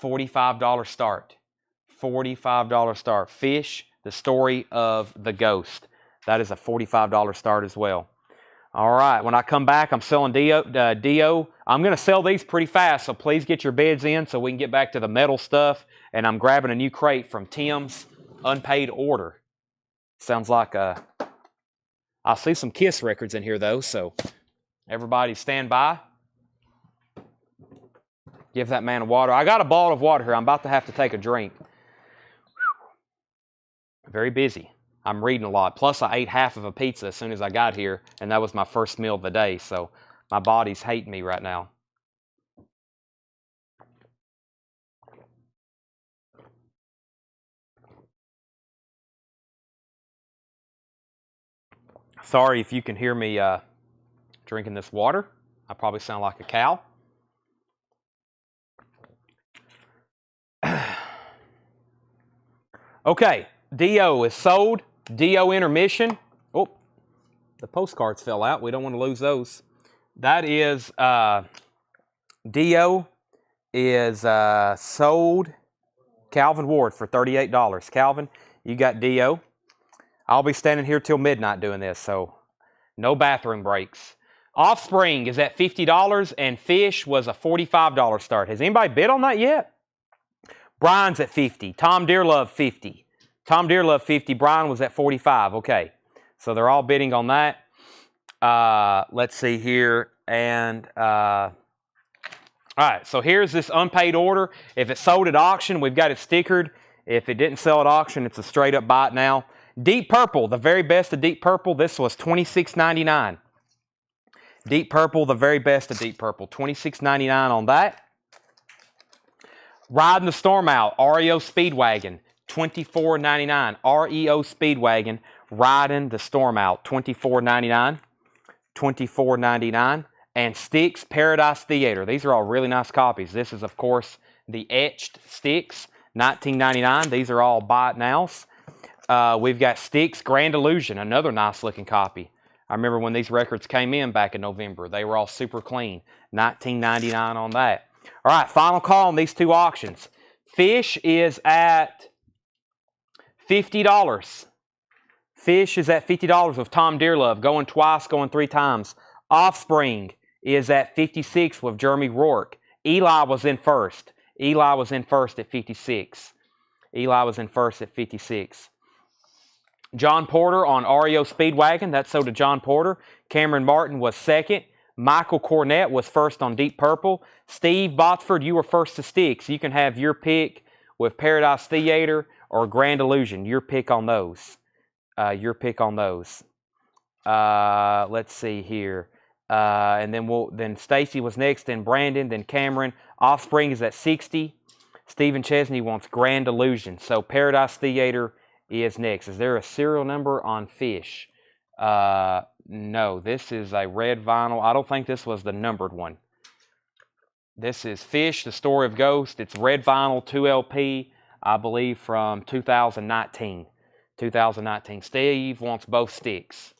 $45 start. $45 start. Fish, The Story of the Ghost. That is a $45 start as well. All right, when I come back, I'm selling Dio. I'm going to sell these pretty fast, so please get your bids in so we can get back to the metal stuff. And I'm grabbing a new crate from Tim's Unpaid Order. Sounds like I see some Kiss records in here, though, so everybody stand by. Give that man a water. I got a bottle of water here. I'm about to have to take a drink. Very busy. I'm reading a lot. Plus, I ate half of a pizza as soon as I got here, and that was my first meal of the day, so my body's hating me right now. Sorry if you can hear me drinking this water. I probably sound like a cow. Okay, Dio is sold. Dio Intermission. Oh, the postcards fell out. We don't want to lose those. That is, Dio is sold. Calvin Ward for $38. Calvin, you got Dio. I'll be standing here till midnight doing this, so no bathroom breaks. Offspring is at $50, and Fish was a $45 start. Has anybody bid on that yet? Brian's at $50. Tom Dearlove, $50. Tom Dearlove, $50. Brian was at $45. Okay, so they're all bidding on that. Let's see here. And all right, so here's this unpaid order. If it sold at auction, we've got it stickered. If it didn't sell at auction, it's a straight-up buy it now. Deep Purple, the very best of Deep Purple. This was $26.99. Deep Purple, the very best of Deep Purple. $26.99 on that. Riding the Storm Out, REO Speedwagon, $24.99. REO Speedwagon, Riding the Storm Out, $24.99. $24.99. And Styx Paradise Theater. These are all really nice copies. This is, of course, the etched sticks, $19.99. These are all buy it nows. We've got Sticks Grand Illusion, another nice looking copy. I remember when these records came in back in November. They were all super clean. $19.99 on that. All right, final call on these two auctions. Fish is at $50. Fish is at $50 with Tom Dearlove, going twice, going 3 times. Offspring is at $56 with Jeremy Rourke. Eli was in first. Eli was in first at $56. Eli was in first at $56. John Porter on REO Speedwagon. That's sold to John Porter. Cameron Martin was second. Michael Cornett was first on Deep Purple. Steve Botsford, you were first to Sticks. You can have your pick with Paradise Theater or Grand Illusion. Your pick on those. Your pick on those. Let's see here. And then Stacy was next, then Brandon, then Cameron. Offspring is at 60. Stephen Chesney wants Grand Illusion. So Paradise Theater is next. Is there a serial number on Fish? No, this is a red vinyl. I don't think this was the numbered one. This is Fish, The Story of Ghost. It's red vinyl, 2LP, I believe from 2019. 2019. Steve wants both sticks.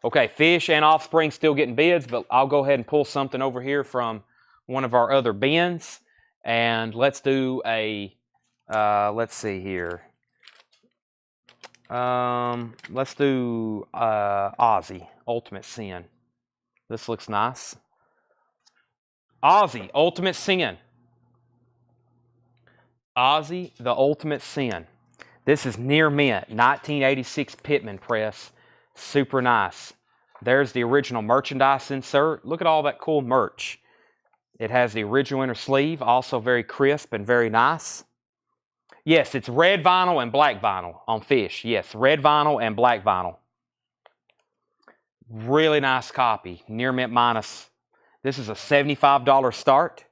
Okay, Fish and Offspring still getting bids, but I'll go ahead and pull something over here from one of our other bins. And let's do a, let's see here. Let's do Ozzy, Ultimate Sin. This looks nice. Ozzy, Ultimate Sin. Ozzy, the Ultimate Sin. This is near mint, 1986 Pittman press. Super nice. There's the original merchandise insert. Look at all that cool merch. It has the original inner sleeve, also very crisp and very nice. Yes, it's red vinyl and black vinyl on Fish. Yes, red vinyl and black vinyl. Really nice copy. Near mint minus. This is a $75 start.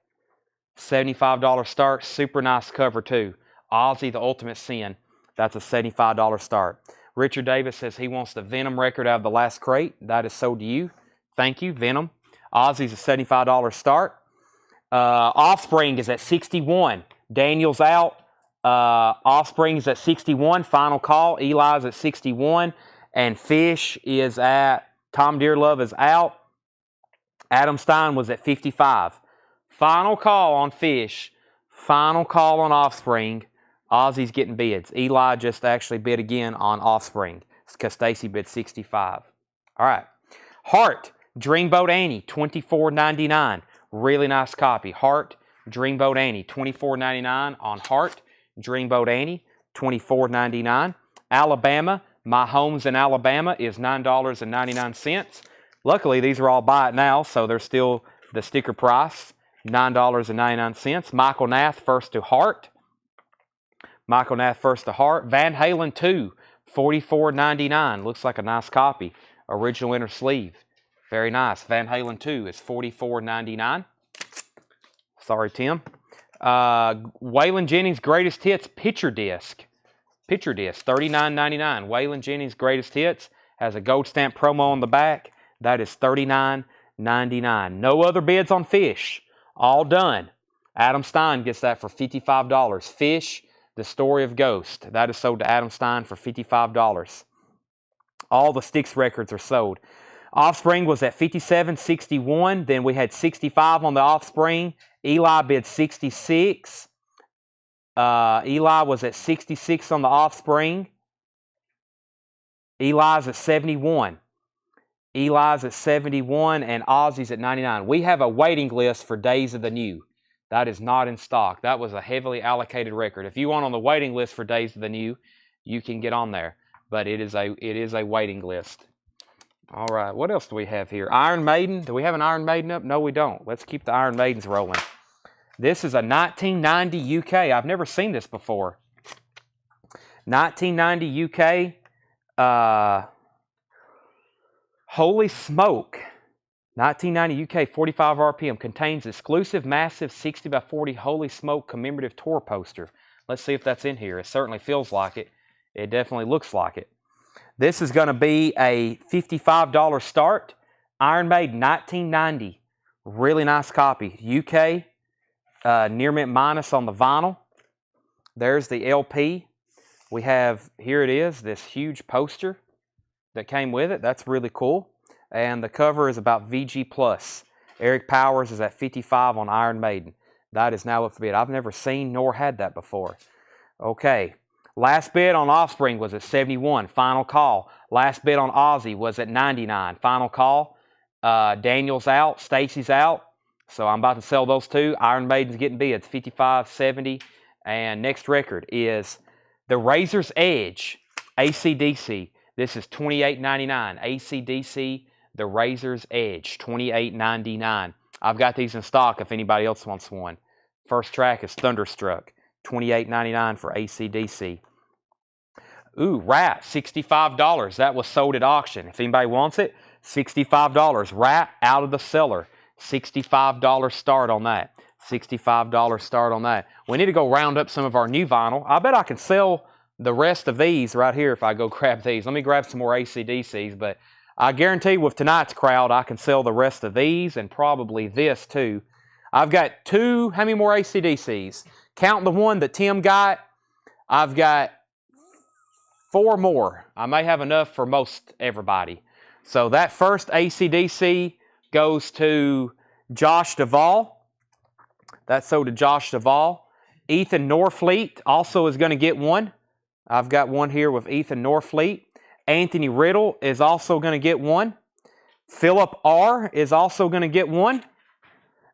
$75 start. Super nice cover too. Ozzy, the Ultimate Sin. That's a $75 start. Richard Davis says he wants the Venom record out of the last crate. That is sold to you. Thank you, Venom. Ozzy's a $75 start. Offspring is at 61. Daniel's out. Offspring is at 61. Final call. Eli's at 61. And Fish is at, Tom Dearlove is out. Adam Stein was at 55. Final call on Fish. Final call on Offspring. Ozzy's getting bids. Eli just actually bid again on Offspring because Stacy bid 65. All right. Heart, Dreamboat Annie, $24.99. Really nice copy. Heart, Dreamboat Annie, $24.99 on Heart. Dreamboat Annie, $24.99. Alabama, My Homes in Alabama is $9.99. Luckily, these are all buy it now, so they're still the sticker price, $9.99. Michael Nath, first to Heart. Michael Nath, first to Heart. Van Halen 2, $44.99. Looks like a nice copy. Original inner sleeve. Very nice. Van Halen 2 is $44.99. Sorry, Tim. Waylon Jennings' Greatest Hits Picture Disc. Picture Disc, $39.99. Waylon Jennings' Greatest Hits has a gold stamp promo on the back. That is $39.99. No other bids on Fish. All done. Adam Stein gets that for $55. Fish, The Story of Ghost. That is sold to Adam Stein for $55. All the Sticks records are sold. Offspring was at 57.61. Then we had 65 on the Offspring. Eli bid 66. Eli was at 66 on the Offspring. Eli's at 71. Eli's at 71 and Ozzy's at 99. We have a waiting list for Days of the New. That is not in stock. That was a heavily allocated record. If you want on the waiting list for Days of the New, you can get on there. But it is a waiting list. All right, what else do we have here? Iron Maiden. Do we have an Iron Maiden up? No, we don't. Let's keep the Iron Maidens rolling. This is a 1990 UK. I've never seen this before. 1990 UK. Holy Smoke. 1990 UK, 45 RPM, contains exclusive massive 60 by 40 Holy Smoke commemorative tour poster. Let's see if that's in here. It certainly feels like it. It definitely looks like it. This is going to be a $55 start. Iron Maiden, 1990. Really nice copy. UK. near mint minus on the vinyl. There's the LP. We have, here it is, this huge poster that came with it. That's really cool. And the cover is about VG+. Eric Powers is at 55 on Iron Maiden. That is now up for bid. I've never seen nor had that before. Okay. Last bid on Offspring was at 71. Final call. Last bid on Ozzy was at 99. Final call. Daniel's out. Stacy's out. So I'm about to sell those two. Iron Maiden's getting bids, 55, 70. And next record is the Razor's Edge, AC/DC. This is $28.99. AC/DC, the Razor's Edge, $28.99. I've got these in stock if anybody else wants one. First track is Thunderstruck, $28.99 for AC/DC. Ooh, Rat, $65. That was sold at auction. If anybody wants it, $65. Rat out of the cellar, $65 start on that. $65 start on that. We need to go round up some of our new vinyl. I bet I can sell the rest of these right here if I go grab these. Let me grab some more AC/DCs, but I guarantee with tonight's crowd, I can sell the rest of these and probably this too. I've got two, how many more AC/DCs? Count the one that Tim got, I've got 4 more. I may have enough for most everybody. So that first AC/DC goes to Josh Duvall. That's sold to Josh Duvall. Ethan Norfleet also is going to get one. I've got one here with Ethan Norfleet. Anthony Riddle is also going to get one. Philip R. is also going to get one.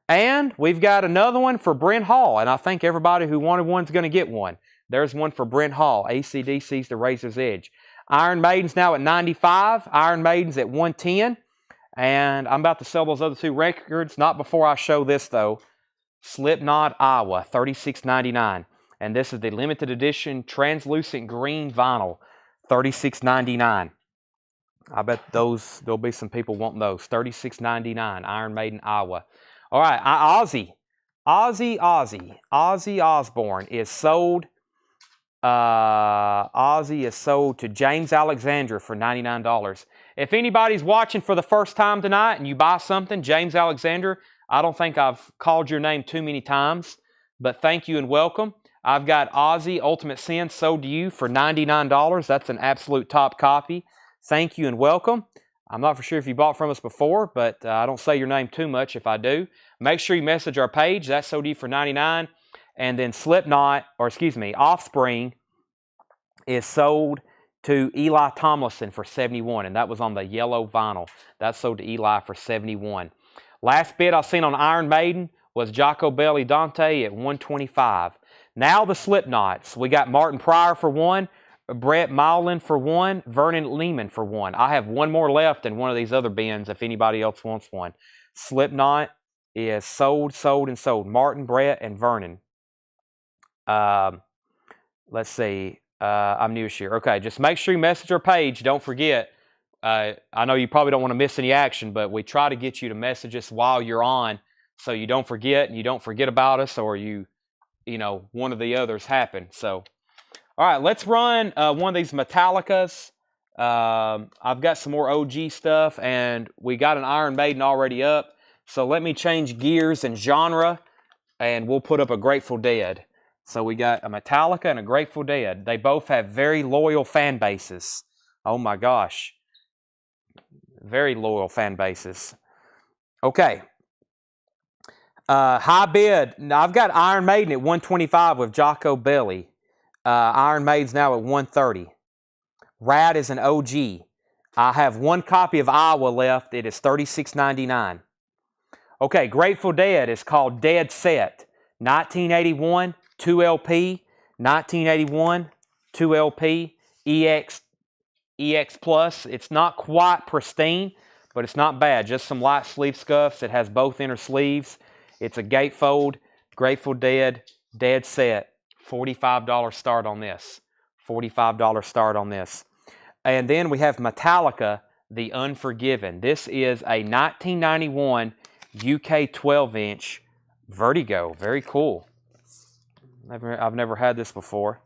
And we've got another one for Brent Hall. And I think everybody who wanted one is going to get one. There's one for Brent Hall. AC/DC's the Razor's Edge. Iron Maiden's now at 95. Iron Maiden's at 110. And I'm about to sell those other two records. Not before I show this, though. Slipknot, Iowa, $36.99. And this is the limited edition translucent green vinyl, $36.99. I bet there'll be some people wanting those. $36.99, Iron Maiden, Iowa. All right, Ozzy Osbourne is sold. Ozzy is sold to James Alexander for $99. If anybody's watching for the first time tonight and you buy something, James Alexander, I don't think I've called your name too many times, but thank you and welcome. I've got Ozzy Ultimate Sin sold to you for $99. That's an absolute top copy. Thank you and welcome. I'm not for sure if you bought from us before, but I don't say your name too much if I do. Make sure you message our page. That's sold to you for $99. And then Offspring is sold to Eli Tomlinson for $71, and that was on the yellow vinyl. That's sold to Eli for $71. Last bid I seen on Iron Maiden was Jaco Belli Dante at $125. Now the Slipknots. We got Martin Pryor for one, Brett Mowlin for one, Vernon Lehman for one. I have one more left in one of these other bins if anybody else wants one. Slipknot is sold. Martin, Brett, and Vernon. Let's see. I'm new here. Okay, just make sure you message our page. Don't forget. I know you probably don't want to miss any action, but we try to get you to message us while you're on so you don't forget and you don't forget about us or one of the others happen. So, all right, let's run one of these Metallicas. I've got some more OG stuff and we got an Iron Maiden already up. So let me change gears and genre and we'll put up a Grateful Dead. So we got a Metallica and a Grateful Dead. They both have very loyal fan bases. Oh my gosh. Very loyal fan bases. Okay. High bid. Now I've got Iron Maiden at 125 with Jaco Belli. Iron Maiden's now at 130. Rad is an OG. I have one copy of Iowa left. It is $36.99. Okay, Grateful Dead is called Dead Set. 1981, 2LP. 1981, 2LP. EX Plus. It's not quite pristine, but it's not bad. Just some light sleeve scuffs. It has both inner sleeves. It's a gatefold. Grateful Dead, Dead Set. $45 start on this. $45 start on this. And then we have Metallica, The Unforgiven. This is a 1991 UK 12-inch Vertigo. Very cool. I've never had this before.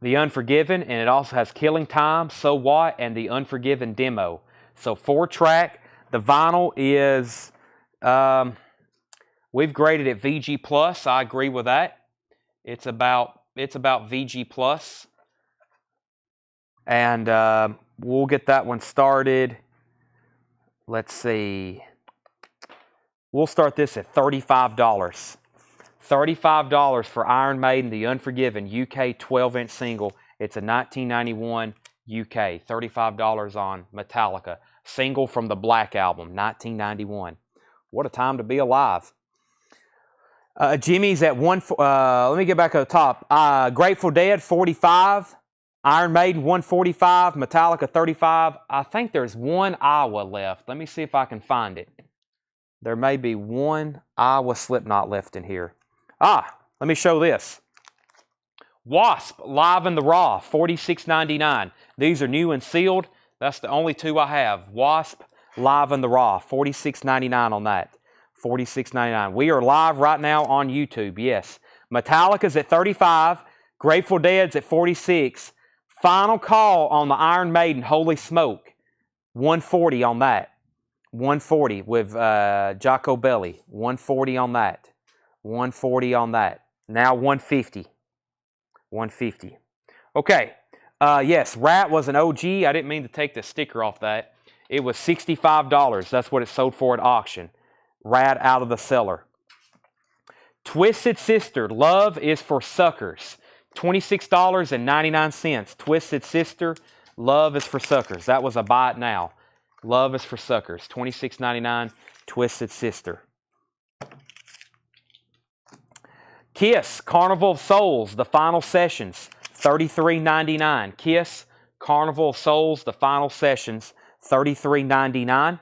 The Unforgiven, and it also has Killing Time, So What, and The Unforgiven Demo. So 4-track. The vinyl is We've graded it VG plus. I agree with that. It's about VG plus, and we'll get that one started. Let's see. We'll start this at $35. $35 for Iron Maiden, The Unforgiven UK 12-inch single. It's a 1991 UK. $35 on Metallica. Single from the Black Album, 1991. What a time to be alive. Jimmy's at let me get back to the top. Grateful Dead, 45. Iron Maiden, 145. Metallica, 35. I think there's one Iowa left. Let me see if I can find it. There may be one Iowa Slipknot left in here. Let me show this. Wasp, Live in the Raw, $46.99. These are new and sealed. That's the only two I have. Wasp, Live in the Raw, $46.99 on that. $46.99. We are live right now on YouTube, yes. Metallica's at $35. Grateful Dead's at $46. Final call on the Iron Maiden, Holy Smoke, $140 on that. $140 with Jocko Belli. $140 on that. $140 on that. Now $150. $150. Okay. Yes, Rat was an OG. I didn't mean to take the sticker off that. It was $65. That's what it sold for at auction. Rat out of the cellar. Twisted Sister, Love is for Suckers. $26.99. Twisted Sister, Love is for Suckers. That was a buy it now. Love is for Suckers. $26.99. Twisted Sister. Kiss, Carnival of Souls, The Final Sessions. $33.99. Kiss, Carnival of Souls, The Final Sessions. $33.99.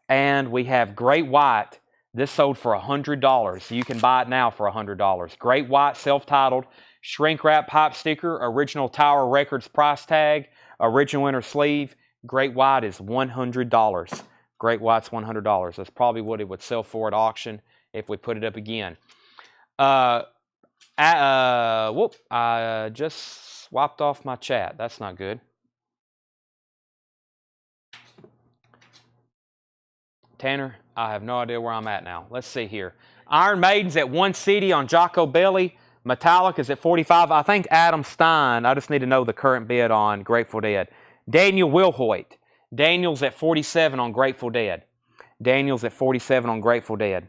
And we have Great White. This sold for $100. You can buy it now for $100. Great White, self-titled, shrink wrap pipe sticker, original Tower Records price tag, original inner sleeve. Great White is $100. Great White's $100. That's probably what it would sell for at auction if we put it up again. I just swiped off my chat. That's not good. Tanner, I have no idea where I'm at now. Let's see here. Iron Maiden's at One City on Jocko Belli. Metallica's at 45. I think Adam Stein, I just need to know the current bid on Grateful Dead. Daniel Wilhoit. Daniel's at 47 on Grateful Dead. Daniel's at 47 on Grateful Dead.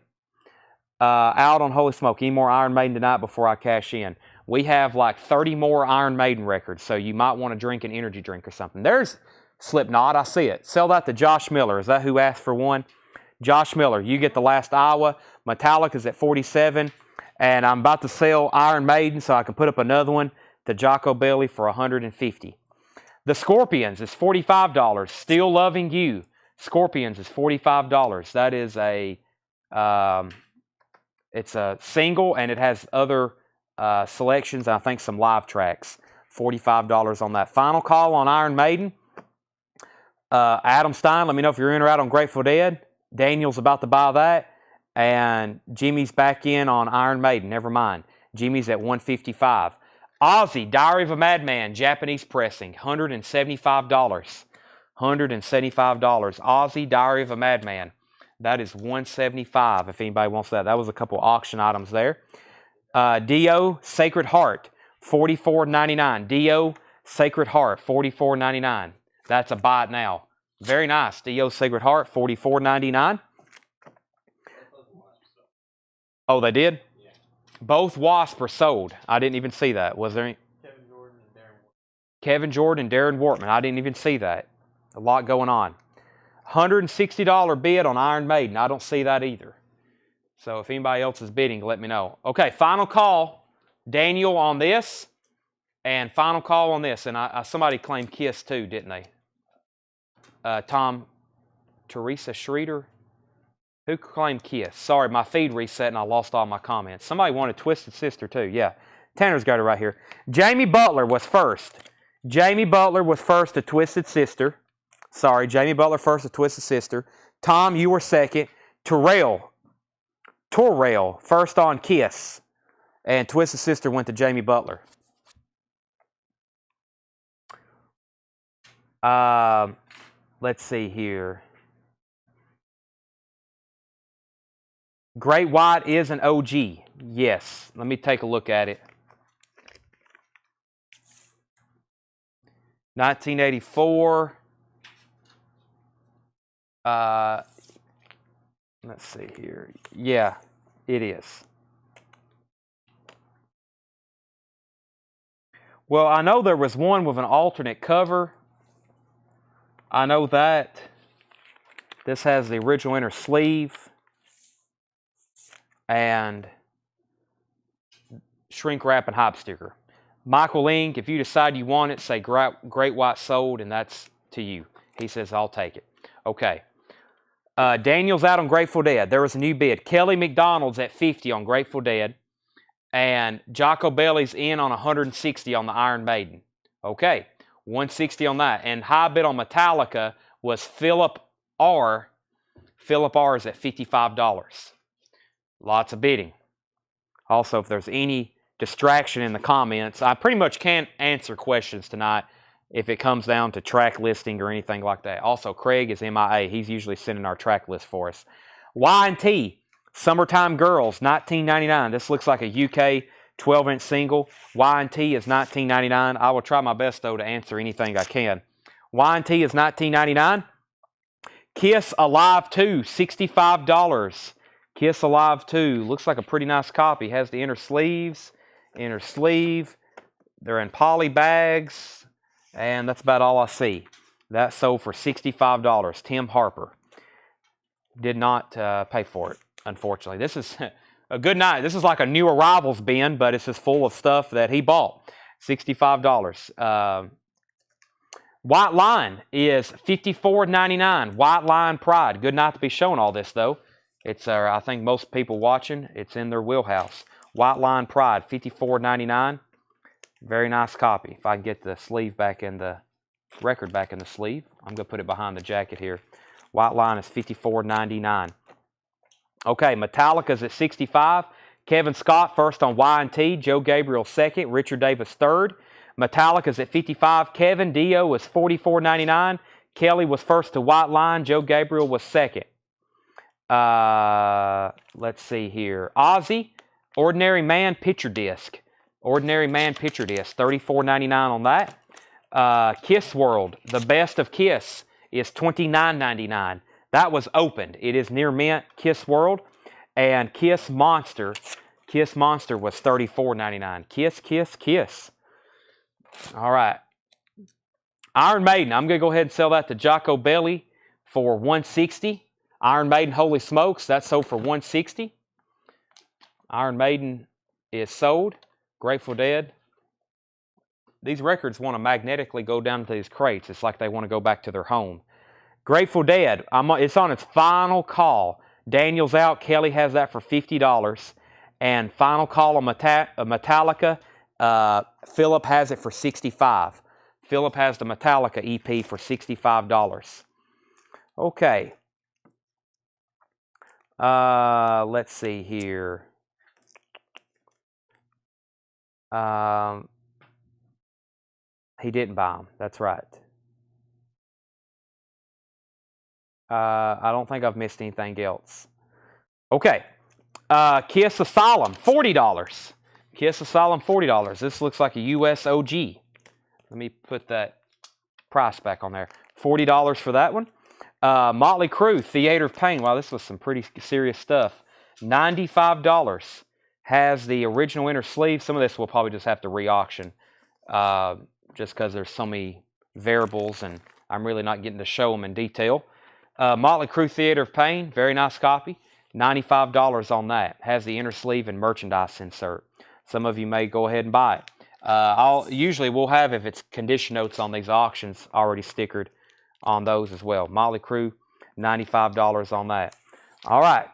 Out on Holy Smoke. Any more Iron Maiden tonight before I cash in? We have like 30 more Iron Maiden records, so you might want to drink an energy drink or something. There's Slipknot. I see it. Sell that to Josh Miller. Is that who asked for one? Josh Miller, you get the last Iowa. Metallica's at 47. And I'm about to sell Iron Maiden so I can put up another one to Jocko Belli for $150. The Scorpions is $45. Still Loving You. Scorpions is $45. That is it's a single, and it has other selections, I think some live tracks. $45 on that. Final call on Iron Maiden. Adam Stein, let me know if you're in or out on Grateful Dead. Daniel's about to buy that. And Jimmy's back in on Iron Maiden. Never mind. Jimmy's at $155. Ozzy, Diary of a Madman, Japanese pressing, $175. $175. Ozzy, Diary of a Madman. That is $175 if anybody wants that. That was a couple auction items there. Dio, Sacred Heart, $44.99. Dio, Sacred Heart, $44.99. That's a buy it now. Very nice. Dio, Sacred Heart, $44.99. Oh, they did? Yeah. Both Wasp are sold. I didn't even see that. Was there any? Kevin Jordan and Darren Wortman. I didn't even see that. A lot going on. $160 bid on Iron Maiden. I don't see that either. So if anybody else is bidding, let me know. Okay, final call. Daniel on this. And final call on this. And somebody claimed Kiss too, didn't they? Teresa Schroeder. Who claimed Kiss? Sorry, my feed reset and I lost all my comments. Somebody wanted Twisted Sister too. Yeah. Tanner's got it right here. Jamie Butler was first. Jamie Butler was first to Twisted Sister. Sorry, Jamie Butler first to Twisted Sister. Tom, you were second. Terrell first on Kiss. And Twisted Sister went to Jamie Butler. Let's see here. Great White is an OG. Yes. Let me take a look at it. 1984. Let's see here. Yeah, it is. Well, I know there was one with an alternate cover. I know that. This has the original inner sleeve and shrink wrap and hype sticker. Michael Link, if you decide you want it, say Great White sold, and that's to you. He says, I'll take it. Okay. Daniel's out on Grateful Dead. There was a new bid. Kelly McDonald's at 50 on Grateful Dead. And Jocko Belli's in on 160 on the Iron Maiden. Okay, 160 on that. And high bid on Metallica was Philip R. Philip R is at $55. Lots of bidding. Also, if there's any distraction in the comments, I pretty much can't answer questions tonight if it comes down to track listing or anything like that. Also, Craig is MIA. He's usually sending our track list for us. Y&T, Summertime Girls, $19.99. This looks like a UK 12-inch single. Y&T is $19.99. I will try my best, though, to answer anything I can. Y&T is $19.99. Kiss Alive 2, $65. Kiss Alive 2 looks like a pretty nice copy. Has the inner sleeves, inner sleeve. They're in poly bags, and that's about all I see. That sold for $65. Tim Harper did not pay for it, unfortunately. This is a good night. This is like a new arrivals bin, but it's just full of stuff that he bought. $65. White Line is $54.99. White Line Pride. Good night to be showing all this, though. It's, I think most people watching, it's in their wheelhouse. White Line Pride, $54.99. Very nice copy. If I can get the sleeve back in the record back in the sleeve, I'm going to put it behind the jacket here. White Line is $54.99. Okay, Metallica's at $65. Kevin Scott first on Y&T. Joe Gabriel second. Richard Davis third. Metallica's at $55. Kevin Dio was $44.99. Kelly was first to White Line. Joe Gabriel was second. Let's see here. Ozzy, Ordinary Man picture disc. Ordinary Man picture disc, $34.99 on that. Kiss World, the best of Kiss, is $29.99. That was opened. It is near mint. Kiss World. And Kiss Monster. Kiss Monster was $34.99. Kiss, Kiss, Kiss. All right. Iron Maiden. I'm going to go ahead and sell that to Jocko Belli for $160. Iron Maiden, Holy Smokes. That's sold for $160. Iron Maiden is sold. Grateful Dead. These records want to magnetically go down to these crates. It's like they want to go back to their home. Grateful Dead. It's on its final call. Daniel's out. Kelly has that for $50. And final call on Metallica. Philip has it for $65. Philip has the Metallica EP for $65. Okay. Let's see here. He didn't buy them. That's right. I don't think I've missed anything else. Okay. Kiss Asylum, $40. Kiss Asylum, $40. This looks like a US OG. Let me put that price back on there. $40 for that one. Motley Crue, Theater of Pain. Wow, this was some pretty serious stuff. $95. Has the original inner sleeve. Some of this we'll probably just have to re-auction just because there's so many variables and I'm really not getting to show them in detail. Motley Crue Theater of Pain, very nice copy. $95 on that. Has the inner sleeve and merchandise insert. Some of you may go ahead and buy it. Usually we'll have, if it's condition notes on these auctions, already stickered on those as well. Motley Crue, $95 on that. All right,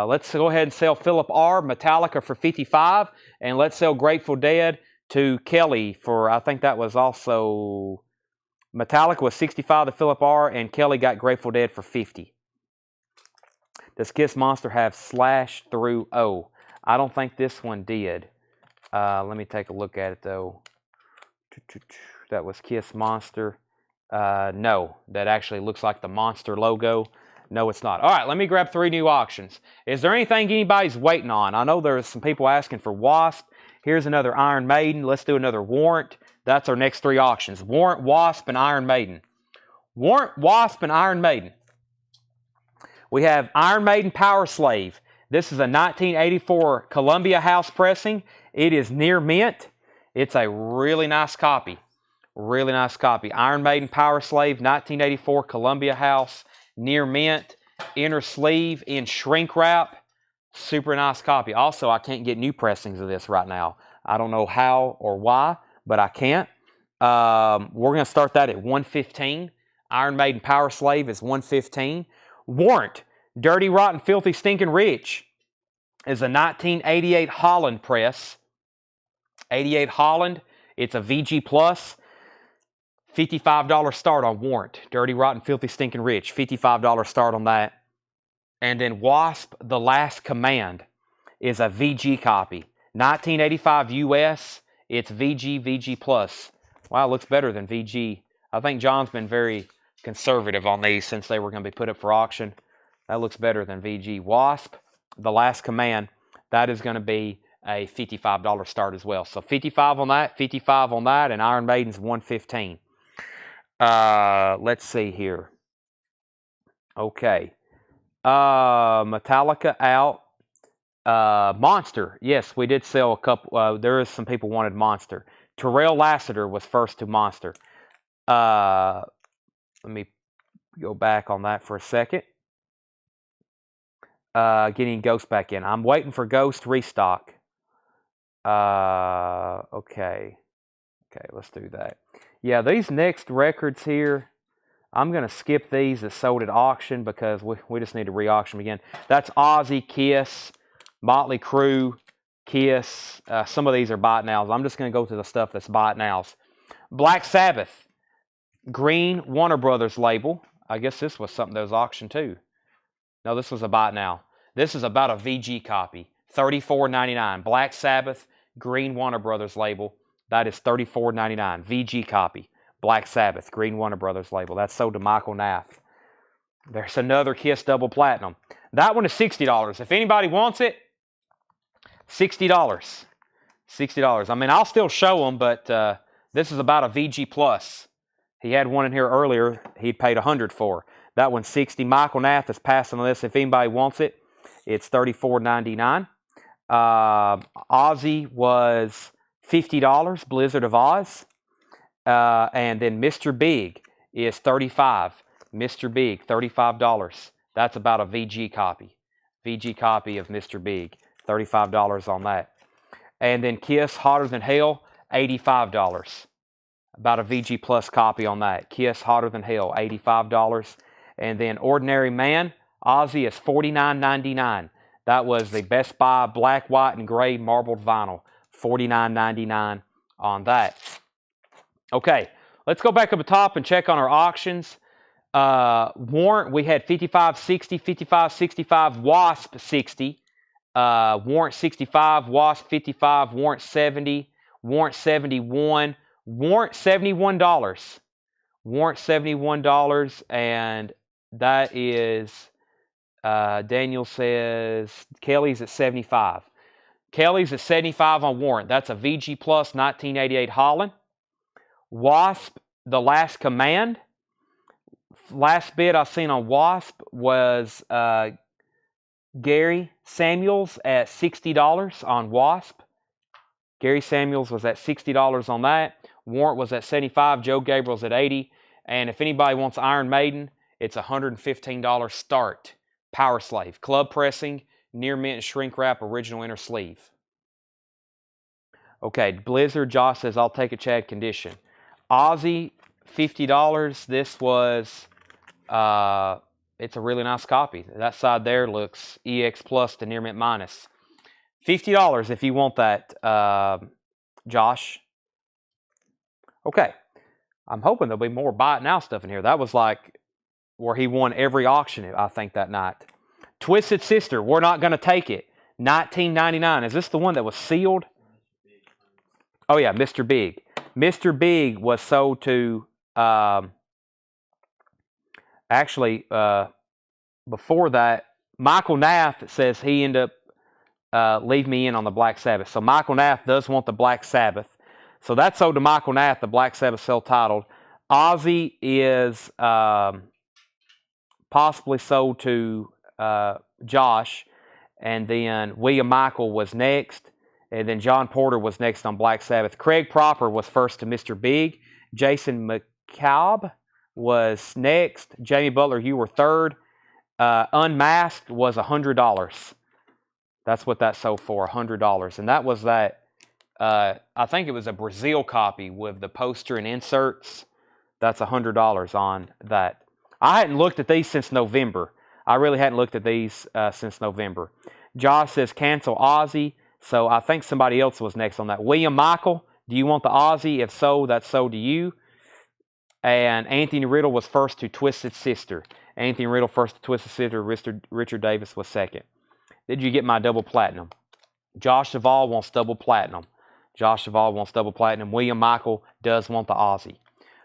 let's go ahead and sell Philip R. Metallica for $55, and let's sell Grateful Dead to Kelly for, I think that was also, Metallica was $65 to Philip R, and Kelly got Grateful Dead for $50. Does Kiss Monster have slash through O? I don't think this one did. Let me take a look at it, though. That was Kiss Monster. No, that actually looks like the Monster logo. No, it's not. All right, let me grab 3 new auctions. Is there anything anybody's waiting on? I know there's some people asking for Wasp. Here's another Iron Maiden. Let's do another Warrant. That's our next 3 auctions. Warrant, Wasp, and Iron Maiden. Warrant, Wasp, and Iron Maiden. We have Iron Maiden Power Slave. This is a 1984 Columbia House pressing. It is near mint. It's a really nice copy. Really nice copy. Iron Maiden Power Slave, 1984 Columbia House, near mint, inner sleeve in shrink wrap. Super nice copy. Also, I can't get new pressings of this right now. I don't know how or why, but I can't. We're going to start that at $115. Iron Maiden Power Slave is $115. Warrant, Dirty, Rotten, Filthy, Stinking Rich is a 1988 Holland press. 88 Holland. It's a VG Plus. $55 start on Warrant. Dirty, Rotten, Filthy, Stinking Rich. $55 start on that. And then Wasp, The Last Command is a VG copy. 1985 US. It's VG Plus. Wow, it looks better than VG. I think John's been very conservative on these since they were going to be put up for auction. That looks better than VG. Wasp, The Last Command. That is going to be a $55 start as well. So 55 on that, 55 on that, and Iron Maiden's $115. Let's see here. Okay. Metallica out. Monster. Yes, we did sell a couple. There is some people wanted Monster. Terrell Lassiter was first to Monster. Let me go back on that for a second. Getting Ghost back in. I'm waiting for Ghost restock. Okay. Okay, let's do that. Yeah, these next records here, I'm going to skip these that sold at auction because we just need to re-auction again. That's Ozzy, Kiss, Motley Crue, Kiss. Some of these are buy it nows. I'm just going to go to the stuff that's buy it nows. Black Sabbath, green Warner Brothers label. I guess this was something that was auctioned too. No, this was a buy it now. This is about a VG copy. $34.99. Black Sabbath, green Warner Brothers label. That is $34.99. VG copy. Black Sabbath, green Warner Brothers label. That's sold to Michael Nath. There's another Kiss Double Platinum. That one is $60. If anybody wants it, $60. $60. I mean, I'll still show them, but this is about a VG Plus. He had one in here earlier he paid $100 for. That one's $60. Michael Nath is passing on this. If anybody wants it, it's $34.99. Ozzy was $50, Blizzard of Oz. And then Mr. Big is $35. Mr. Big, $35. That's about a VG copy. VG copy of Mr. Big, $35 on that. And then Kiss, Hotter Than Hell, $85. About a VG Plus copy on that. Kiss, Hotter Than Hell, $85. And then Ordinary Man, Ozzy is $49.99. That was the Best Buy black, white, and gray marbled vinyl. $49.99 on that. Okay, let's go back up the top and check on our auctions. Warrant, we had 55, 60, 55, 65, Wasp 60. Warrant 65, Wasp 55, Warrant 70, Warrant 71, Warrant $71. Warrant $71, and that is, Daniel says, Kelly's at 75. Kelly's at 75 on Warrant. That's a VG Plus 1988 Holland. Wasp, The Last Command. Last bid I seen on Wasp was Gary Samuels at $60 on Wasp. Gary Samuels was at $60 on that. Warrant was at $75. Joe Gabriel's at $80. And if anybody wants Iron Maiden, it's $115 start. Power Slave. Club pressing, near mint and shrink wrap, original inner sleeve. Okay, Blizzard, Josh says, I'll take a Chad condition. Ozzy, $50. This was, it's a really nice copy. That side there looks EX plus to near mint minus. $50 if you want that, Josh. Okay. I'm hoping there'll be more buy it now stuff in here. That was like where he won every auction, I think, that night. Twisted Sister, we're not going to take it. $19.99. Is this the one that was sealed? Oh, yeah, Mr. Big. Mr. Big was sold to, actually, before that, Michael Nath says he ended up leave me in on the Black Sabbath. So Michael Nath does want the Black Sabbath. So that's sold to Michael Nath, the Black Sabbath self-titled. Ozzy is possibly sold to Josh, and then William Michael was next, and then John Porter was next on Black Sabbath. Craig Proper was first to Mr. Big. Jason McCalb was next. Jamie Butler, you were third. Unmasked was $100. That's what that sold for, $100. And that was that, I think it was a Brazil copy with the poster and inserts. That's $100 on that. I hadn't looked at these since November. I really hadn't looked at these since November. Josh says cancel Ozzy. So I think somebody else was next on that. William Michael, do you want the Ozzy? If so, that's sold to you. And Anthony Riddle was first to Twisted Sister. Anthony Riddle first to Twisted Sister. Richard Davis was second. Did you get my double platinum? Josh Duvall wants double platinum. Josh Duvall wants double platinum. William Michael does want the Ozzy.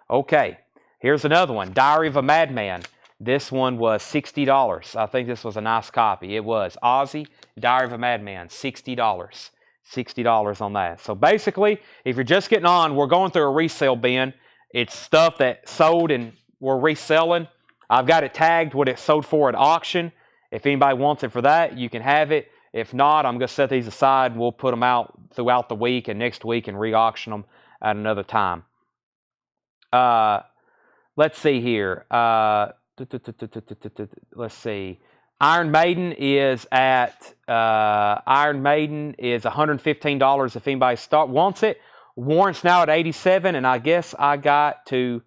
Okay, here's another one. Diary of a Madman. This one was $60. I think this was a nice copy. It was Ozzy, Diary of a Madman, $60. $60 on that. So basically, if you're just getting on, we're going through a resale bin. It's stuff that sold and we're reselling. I've got it tagged what it sold for at auction. If anybody wants it for that, you can have it. If not, I'm going to set these aside and we'll put them out throughout the week and next week and re-auction them at another time. Let's see here. Let's see. Iron Maiden is at $115 if anybody wants it. Warrant's now at $87, and I guess I got to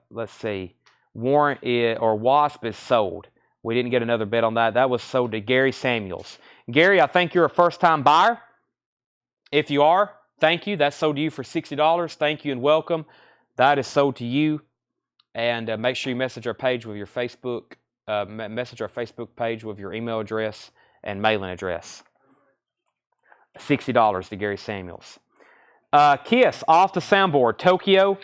let's see. Warrant or Wasp is sold. We didn't get another bet on that. That was sold to Gary Samuels. Gary, I think you're a first-time buyer. If you are, thank you. That's sold to you for $60. Thank you and welcome. That is sold to you. And make sure you message our page with your Facebook. Message our Facebook page with your email address and mailing address. $60 to Gary Samuels. Kiss off the soundboard, Tokyo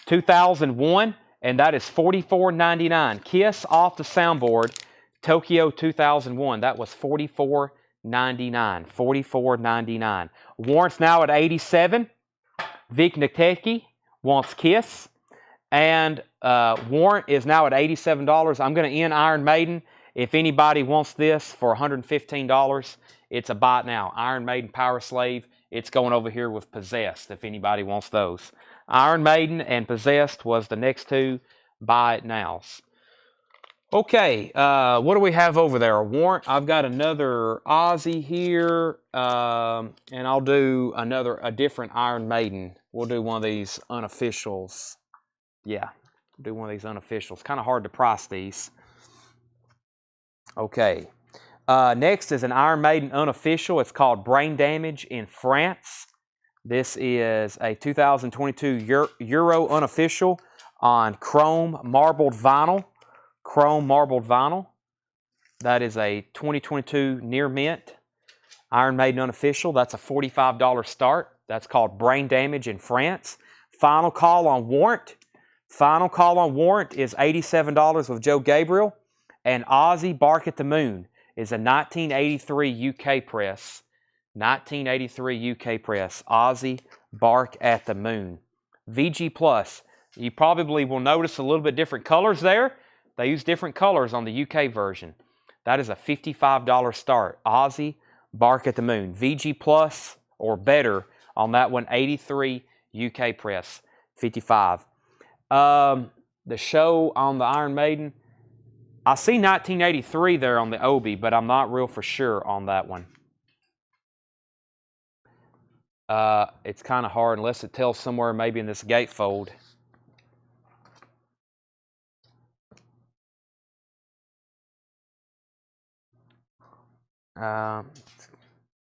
2001, and that is $44.99. Kiss off the soundboard, Tokyo 2001. That was $44.99. $44.99. Warrant's now at $87. Vic Nikeki wants Kiss. And warrant is now at $87. I'm going to end Iron Maiden. If anybody wants this for $115, it's a buy it now. Iron Maiden Power Slave. It's going over here with Possessed if anybody wants those. Iron Maiden and Possessed was the next two buy it nows. Okay, what do we have over there? A warrant. I've got another Ozzy here, and I'll do a different Iron Maiden. We'll do one of these unofficials. Yeah, do one of these unofficials. Kind of hard to price these. Okay. Next is an Iron Maiden unofficial. It's called Brain Damage in France. This is a 2022 Euro unofficial on chrome marbled vinyl. Chrome marbled vinyl. That is a 2022 near mint Iron Maiden unofficial. That's a $45 start. That's called Brain Damage in France. Final call on warrant. Final call on warrant is $87 with Joe Gabriel. And Ozzy Bark at the Moon is a 1983 UK press. 1983 UK press. Ozzy Bark at the Moon. VG Plus. You probably will notice a little bit different colors there. They use different colors on the UK version. That is a $55 start. Ozzy Bark at the Moon. VG Plus or better on that one. 83 UK press. 55. The show on the Iron Maiden. I see 1983 there on the Obi, but I'm not real for sure on that one. It's kind of hard unless it tells somewhere maybe in this gatefold.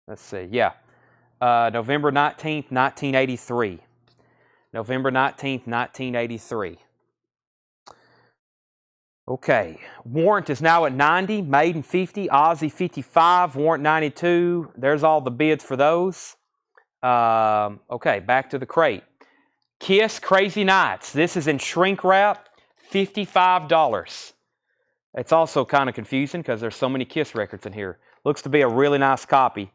Let's see. Yeah. November 19th, 1983. November 19th, 1983. Okay, warrant is now at 90, Maiden 50, Ozzy 55, warrant 92. There's all the bids for those. Okay, back to the crate. Kiss Crazy Nights. This is in shrink wrap, $55. It's also kind of confusing because there's so many Kiss records in here. Looks to be a really nice copy.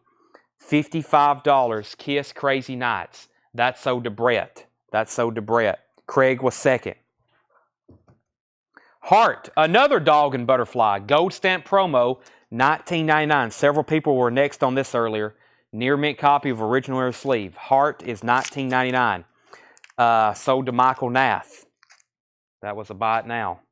$55, Kiss Crazy Nights. That's sold to Brett. That's sold to Brett. Craig was second. Heart, another Dog and Butterfly, gold stamp promo, $19.99. Several people were next on this earlier. Near mint copy of original inner sleeve. Heart is $19.99. Sold to Michael Nath. That was a buy it now.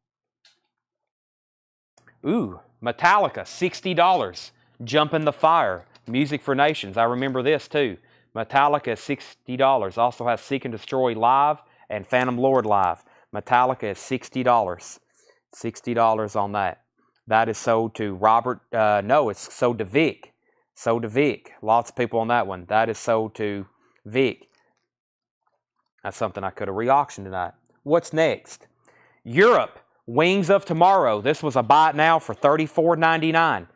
Ooh, Metallica, $60. Jump in the Fire. Music for Nations. I remember this too. Metallica is $60. Also has Seek and Destroy Live and Phantom Lord Live. Metallica is $60. $60 on that. That is sold to Robert. No, it's sold to Vic. Sold to Vic. Lots of people on that one. That is sold to Vic. That's something I could have re-auctioned tonight. What's next? Europe, Wings of Tomorrow. This was a buy it now for $34.99.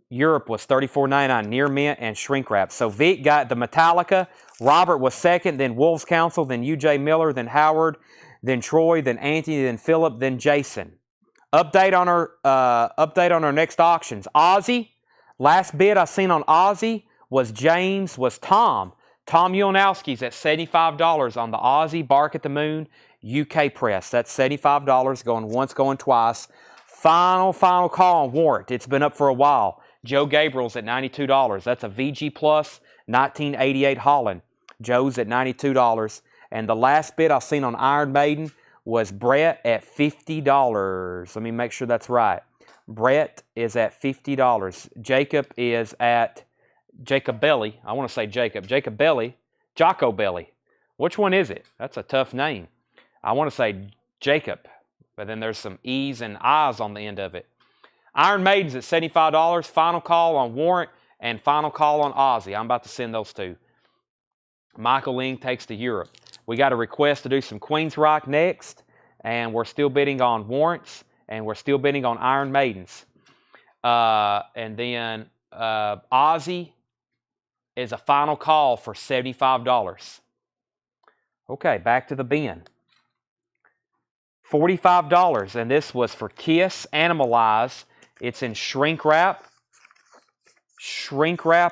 Europe was $34.99, near mint and shrink wrap. So Vic got the Metallica. Robert was second, then Wolves Council, then UJ Miller, then Howard, then Troy, then Anthony, then Philip, then Jason. Update on our next auctions. Ozzy, last bid I seen on Ozzy was Tom. Tom Ulanowski's at $75 on the Ozzy Bark at the Moon UK press. That's $75 going once, going twice. Final call on Warrant. It's been up for a while. Joe Gabriel's at $92. That's a VG Plus 1988 Holland. Joe's at $92. And the last bid I seen on Iron Maiden was Brett at $50. Let me make sure that's right. Brett is at $50. Jacob is at Jacob Belly. I want to say Jacob. Jacob Belly. Jocko Belly. Which one is it? That's a tough name. I want to say Jacob, but then there's some E's and I's on the end of it. Iron Maiden's at $75. Final call on Warrant and final call on Ozzy. I'm about to send those two. Michael Ling takes to Europe. We got a request to do some Queen's Rock next, and we're still bidding on Warrants, and we're still bidding on Iron Maidens. And then Ozzy is a final call for $75. Okay, back to the bin. $45, and this was for Kiss Animalize. It's in shrink wrap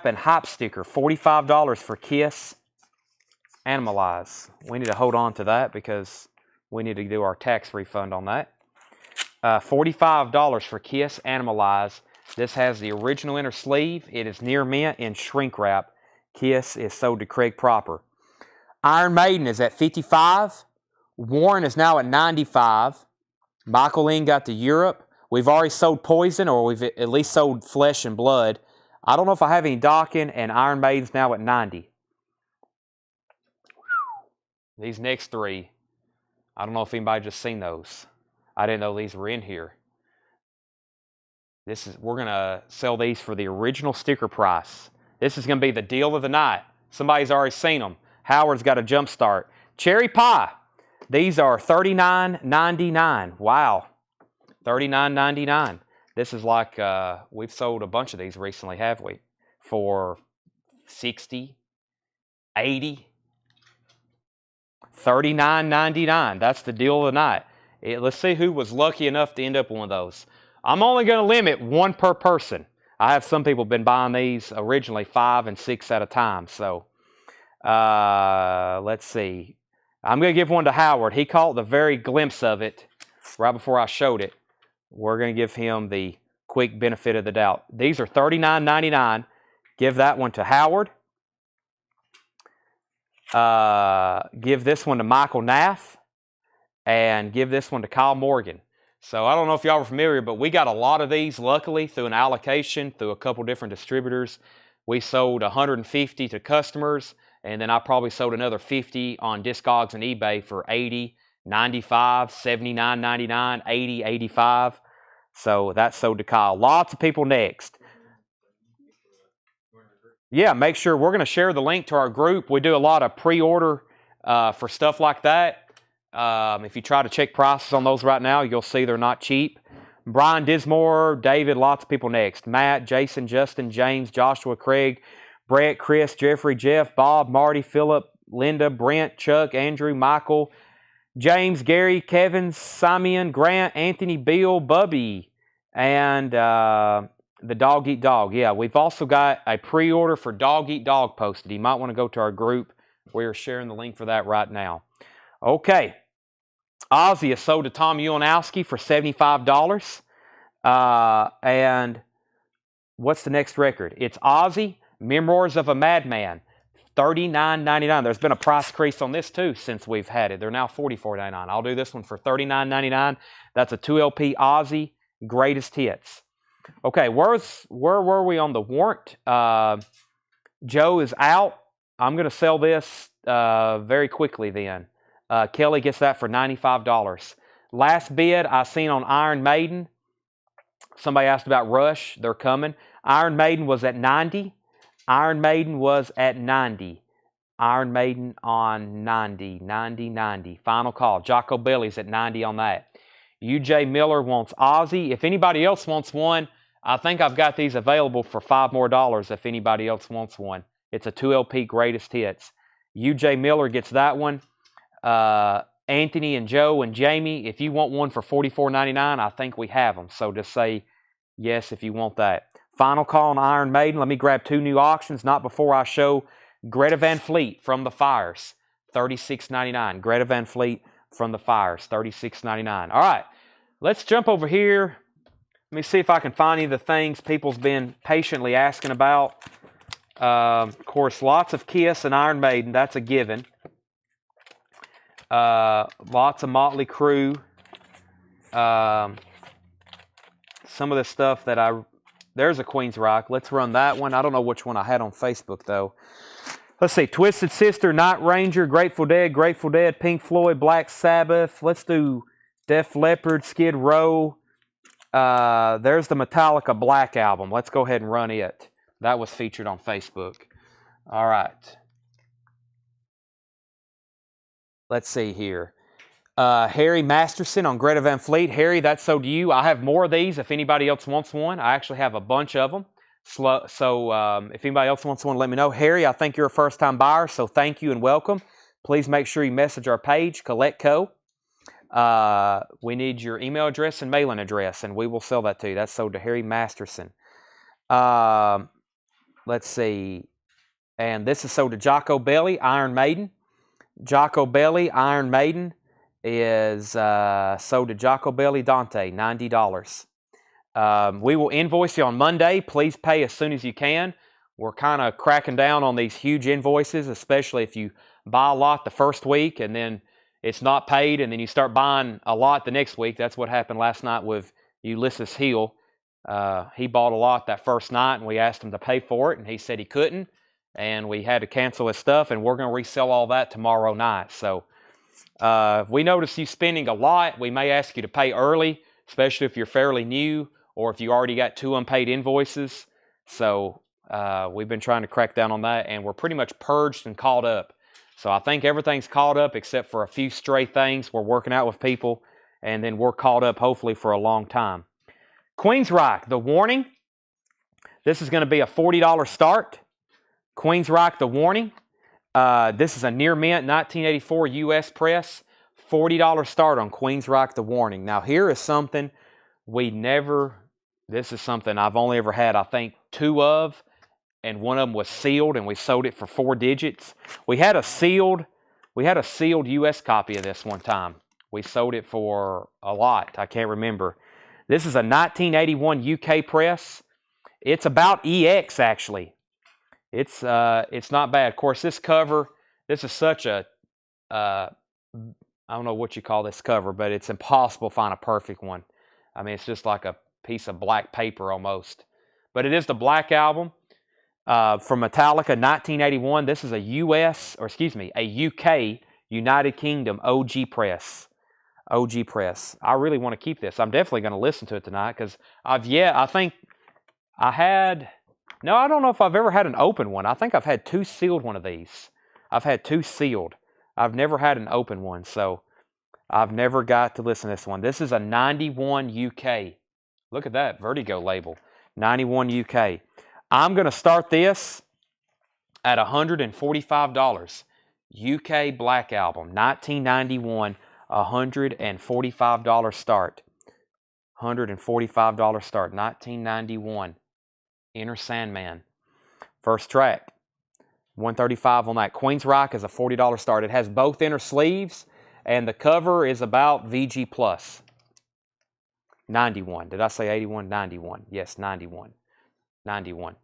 and hype sticker. $45 for Kiss Animalize. We need to hold on to that because we need to do our tax refund on that. $45 for Kiss Animalize. This has the original inner sleeve. It is near mint in shrink wrap. Kiss is sold to Craig Proper. Iron Maiden is at $55. Warren is now at $95. Michael Ling got to Europe. We've already sold Poison, or we've at least sold Flesh and Blood. I don't know if I have any docking, and Iron Maiden's now at $90. These next three, I don't know if anybody just seen those. I didn't know these were in here. We're gonna sell these for the original sticker price. This is gonna be the deal of the night. Somebody's already seen them. Howard's got a jump start. Cherry Pie. These are $39.99. Wow. $39.99. This is like, we've sold a bunch of these recently, have we? For $60, $80, $39.99. That's the deal of the night. Let's see who was lucky enough to end up with one of those. I'm only going to limit one per person. I have some people been buying these originally 5 and 6 at a time. So, let's see. I'm going to give one to Howard. He caught the very glimpse of it right before I showed it. We're going to give him the quick benefit of the doubt. These are $39.99. Give that one to Howard. Give this one to Michael Nath. And give this one to Kyle Morgan. So I don't know if y'all are familiar, but we got a lot of these, luckily, through an allocation, through a couple different distributors. We sold 150 to customers, and then I probably sold another 50 on Discogs and eBay for $80, $95, $79.99, $80, $85. So that's sold to Kyle. Lots of people next. Yeah, make sure we're going to share the link to our group. We do a lot of pre-order for stuff like that. If you try to check prices on those right now, you'll see they're not cheap. Brian Dismore, David, lots of people next. Matt, Jason, Justin, James, Joshua, Craig, Brett, Chris, Jeffrey, Jeff, Bob, Marty, Philip, Linda, Brent, Chuck, Andrew, Michael, James, Gary, Kevin, Simeon, Grant, Anthony, Bill, Bubby, And the Dog Eat Dog. Yeah, we've also got a pre-order for Dog Eat Dog posted. You might want to go to our group. We're sharing the link for that right now. Okay. Ozzy is sold to Tom Ulanowski for $75. And what's the next record? It's Ozzy, Memoirs of a Madman, $39.99. There's been a price increase on this too since we've had it. They're now $44.99. I'll do this one for $39.99. That's a 2LP Ozzy Greatest Hits. Okay, where were we on the warrant? Joe is out. I'm going to sell this very quickly then. Kelly gets that for $95. Last bid I seen on Iron Maiden. Somebody asked about Rush. They're coming. Iron Maiden was at 90. Iron Maiden was at 90. Iron Maiden on 90. 90, 90. Final call. Jocko Belli's at 90 on that. UJ Miller wants Ozzy. If anybody else wants one, I think I've got these available for $5 more if anybody else wants one. It's a 2LP Greatest Hits. UJ Miller gets that one. Anthony and Joe and Jamie, if you want one for $44.99, I think we have them. So just say yes if you want that. Final call on Iron Maiden. Let me grab 2 new auctions, not before I show Greta Van Fleet from the Fires, $36.99. Greta Van Fleet from the Fires, $36.99. All right, let's jump over here. Let me see if I can find any of the things people's been patiently asking about. Of course, lots of Kiss and Iron Maiden. That's a given. Lots of Motley Crue. Some of the stuff that there's a Queen's Rock. Let's run that one. I don't know which one I had on Facebook, though. Let's see. Twisted Sister, Night Ranger, Grateful Dead, Pink Floyd, Black Sabbath. Let's do Def Leppard, Skid Row. There's the Metallica Black album. Let's go ahead and run it. That was featured on Facebook. All right. Let's see here. Harry Masterson on Greta Van Fleet. Harry, that's sold to you. I have more of these if anybody else wants one. I actually have a bunch of them. So if anybody else wants one, let me know. Harry, I think you're a first-time buyer, so thank you and welcome. Please make sure you message our page, CollectCo. We need your email address and mailing address, and we will sell that to you. That's sold to Harry Masterson. Let's see. And this is sold to Jocko Belli, Iron Maiden. Jocko Belli, Iron Maiden is sold to Jocko Belli Dante, $90. We will invoice you on Monday. Please pay as soon as you can. We're kind of cracking down on these huge invoices, especially if you buy a lot the first week and then it's not paid and then you start buying a lot the next week. That's what happened last night with Ulysses Hill. He bought a lot that first night and we asked him to pay for it and he said he couldn't. And we had to cancel his stuff, and we're going to resell all that tomorrow night. So if we notice you spending a lot, we may ask you to pay early, especially if you're fairly new or if you already got 2 unpaid invoices. So we've been trying to crack down on that, and we're pretty much purged and caught up. So I think everything's caught up except for a few stray things. We're working out with people, and then we're caught up hopefully for a long time. Queensryche, The Warning. This is going to be a $40 start. Queensryche, The Warning. This is a near mint 1984 U.S. press. $40 start on Queensryche, The Warning. Now here is something this is something I've only ever had, I think, 2 of, and one of them was sealed, and we sold it for 4 digits. We had a sealed U.S. copy of this one time. We sold it for a lot. I can't remember. This is a 1981 UK press. It's about EX, actually. It's not bad. Of course, this cover, this is such a, I don't know what you call this cover, but it's impossible to find a perfect one. I mean, it's just like a piece of black paper almost. But it is the Black Album from Metallica, 1981. This is a UK, United Kingdom OG press. OG press. I really want to keep this. I'm definitely going to listen to it tonight because I don't know if I've ever had an open one. I think I've had 2 sealed one of these. I've had 2 sealed. I've never had an open one, so I've never got to listen to this one. This is a 91 UK. Look at that Vertigo label. 91 UK. I'm going to start this at $145. UK Black Album, 1991, $145 start. $145 start. 1991. Inner Sandman. First track. 135 on that. Queen's Rock is a $40 start. It has both inner sleeves, and the cover is about VG Plus. 91. Did I say 81? 91. Yes, 91. 91.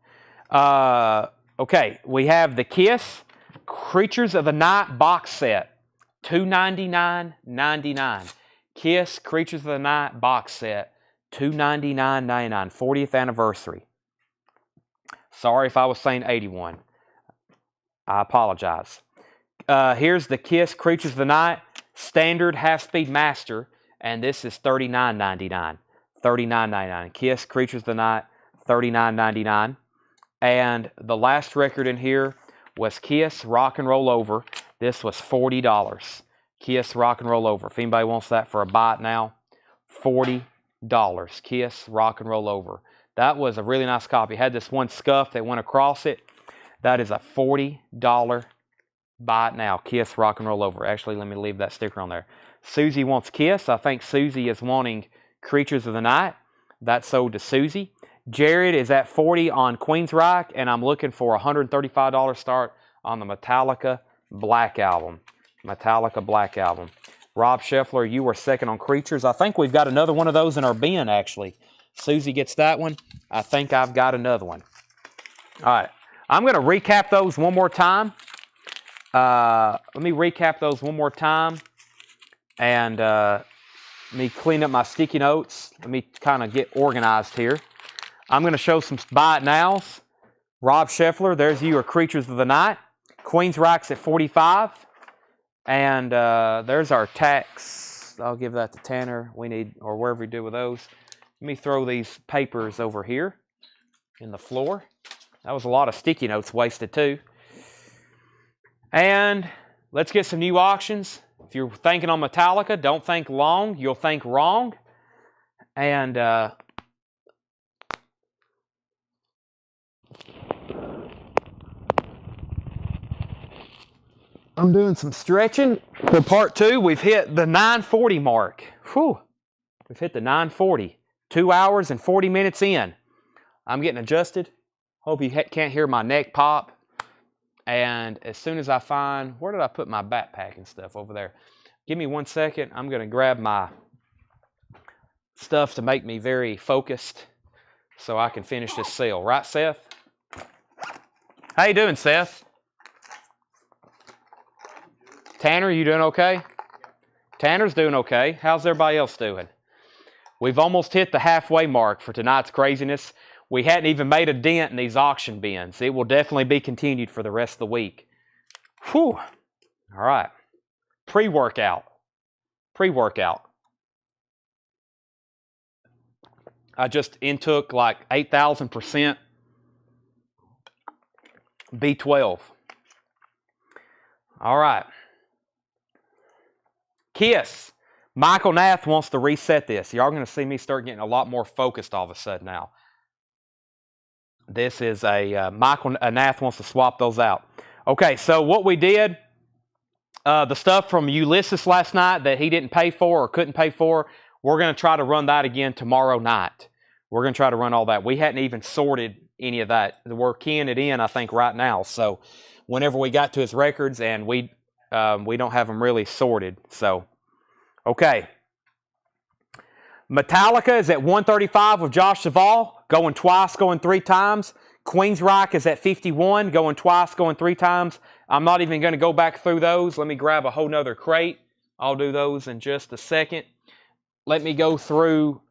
Okay, we have the Kiss Creatures of the Night box set. $299.99. Kiss Creatures of the Night box set. $299.99. 40th anniversary. Sorry if I was saying 81. I apologize. Here's the Kiss Creatures of the Night Standard Half-Speed Master, and this is $39.99. $39.99. Kiss Creatures of the Night, $39.99. And the last record in here was Kiss Rock and Roll Over. This was $40. Kiss Rock and Roll Over. If anybody wants that for a bite now, $40. Kiss Rock and Roll Over. That was a really nice copy. It had this one scuff that went across it. That is a $40 buy it now. Kiss Rock and Roll Over. Actually, let me leave that sticker on there. Susie wants Kiss. I think Susie is wanting Creatures of the Night. That's sold to Susie. Jared is at $40 on Queen's Rock, and I'm looking for a $135 start on the Metallica Black Album. Metallica Black Album. Rob Scheffler, you were second on Creatures. I think we've got another one of those in our bin, actually. Susie gets that one. I think I've got another one. All right. I'm going to recap those one more time. Let me recap those one more time. And let me clean up my sticky notes. Let me kind of get organized here. I'm going to show some buy it nows. Rob Scheffler, there's you, are Creatures of the Night. Queen's Rock's at $45. And there's our tax. I'll give that to Tanner. We need, or wherever we do with those. Let me throw these papers over here in the floor. That was a lot of sticky notes wasted too. And let's get some new auctions. If you're thinking on Metallica, don't think long. You'll think wrong. And I'm doing some stretching for part 2. We've hit the 9:40 mark. Whew. We've hit the 9:40. 2 hours and 40 minutes in. I'm getting adjusted. Hope you can't hear my neck pop. And as soon as I find, where did I put my backpack and stuff over there? Give me 1 second. I'm going to grab my stuff to make me very focused so I can finish this sale. Right, Seth? How you doing, Seth? Tanner, you doing okay? Tanner's doing okay. How's everybody else doing? We've almost hit the halfway mark for tonight's craziness. We hadn't even made a dent in these auction bins. It will definitely be continued for the rest of the week. Whew. All right. Pre-workout. Pre-workout. I just intook like 8,000% B12. All right. Kiss. Michael Nath wants to reset this. Y'all going to see me start getting a lot more focused all of a sudden now. This is Michael Nath wants to swap those out. Okay, so what we did, the stuff from Ulysses last night that he didn't pay for or couldn't pay for, we're going to try to run that again tomorrow night. We're going to try to run all that. We hadn't even sorted any of that. We're keying it in, I think, right now. So whenever we got to his records, and we don't have them really sorted. So, okay. Metallica is at 135 with Josh Duvall, going twice, going 3 times. Queen's Rock is at 51, going twice, going 3 times. I'm not even going to go back through those. Let me grab a whole nother crate. I'll do those in just a second. Let me go through,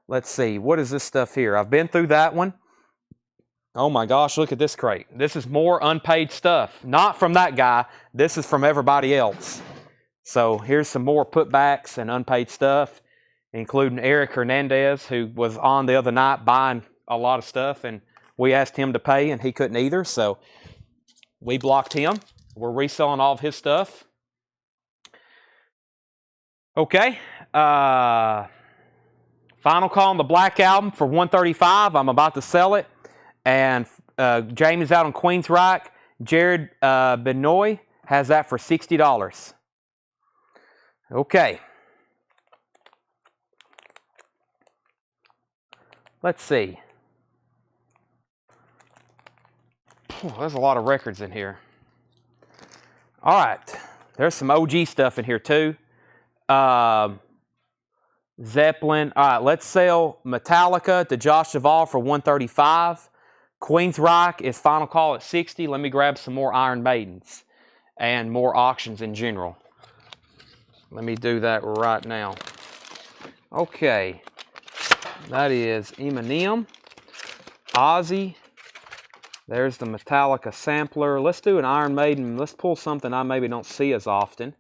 let's see, what is this stuff here? I've been through that one. Oh my gosh, look at this crate. This is more unpaid stuff. Not from that guy. This is from everybody else. So here's some more putbacks and unpaid stuff, including Eric Hernandez, who was on the other night buying a lot of stuff, and we asked him to pay, and he couldn't either, so we blocked him. We're reselling all of his stuff. Okay. Final call on the Black Album for $135. I'm about to sell it. And Jamie's out on Queen's Rock. Jared Benoit has that for $60. Okay. Let's see. There's a lot of records in here. All right. There's some OG stuff in here too. Zeppelin. All right, let's sell Metallica to Josh Duvall for $135. Queensryche is final call at $60. Let me grab some more Iron Maidens and more auctions in general. Let me do that right now. Okay. That is Eminem, Ozzy. There's the Metallica sampler. Let's do an Iron Maiden. Let's pull something I maybe don't see as often.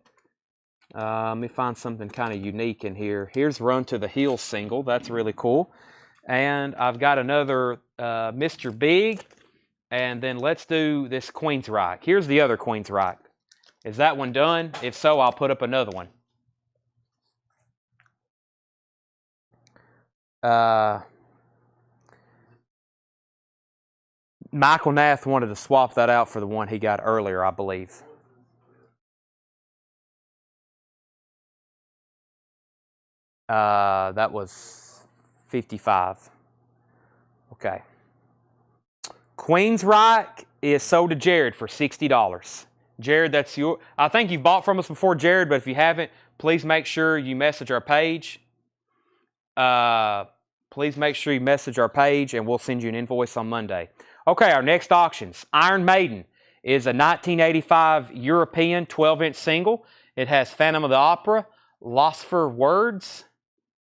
Let me find something kind of unique in here. Here's Run to the Hills single. That's really cool. And I've got another Mr. Big. And then let's do this Queensryche. Here's the other Queensryche. Is that one done? If so, I'll put up another one. Michael Nath wanted to swap that out for the one he got earlier, I believe. That was 55. Okay. Queensryche is sold to Jared for $60. Jared, that's your... I think you've bought from us before, Jared, but if you haven't, please make sure you message our page. Please make sure you message our page, and we'll send you an invoice on Monday. Okay, our next auctions. Iron Maiden is a 1985 European 12-inch single. It has Phantom of the Opera, Lost for Words.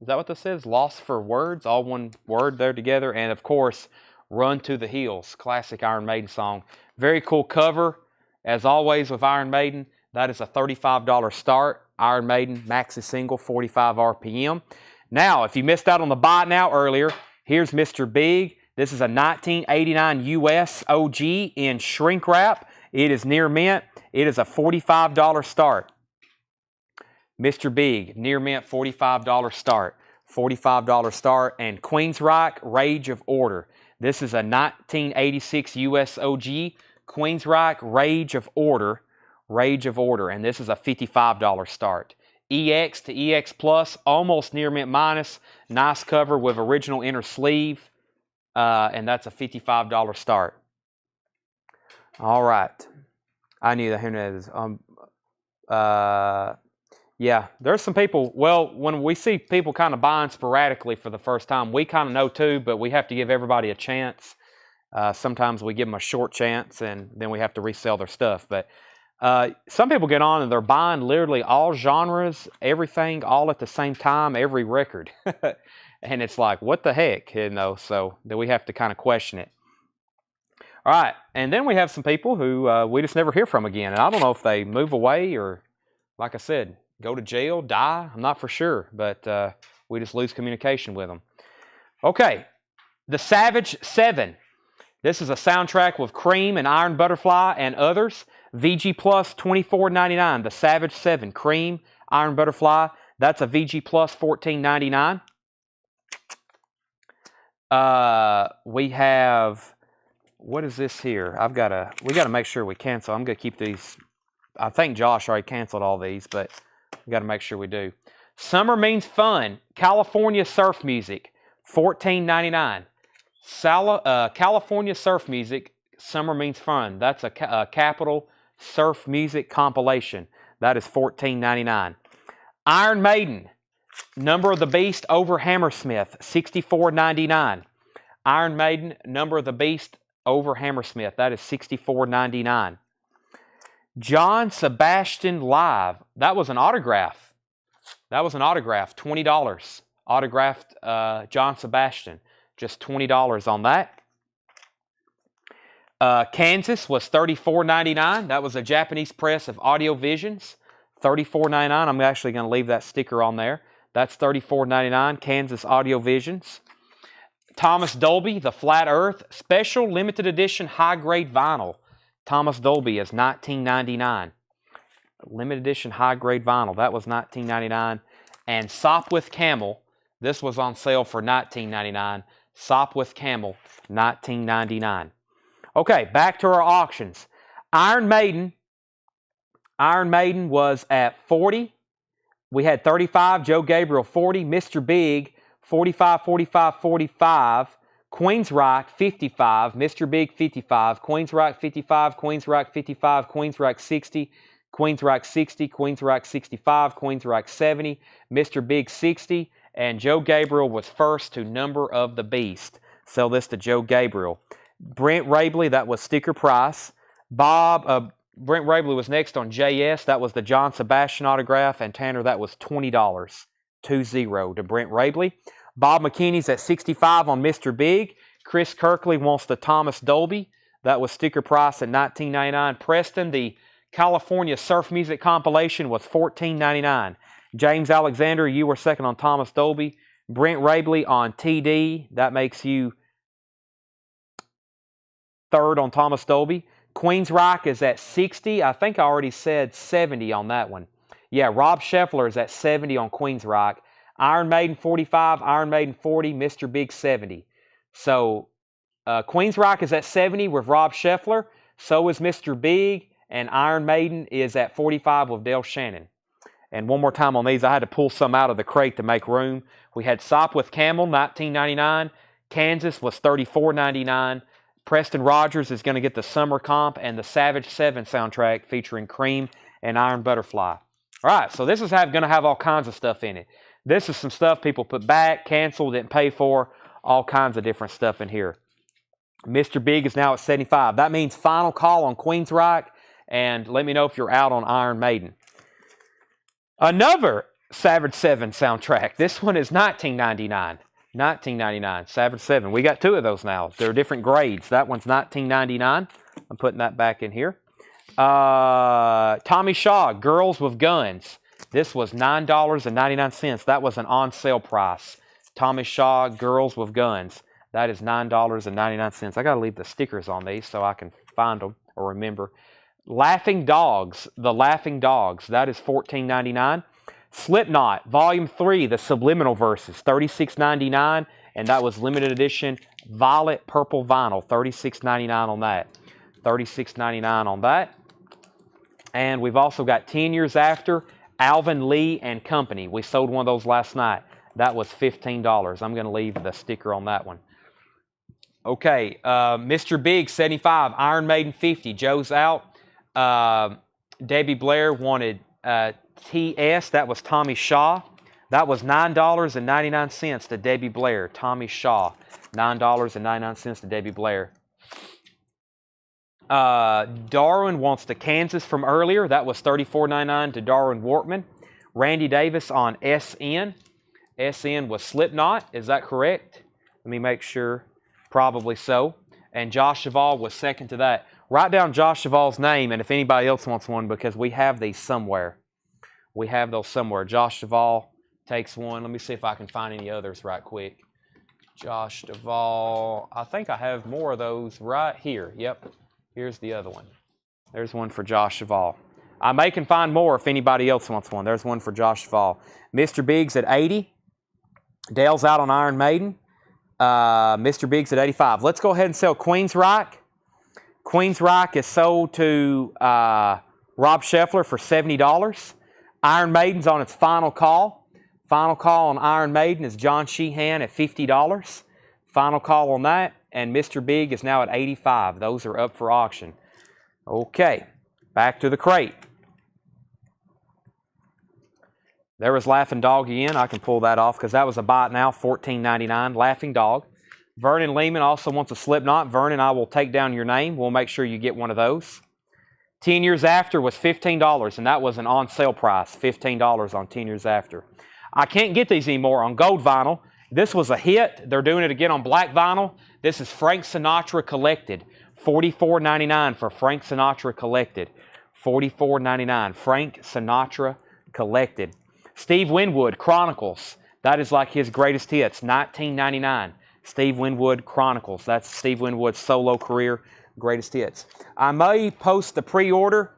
Is that what this says? Lost for Words, all one word there together. And, of course, Run to the Hills, classic Iron Maiden song. Very cool cover. As always with Iron Maiden, that is a $35 start. Iron Maiden, maxi single, 45 RPM. Now, if you missed out on the buy now earlier, here's Mr. Big. This is a 1989 US OG in shrink wrap. It is near mint. It is a $45 start. Mr. Big, near mint, $45 start. $45 start. And Queensryche, Rage of Order. This is a 1986 US OG. Queensryche, Rage of Order. Rage of Order. And this is a $55 start. EX to EX Plus, almost near mint minus. Nice cover with original inner sleeve. And that's a $55 start. All right. I knew that. Who knows? Yeah, there's some people, well, when we see people kind of buying sporadically for the first time, we kind of know too, but we have to give everybody a chance. Sometimes we give them a short chance, and then we have to resell their stuff. But some people get on and they're buying literally all genres, everything, all at the same time, every record. And it's like, what the heck, you know? So then we have to kind of question it. All right, and then we have some people who we just never hear from again. And I don't know if they move away or, like I said, go to jail, die. I'm not for sure, but we just lose communication with them. Okay, The Savage 7. This is a soundtrack with Cream and Iron Butterfly and others. VG Plus $24.99. The Savage 7. Cream, Iron Butterfly. That's a VG Plus $14.99. We have, what is this here? We got to make sure we cancel. I'm going to keep these. I think Josh already canceled all these, but we got to make sure we do. Summer Means Fun. California Surf Music. $14.99. California Surf Music. Summer Means Fun. That's a Capital Surf Music compilation. That is $14.99. Iron Maiden. Number of the Beast over Hammersmith. $64.99. Iron Maiden. Number of the Beast over Hammersmith. That is $64.99. John Sebastian Live. That was an autograph. $20. Autographed John Sebastian. Just $20 on that. Kansas was $34.99. That was a Japanese press of Audio Visions. $34.99. I'm actually going to leave that sticker on there. That's $34.99. Kansas Audio Visions. Thomas Dolby, The Flat Earth. Special Limited Edition High Grade Vinyl. Thomas Dolby is $19.99. Limited Edition High Grade Vinyl. That was $19.99. And Sopwith Camel. This was on sale for $19.99. Sopwith Camel, $19.99. Okay, back to our auctions. Iron Maiden. Iron Maiden was at $40. We had $35. Joe Gabriel, $40. Mr. Big, 45, 45, 45. Queensryche, 55. Mr. Big, 55. Queensryche, 55. Queensryche, 55. Queensryche, 60. Queensryche, 60. Queensryche, 65. Queensryche, 70. Mr. Big, 60. And Joe Gabriel was first to Number of the Beast. Sell this to Joe Gabriel. Brent Rabley, that was sticker price. Brent Rabley was next on JS. That was the John Sebastian autograph. And Tanner, that was $20. 2-0 to Brent Rabley. Bob McKinney's at 65 on Mr. Big. Chris Kirkley wants the Thomas Dolby. That was sticker price at $19.99. Preston, the California Surf Music compilation was $14.99. James Alexander, you were second on Thomas Dolby. Brent Rabley on TD. That makes you third on Thomas Dolby. Queensryche is at 60. I think I already said 70 on that one. Yeah, Rob Scheffler is at 70 on Queensryche. Iron Maiden 45, Iron Maiden 40, Mr. Big 70. So Queensryche is at 70 with Rob Scheffler. So is Mr. Big. And Iron Maiden is at 45 with Dale Shannon. And one more time on these, I had to pull some out of the crate to make room. We had Sopwith Camel, $19.99. Kansas was $34.99. Preston Rogers is going to get the Summer Comp and the Savage 7 soundtrack featuring Cream and Iron Butterfly. All right, so this is going to have all kinds of stuff in it. This is some stuff people put back, canceled, didn't pay for, all kinds of different stuff in here. Mr. Big is now at 75. That means final call on Queensryche, and let me know if you're out on Iron Maiden. Another Savage 7 soundtrack. This one is $19.99. $19.99, Savage 7. We got two of those now. They're different grades. That one's $19.99. I'm putting that back in here. Tommy Shaw, Girls with Guns. This was $9.99. That was an on-sale price. Tommy Shaw, Girls with Guns. That is $9.99. I got to leave the stickers on these so I can find them or remember. Laughing Dogs, The Laughing Dogs. That is $14.99. Slipknot, Volume 3, The Subliminal Verses, $36.99. And that was limited edition violet purple vinyl, $36.99 on that. $36.99 on that. And we've also got 10 Years After, Alvin Lee and Company. We sold one of those last night. That was $15. I'm going to leave the sticker on that one. Okay, Mr. Big, 75. Iron Maiden, 50. Joe's out. Debbie Blair wanted TS. That was Tommy Shaw. That was $9.99 to Debbie Blair. Tommy Shaw. $9.99 to Debbie Blair. Darwin wants the Kansas from earlier. That was $34.99 to Darwin Wortman. Randy Davis on SN. SN was Slipknot. Is that correct? Let me make sure. Probably so. And Josh Cheval was second to that. Write down Josh Cheval's name, and if anybody else wants one, because we have these somewhere. We have those somewhere. Josh Cheval takes one. Let me see if I can find any others right quick. Josh Cheval. I think I have more of those right here. Yep. Here's the other one. There's one for Josh Cheval. I can find more if anybody else wants one. There's one for Josh Cheval. Mr. Biggs at 80. Dale's out on Iron Maiden. Mr. Biggs at 85. Let's go ahead and sell Queensryche. Queensryche is sold to Rob Scheffler for $70. Iron Maiden's on its final call. Final call on Iron Maiden is John Sheehan at $50. Final call on that. And Mr. Big is now at 85. Those are up for auction. Okay, back to the crate. There was Laughing Dog again. I can pull that off because that was a buy it now, $14.99. Laughing Dog. Vernon Lehman also wants a Slipknot. Vernon, I will take down your name. We'll make sure you get one of those. 10 Years After was $15, and that was an on-sale price, $15 on 10 Years After. I can't get these anymore on gold vinyl. This was a hit. They're doing it again on black vinyl. This is Frank Sinatra Collected. $44.99 for Frank Sinatra Collected. $44.99. Frank Sinatra Collected. Steve Winwood, Chronicles. That is like his greatest hits, $19.99. Steve Winwood, Chronicles. That's Steve Winwood's solo career greatest hits. I may post the pre-order.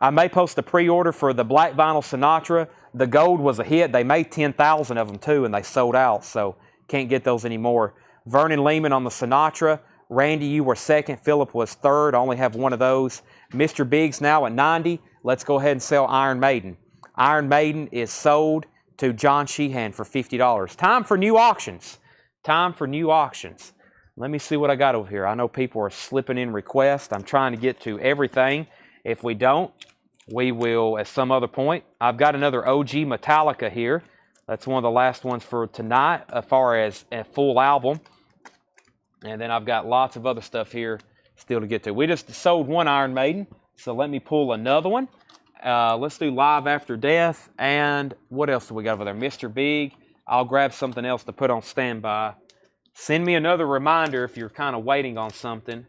For the black vinyl Sinatra. The gold was a hit. They made 10,000 of them too, and they sold out, so can't get those anymore. Vernon Lehman on the Sinatra. Randy, you were second. Philip was third. I only have one of those. Mr. Biggs now at 90. Let's go ahead and sell Iron Maiden. Iron Maiden is sold to John Sheehan for $50. Time for new auctions. Time for new auctions. Let me see what I got over here. I know people are slipping in requests. I'm trying to get to everything. If we don't, we will at some other point. I've got another OG Metallica here. That's one of the last ones for tonight as far as a full album. And then I've got lots of other stuff here still to get to. We just sold one Iron Maiden, so let me pull another one. Let's do Live After Death. And what else do we got over there? Mr. Big. I'll grab something else to put on standby. Send me another reminder if you're kind of waiting on something.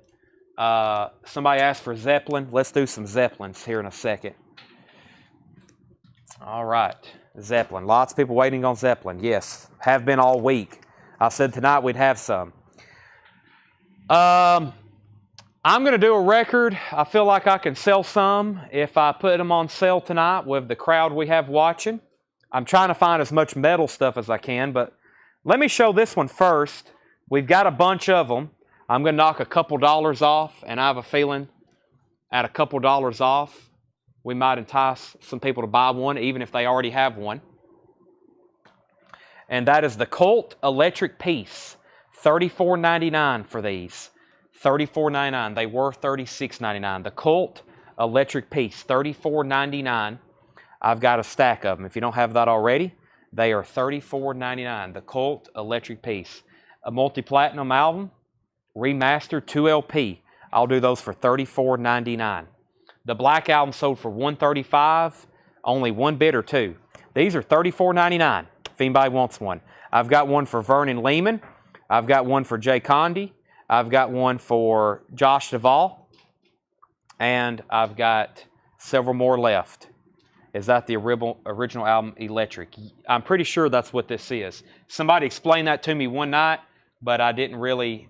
Somebody asked for Zeppelin. Let's do some Zeppelins here in a second. All right. Zeppelin. Lots of people waiting on Zeppelin. Yes. Have been all week. I said tonight we'd have some. I'm going to do a record. I feel like I can sell some if I put them on sale tonight with the crowd we have watching. I'm trying to find as much metal stuff as I can, but let me show this one first. We've got a bunch of them. I'm going to knock a couple dollars off, and I have a feeling at a couple dollars off, we might entice some people to buy one, even if they already have one. And that is the Colt Electric Piece. $34.99 for these. $34.99. They were $36.99. The Colt Electric Piece, $34.99. I've got a stack of them. If you don't have that already, they are $34.99. The Colt Electric Piece. A multi-platinum album, remastered 2LP. I'll do those for $34.99. The Black Album sold for $135. Only one bid or two. These are $34.99 if anybody wants one. I've got one for Vernon Lehman. I've got one for Jay Condi. I've got one for Josh Duvall. And I've got several more left. Is that the original album, Electric? I'm pretty sure that's what this is. Somebody explained that to me one night, but I didn't really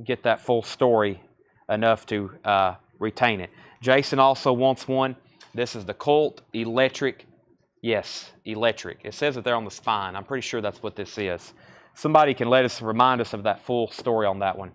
get that full story enough to retain it. Jason also wants one. This is the Colt Electric. Yes, Electric. It says it there on the spine. I'm pretty sure that's what this is. Somebody can remind us of that full story on that one.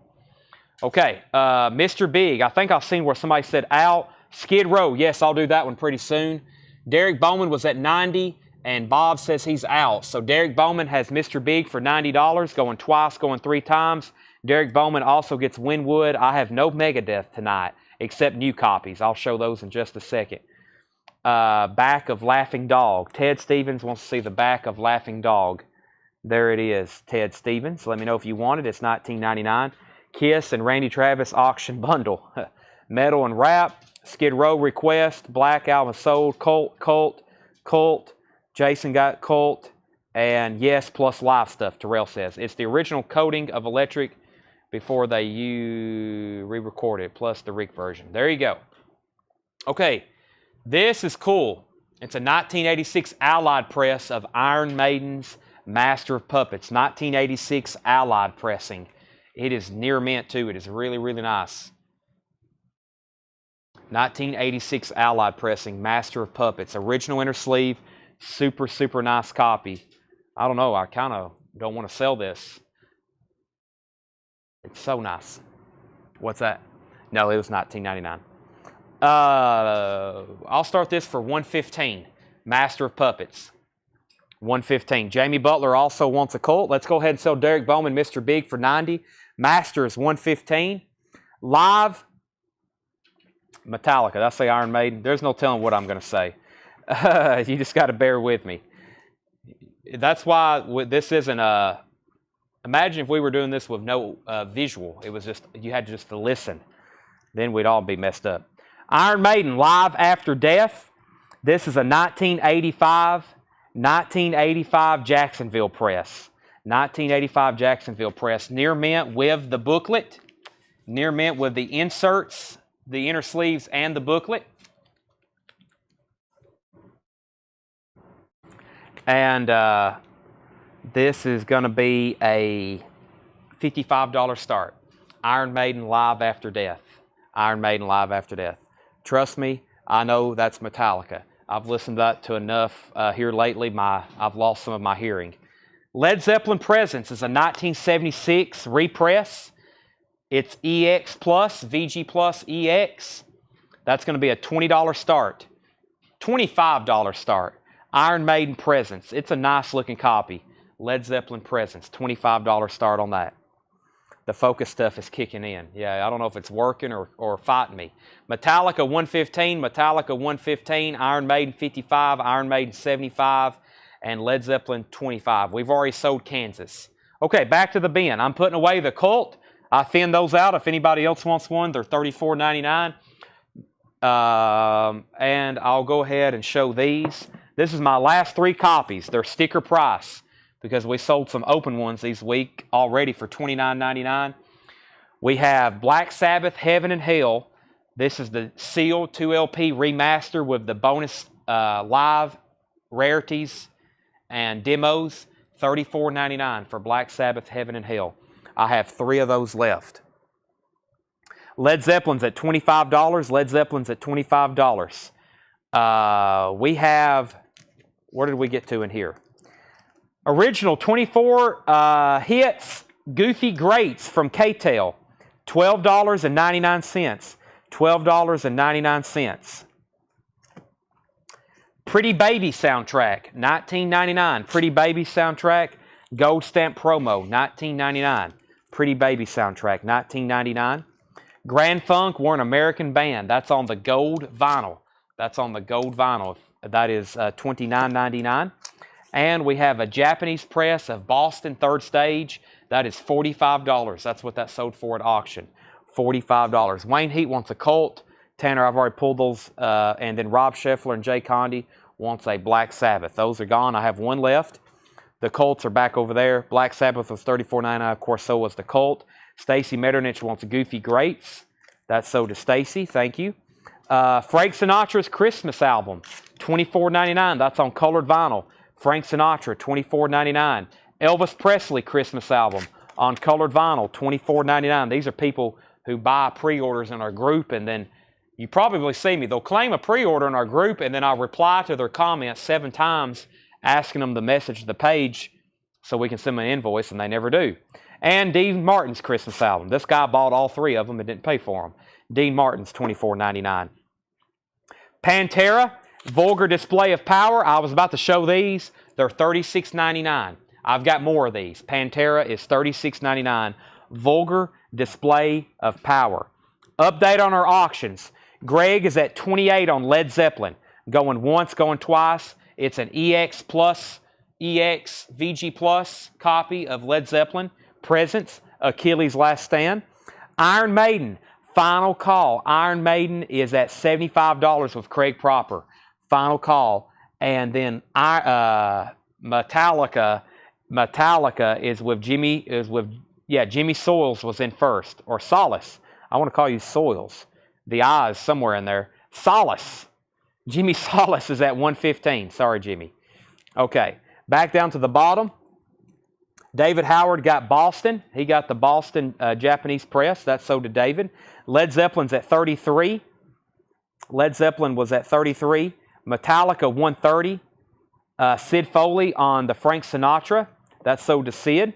Okay, Mr. Big. I think I've seen where somebody said out. Skid Row. Yes, I'll do that one pretty soon. Derek Bowman was at $90, and Bob says he's out. So Derek Bowman has Mr. Big for $90, going twice, going three times. Derek Bowman also gets Winwood. I have no Megadeth tonight, except new copies. I'll show those in just a second. Back of Laughing Dog. Ted Stevens wants to see the back of Laughing Dog. There it is, Ted Stevens. Let me know if you want it. It's $19.99. Kiss and Randy Travis auction bundle. Metal and Rap. Skid Row request. Black Album sold. Colt. Jason got Colt. And yes, plus live stuff, Terrell says. It's the original coding of Electric before they re-recorded, plus the Rick version. There you go. Okay, this is cool. It's a 1986 Allied press of Iron Maiden's Master of Puppets. 1986 Allied pressing. It is near mint too. It is really, really nice. 1986 Allied pressing, Master of Puppets. Original inner sleeve. Super, super nice copy. I don't know. I kind of don't want to sell this. It's so nice. What's that? No, it was $19.99. I'll start this for $115. Master of Puppets. $115. Jamie Butler also wants a Colt. Let's go ahead and sell Derek Bowman, Mr. Big, for $90. Master is $115. Live, Metallica. That's the Iron Maiden. There's no telling what I'm going to say. You just got to bear with me. That's why this isn't a... Imagine if we were doing this with no visual. It was just, you had just to listen. Then we'd all be messed up. Iron Maiden, Live After Death. This is a 1985 Jacksonville press. 1985 Jacksonville press. Near mint with the booklet. Near mint with the inserts, the inner sleeves, and the booklet. And this is going to be a $55 start. Iron Maiden Live After Death. Iron Maiden Live After Death. Trust me, I know that's Metallica. I've listened to that to enough here lately. I've lost some of my hearing. Led Zeppelin Presence is a 1976 repress. It's EX Plus, VG Plus EX. That's going to be a $20 start. $25 start. Iron Maiden Presence. It's a nice looking copy. Led Zeppelin Presence. $25 start on that. The focus stuff is kicking in. Yeah, I don't know if it's working or fighting me. Metallica 115, Metallica 115, Iron Maiden 55, Iron Maiden 75, and Led Zeppelin 25. We've already sold Kansas. Okay, back to the bin. I'm putting away the Cult. I thinned those out. If anybody else wants one, they're $34.99. And I'll go ahead and show these. This is my last 3 copies. They're sticker price because we sold some open ones this week already for $29.99. We have Black Sabbath, Heaven and Hell. This is the sealed 2LP remaster with the bonus live rarities and demos. $34.99 for Black Sabbath, Heaven and Hell. I have 3 of those left. Led Zeppelin's at $25. Led Zeppelin's at $25. We have, where did we get to in here? Original 24 hits, Goofy Greats from K-Tel. $12.99. $12.99. Pretty Baby soundtrack, $19.99. Pretty Baby soundtrack, gold stamp promo, $19.99. Pretty Baby soundtrack, $19.99. Grand Funk, we're an American band. That's on the gold vinyl. That's on the gold vinyl. That is $29.99. And we have a Japanese press of Boston Third Stage. That is $45. That's what that sold for at auction. $45. Wayne Heat wants a Cult. Tanner, I've already pulled those. And then Rob Scheffler and Jay Condi wants a Black Sabbath. Those are gone. I have one left. The Colts are back over there. Black Sabbath was $34.99. Of course, so was the Colt. Stacy Metternich wants a Goofy Greats. That's sold to Stacy. Thank you. Frank Sinatra's Christmas album, $24.99. That's on colored vinyl. Frank Sinatra, $24.99. Elvis Presley Christmas album on colored vinyl, $24.99. These are people who buy pre-orders in our group, and then you probably see me. They'll claim a pre-order in our group, and then I'll reply to their comments 7 times asking them to message the page so we can send them an invoice, and they never do. And Dean Martin's Christmas album. This guy bought all 3 of them and didn't pay for them. Dean Martin's $24.99. Pantera, Vulgar Display of Power. I was about to show these. They're $36.99. I've got more of these. Pantera is $36.99. Vulgar Display of Power. Update on our auctions. Greg is at 28 on Led Zeppelin. Going once, going twice. It's an EX Plus, EX VG Plus copy of Led Zeppelin. Presents, Achilles' Last Stand. Iron Maiden, final call. Iron Maiden is at $75 with Craig Proper. Final call. And then Metallica is with Jimmy Soils was in first. Or Solace. I want to call you Soils. The I is somewhere in there. Solace. Jimmy Solace is at $115. Sorry, Jimmy. Okay. Back down to the bottom. David Howard got Boston. He got the Boston Japanese press. That's sold to David. Led Zeppelin's at $33. Led Zeppelin was at $33. Metallica $130. Sid Foley on the Frank Sinatra. That's sold to Sid.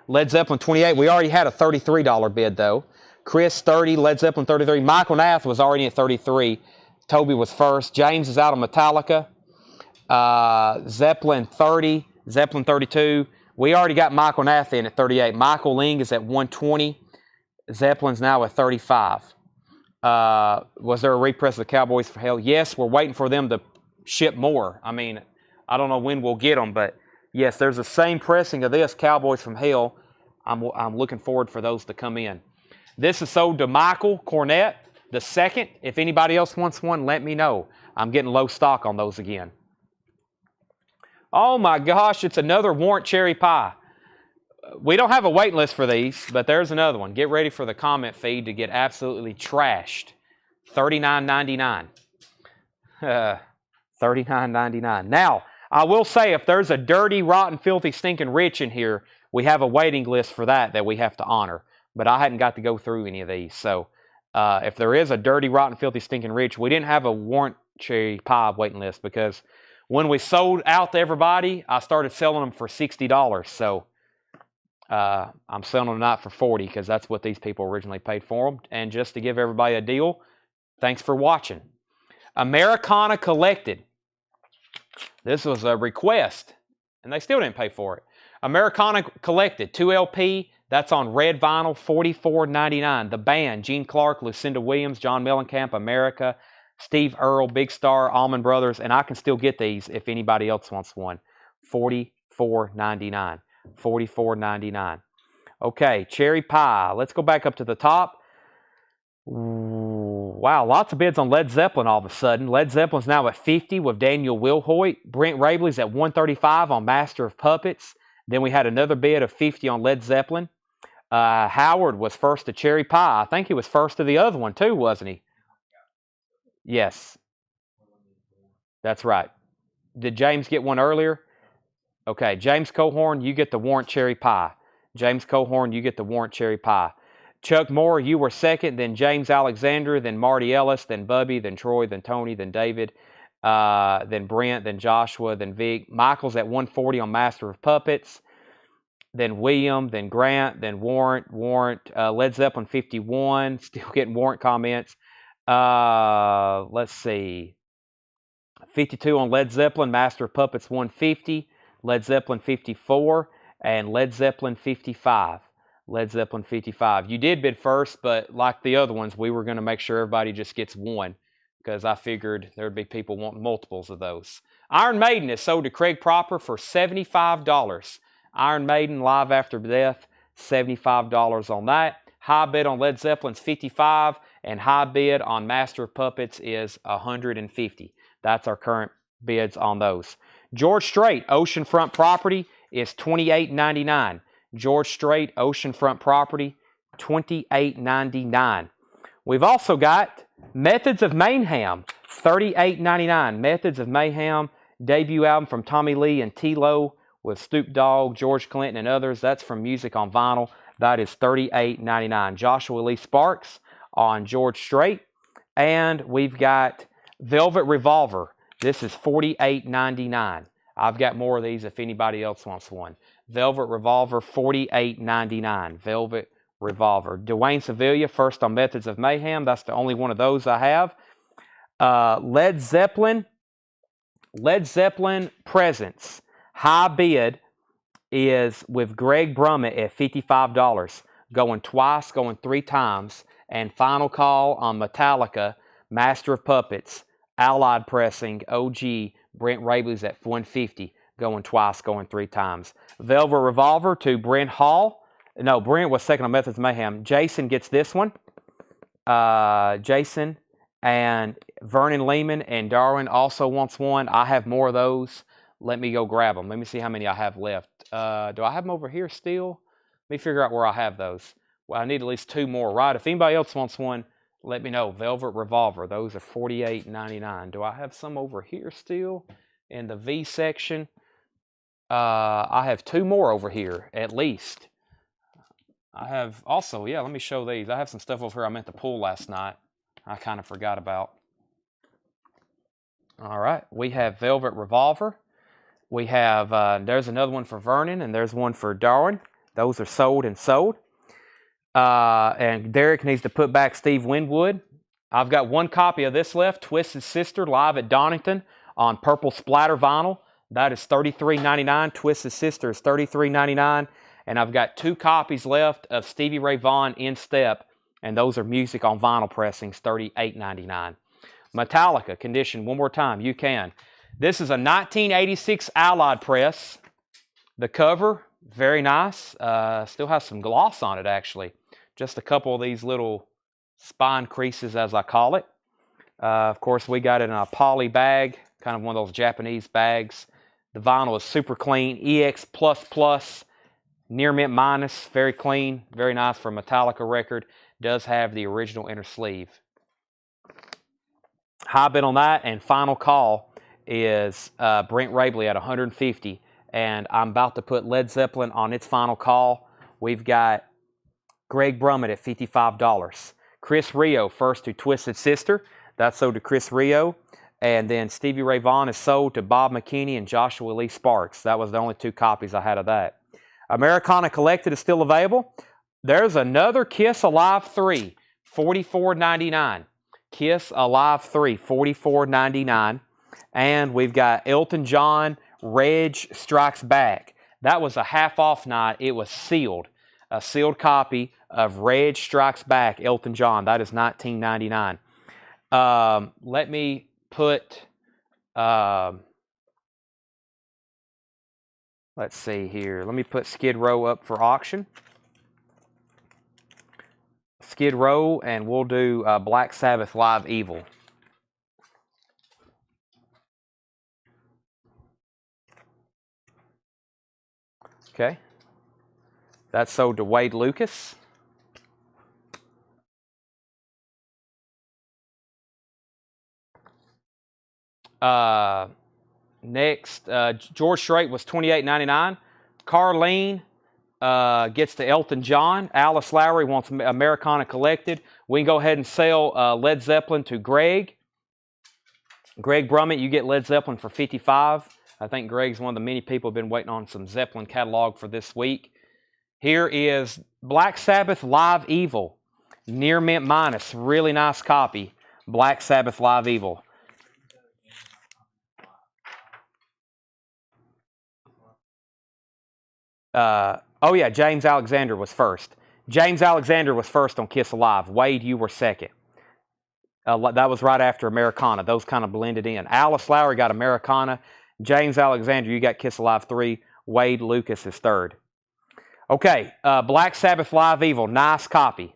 Led Zeppelin $28. We already had a $33 bid though. Chris $30. Led Zeppelin $33. Michael Nath was already at $33. Toby was first. James is out on Metallica. Zeppelin $30. Zeppelin $32. We already got Michael Nath in at $38. Michael Ling is at $120. Zeppelin's now at $35. Was there a repress of the Cowboys for Hell? Yes, we're waiting for them to ship more. I mean, I don't know when we'll get them, but yes, there's the same pressing of this, Cowboys from Hell. I'm looking forward for those to come in. This is sold to Michael Cornett the second. If anybody else wants one, let me know. I'm getting low stock on those again. Oh my gosh, it's another Warrant Cherry Pie. We don't have a wait list for these, but there's another one. Get ready for the comment feed to get absolutely trashed. $39.99. $39.99. Now, I will say if there's a dirty, rotten, filthy, stinking rich in here, we have a waiting list for that we have to honor. But I hadn't got to go through any of these. So if there is a dirty, rotten, filthy, stinking rich, we didn't have a Warrant Cherry Pie waiting list because when we sold out to everybody, I started selling them for $60. So I'm selling them not for $40 because that's what these people originally paid for them. And just to give everybody a deal, thanks for watching. Americana Collected. This was a request, and they still didn't pay for it. Americana Collected, 2 LP. That's on red vinyl, $44.99. The Band, Gene Clark, Lucinda Williams, John Mellencamp, America, Steve Earle, Big Star, Allman Brothers, and I can still get these if anybody else wants one. $44.99. $44.99. Okay, Cherry Pie. Let's go back up to the top. Wow, lots of bids on Led Zeppelin all of a sudden. Led Zeppelin's now at 50 with Daniel Wilhoit. Brent Rabley's at 135 on Master of Puppets. Then we had another bid of 50 on Led Zeppelin. Howard was first to Cherry Pie. I think he was first to the other one too, wasn't he? Yes. That's right. Did James get one earlier? Okay, James Cohorn, you get the Warrant Cherry Pie. James Cohorn, you get the Warrant Cherry Pie. Chuck Moore, you were second, then James Alexander, then Marty Ellis, then Bubby, then Troy, then Tony, then David, then Brent, then Joshua, then Vic. Michael's at 140 on Master of Puppets. Then William, then Grant, then Warrant, Led Zeppelin 51, still getting Warrant comments. Let's see. 52 on Led Zeppelin, Master of Puppets 150, Led Zeppelin 54, and Led Zeppelin 55. Led Zeppelin 55. You did bid first, but like the other ones, we were going to make sure everybody just gets one because I figured there would be people wanting multiples of those. Iron Maiden is sold to Craig Proper for $75. Iron Maiden, Live After Death, $75 on that. High bid on Led Zeppelin's $55, and high bid on Master of Puppets is $150. That's our current bids on those. George Strait, Oceanfront Property, is $28.99. George Strait, Oceanfront Property, $28.99. We've also got Methods of Mayhem, $38.99. Methods of Mayhem, debut album from Tommy Lee and T-Lo with Snoop Dogg, George Clinton, and others. That's from Music on Vinyl. That is $38.99. Joshua Lee Sparks on George Strait. And we've got Velvet Revolver. This is $48.99. I've got more of these if anybody else wants one. Velvet Revolver, $48.99. Velvet Revolver. Dwayne Sevilla, first on Methods of Mayhem. That's the only one of those I have. Led Zeppelin Presents. High bid is with Greg Brummett at $55. Going twice, going 3 times. And final call on Metallica, Master of Puppets, Allied Pressing, OG, Brent Rabley's at $150. Going twice, going 3 times. Velvet Revolver to Brent Hall. No, Brent was second on Methods of Mayhem. Jason gets this one. Jason and Vernon Lehman and Darwin also wants one. I have more of those. Let me go grab them. Let me see how many I have left. Do I have them over here still? Let me figure out where I have those. Well, I need at least 2 more, right? If anybody else wants one, let me know. Velvet Revolver. Those are $48.99. Do I have some over here still in the V section? I have 2 more over here, at least. I have also, yeah, let me show these. I have some stuff over here I meant to pull last night. I kind of forgot about. All right, we have Velvet Revolver. We have, there's another one for Vernon, and there's one for Darwin. Those are sold and sold. And Derek needs to put back Steve Winwood. I've got 1 copy of this left, Twisted Sister, live at Donington on purple splatter vinyl. That is $33.99. Twisted Sister is $33.99. And I've got 2 copies left of Stevie Ray Vaughan In Step, and those are Music on Vinyl pressings, $38.99. Metallica, condition, one more time, you can. This is a 1986 Allied press. The cover, very nice. Still has some gloss on it, actually. Just a couple of these little spine creases, as I call it. Of course, we got it in a poly bag, kind of one of those Japanese bags. The vinyl is super clean. EX++, near mint minus, very clean, very nice for a Metallica record. Does have the original inner sleeve. High bid on that, and final call is Brent Rabley at $150. And I'm about to put Led Zeppelin on its final call. We've got Greg Brummett at $55. Chris Rio first to Twisted Sister. That's sold to Chris Rio. And then Stevie Ray Vaughan is sold to Bob McKinney and Joshua Lee Sparks. That was the only 2 copies I had of that. Americana Collected is still available. There's another Kiss Alive 3, $44.99. Kiss Alive 3, $44.99. And we've got Elton John, Reg Strikes Back. That was a half off night. It was sealed. A sealed copy of Reg Strikes Back, Elton John. That is $19.99. Let me put, let's see here. Let me put Skid Row up for auction. Skid Row, and we'll do Black Sabbath Live Evil. Okay. That's sold to Wade Lucas. Next, George Strait was $28.99. Carlene gets to Elton John. Alice Lowry wants Americana Collected. We can go ahead and sell Led Zeppelin to Greg. Greg Brummett, you get Led Zeppelin for $55. I think Greg's one of the many people who have been waiting on some Zeppelin catalog for this week. Here is Black Sabbath Live Evil. Near mint minus. Really nice copy. Black Sabbath Live Evil. Oh yeah, James Alexander was first. James Alexander was first on Kiss Alive. Wade, you were second. That was right after Americana. Those kind of blended in. Alice Lowry got Americana. James Alexander, you got Kiss Alive 3. Wade Lucas is third. Okay, Black Sabbath Live Evil, nice copy.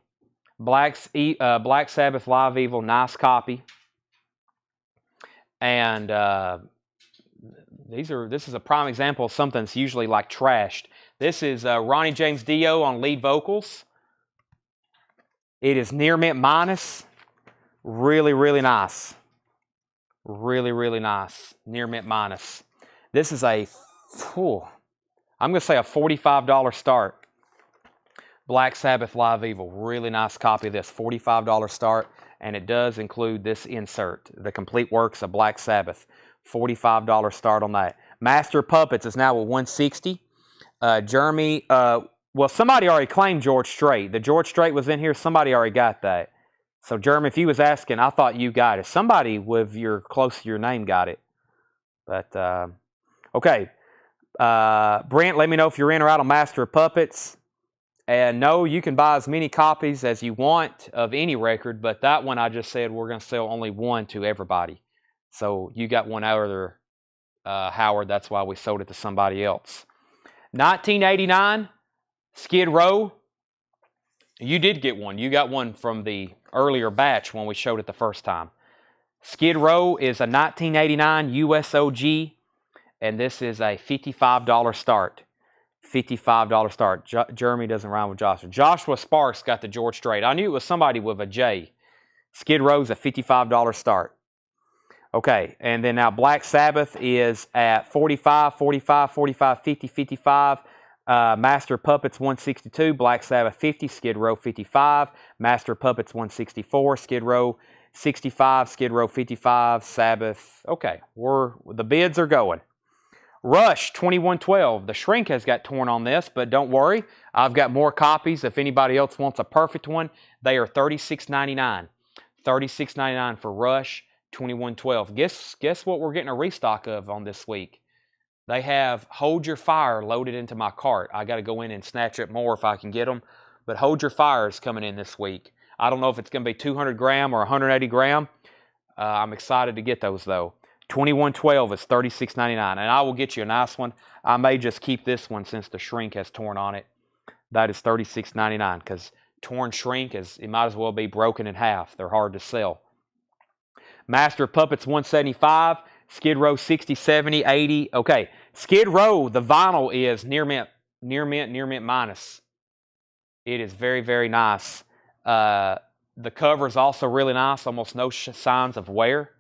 Black Sabbath Live Evil, nice copy. And this is a prime example of something that's usually like trashed. This is Ronnie James Dio on lead vocals. It is near mint minus. Really, really nice. Really, really nice. Near mint minus. This is I'm going to say a $45 start. Black Sabbath Live Evil. Really nice copy of this. $45 start. And it does include this insert. The complete works of Black Sabbath. $45 start on that. Master Puppets is now at $160. Jeremy, well, somebody already claimed George Strait. The George Strait was in here. Somebody already got that. So, Jeremy, if you was asking, I thought you got it. Somebody with close to your name got it. But, okay. Brent, let me know if you're in or out on Master of Puppets. And no, you can buy as many copies as you want of any record, but that one I just said we're going to sell only one to everybody. So you got one out there, Howard. That's why we sold it to somebody else. 1989, Skid Row. You did get one. You got one from the earlier batch when we showed it the first time. Skid Row is a 1989 USOG, and this is a $55 start. $55 start. Jeremy doesn't rhyme with Joshua. Joshua Sparks got the George Strait. I knew it was somebody with a J. Skid Row's a $55 start. Okay, and then now Black Sabbath is at 45, 45, 45, 50, 55. Master Puppets 162, Black Sabbath 50, Skid Row 55. Master Puppets 164, Skid Row 65, Skid Row 55, Sabbath. Okay, the bids are going. Rush 2112. The shrink has got torn on this, but don't worry. I've got more copies. If anybody else wants a perfect one, they are $36.99. $36.99 for Rush 2112. Guess what we're getting a restock of on this week? They have Hold Your Fire loaded into my cart. I got to go in and snatch up more if I can get them. But Hold Your Fire is coming in this week. I don't know if it's going to be 200 gram or 180 gram. I'm excited to get those though. 2112 is $36.99, and I will get you a nice one. I may just keep this one since the shrink has torn on it. That is $36.99 because torn shrink it might as well be broken in half. They're hard to sell. Master Puppets 175, Skid Row 60, 70, 80. Okay, Skid Row, the vinyl is near mint minus. It is very, very nice. The cover is also really nice, almost no signs of wear.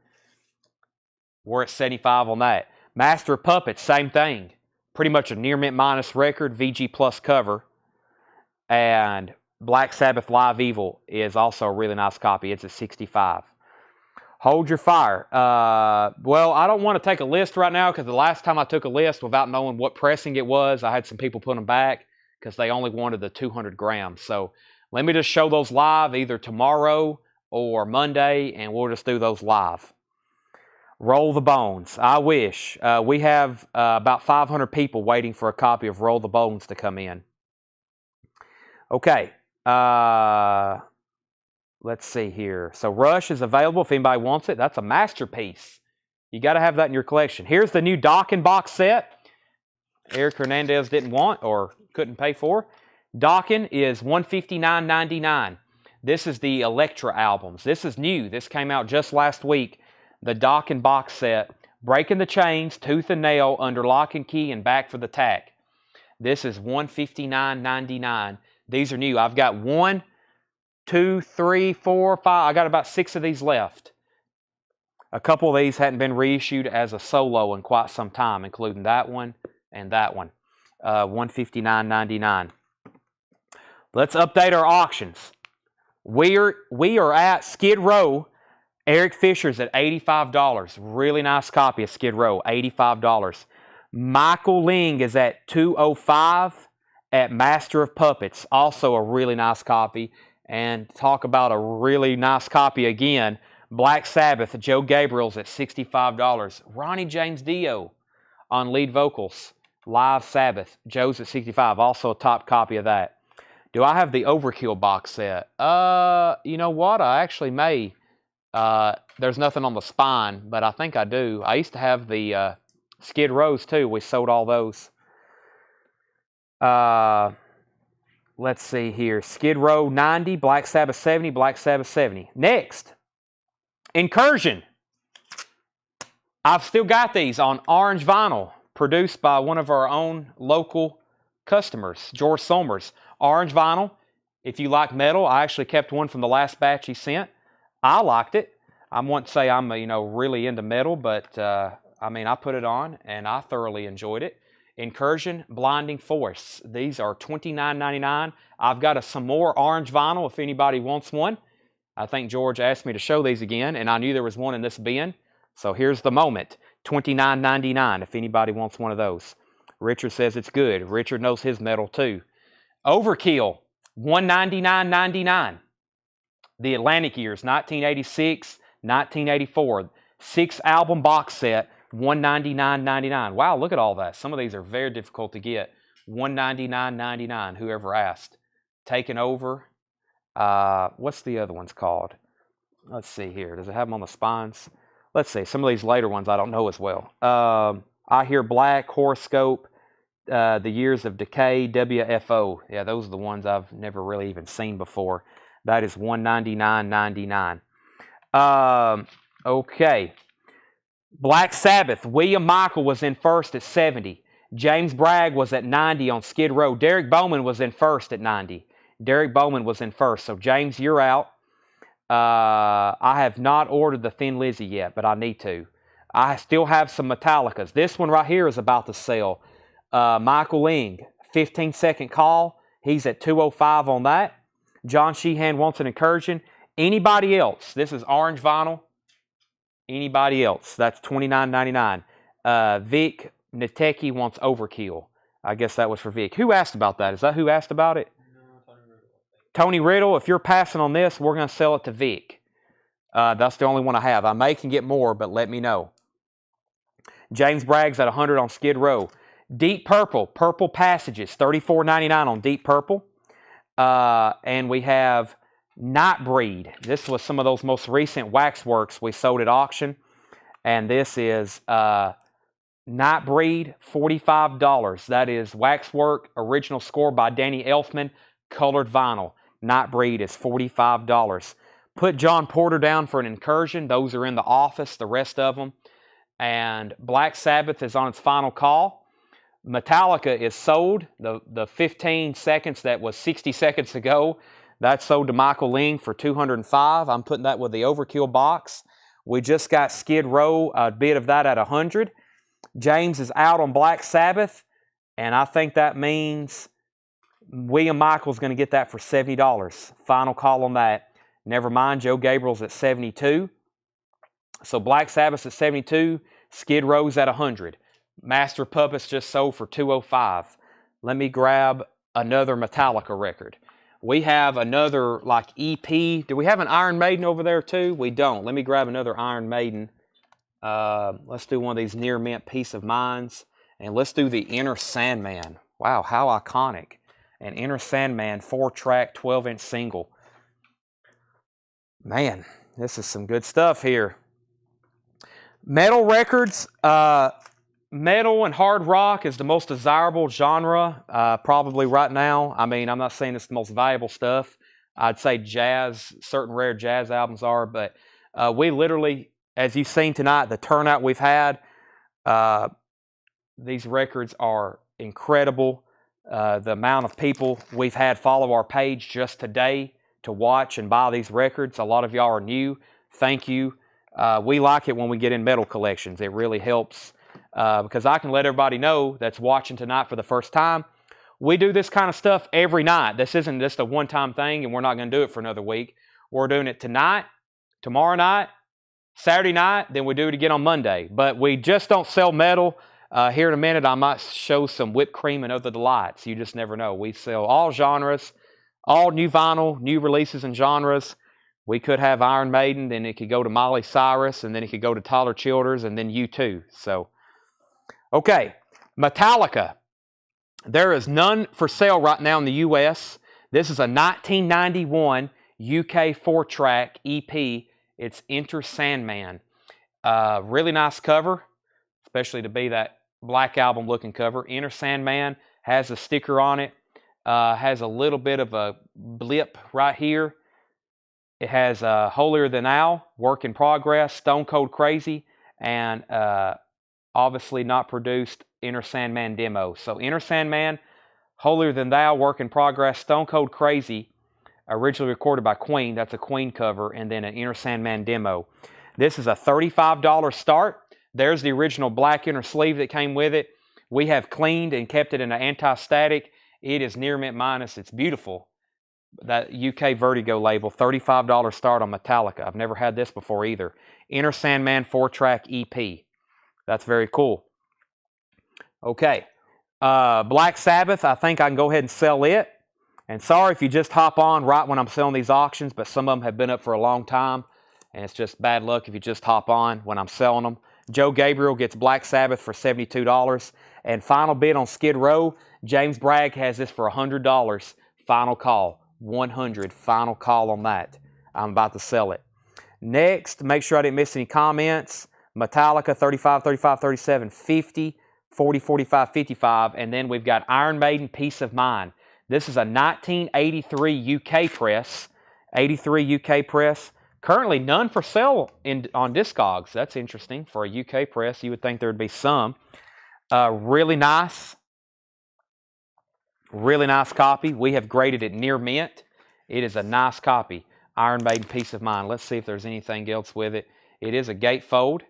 We're at 75 on that. Master of Puppets, same thing. Pretty much a near mint minus record, VG Plus cover. And Black Sabbath Live Evil is also a really nice copy. It's at 65. Hold Your Fire. Well, I don't want to take a list right now because the last time I took a list without knowing what pressing it was, I had some people put them back because they only wanted the 200 grams. So let me just show those live either tomorrow or Monday, and we'll just do those live. Roll the Bones. I wish. We have about 500 people waiting for a copy of Roll the Bones to come in. Okay. Let's see here. So Rush is available if anybody wants it. That's a masterpiece. You got to have that in your collection. Here's the new Docking box set. Eric Hernandez didn't want or couldn't pay for. Docking is $159.99. This is the Elektra albums. This is new. This came out just last week. The Docking box set. Breaking the Chains, Tooth and Nail, Under Lock and Key, and Back for the Tack. This is $159.99. These are new. I've got 1, 2, 3, 4, 5. I got about 6 of these left. A couple of these hadn't been reissued as a solo in quite some time, including that one and that one. $159.99. Let's update our auctions. We are at Skid Row. Eric Fisher's at $85. Really nice copy of Skid Row, $85. Michael Ling is at $205 at Master of Puppets. Also a really nice copy. And talk about a really nice copy again. Black Sabbath, Joe Gabriel's at $65. Ronnie James Dio on lead vocals. Live Sabbath, Joe's at $65. Also a top copy of that. Do I have the Overkill box set? You know what? I actually may. There's nothing on the spine, but I think I do. I used to have the Skid Rows too. We sold all those. Let's see here. Skid Row 90, Black Sabbath 70, Black Sabbath 70. Next, Incursion. I've still got these on orange vinyl, produced by one of our own local customers, George Somers. Orange vinyl. If you like metal, I actually kept one from the last batch he sent. I liked it. I won't say I'm really into metal, but I put it on and I thoroughly enjoyed it. Incursion Blinding Force. These are $29.99. I've got some more orange vinyl if anybody wants one. I think George asked me to show these again, and I knew there was one in this bin. So here's the moment. $29.99 if anybody wants one of those. Richard says it's good. Richard knows his metal too. Overkill, $199.99. The Atlantic Years, 1986, 1984. 6-album box set, $199.99. Wow, look at all that. Some of these are very difficult to get. $199.99, whoever asked. Taken Over. What's the other ones called? Let's see here. Does it have them on the spines? Let's see. Some of these later ones I don't know as well. I Hear Black, Horoscope, The Years of Decay, WFO. Yeah, those are the ones I've never really even seen before. That is $199.99. Okay. Black Sabbath. William Michael was in first at 70. James Bragg was at 90 on Skid Row. Derek Bowman was in first at 90. Derek Bowman was in first. So, James, you're out. I have not ordered the Thin Lizzy yet, but I need to. I still have some Metallicas. This one right here is about to sell. Michael Ling, 15-second call. He's at $205 on that. John Sheehan wants an Incursion. Anybody else? This is orange vinyl. Anybody else? That's $29.99. Vic Nateki wants Overkill. I guess that was for Vic. Who asked about that? Is that who asked about it? No, Tony Riddle. If you're passing on this, we're going to sell it to Vic. That's the only one I have. I may can get more, but let me know. James Bragg's at 100 on Skid Row. Deep Purple, Purple Passages, $34.99 on Deep Purple. And we have Nightbreed. This was some of those most recent waxworks we sold at auction. And this is Nightbreed, $45. That is waxwork, original score by Danny Elfman, colored vinyl. Nightbreed is $45. Put John Porter down for an Incursion. Those are in the office, the rest of them. And Black Sabbath is on its final call. Metallica is sold. The 15 seconds that was 60 seconds ago, that's sold to Michael Ling for $205. I'm putting that with the Overkill box. We just got Skid Row, a bit of that at $100. James is out on Black Sabbath, and I think that means William Michael's going to get that for $70. Final call on that. Never mind, Joe Gabriel's at $72. So Black Sabbath's at $72. Skid Row's at $100. Master Puppets just sold for $205. Let me grab another Metallica record. We have another like EP. Do we have an Iron Maiden over there too? We don't. Let me grab another Iron Maiden Let's do one of these near mint Peace of Minds. And let's do the Inner Sandman. Wow, how iconic. An Inner Sandman 4-track 12-inch single. Man, this is some good stuff here. Metal records. Metal and hard rock is the most desirable genre probably right now. I mean, I'm not saying it's the most valuable stuff. I'd say jazz, certain rare jazz albums are, but we literally, as you've seen tonight, the turnout we've had, these records are incredible. The amount of people we've had follow our page just today to watch and buy these records. A lot of y'all are new. Thank you. We like it when we get in metal collections. It really helps because I can let everybody know that's watching tonight for the first time. We do this kind of stuff every night. This isn't just a one-time thing, and we're not going to do it for another week. We're doing it tonight, tomorrow night, Saturday night, then we do it again on Monday. But we just don't sell metal. Here in a minute, I might show some whipped cream and other delights. You just never know. We sell all genres, all new vinyl, new releases and genres. We could have Iron Maiden, then it could go to Miley Cyrus, and then it could go to Tyler Childers, and then U2. So, okay, Metallica. There is none for sale right now in the U.S. This is a 1991 UK 4-track EP. It's Enter Sandman. Really nice cover, especially to be that Black Album looking cover. Enter Sandman has a sticker on it. Has a little bit of a blip right here. It has Holier Than Thou, Work in Progress, Stone Cold Crazy, and obviously not produced Enter Sandman demo. So Enter Sandman, Holier Than Thou, Work in Progress, Stone Cold Crazy, originally recorded by Queen. That's a Queen cover, and then an Enter Sandman demo. This is a $35 start. There's the original black inner sleeve that came with it. We have cleaned and kept it in an anti-static. It is near mint minus. It's beautiful. That UK Vertigo label, $35 start on Metallica. I've never had this before either. Enter Sandman 4-track EP. That's very cool. Okay. Black Sabbath, I think I can go ahead and sell it. And sorry if you just hop on right when I'm selling these auctions, but some of them have been up for a long time, and it's just bad luck if you just hop on when I'm selling them. Joe Gabriel gets Black Sabbath for $72. And final bid on Skid Row, James Bragg has this for $100. Final call. 100. Final call on that. I'm about to sell it. Next, make sure I didn't miss any comments. Metallica, 35, 35, 37, 50, 40, 45, 55. And then we've got Iron Maiden, Peace of Mind. This is a 1983 UK press. 83 UK press. Currently none for sale on Discogs. That's interesting. For a UK press, you would think there would be some. Really nice copy. We have graded it near mint. It is a nice copy. Iron Maiden, Peace of Mind. Let's see if there's anything else with it. It is a gatefold.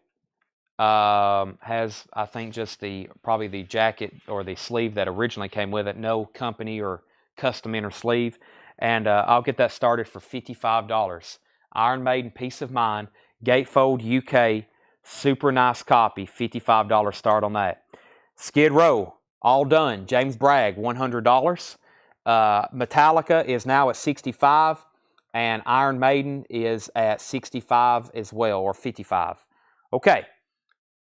Has, I think, just probably the jacket or the sleeve that originally came with it. No company or custom inner sleeve. And I'll get that started for $55. Iron Maiden, Peace of Mind, gatefold UK, super nice copy, $55 start on that. Skid Row, all done. James Bragg, $100. Metallica is now at $65, and Iron Maiden is at $65 as well, or $55. Okay,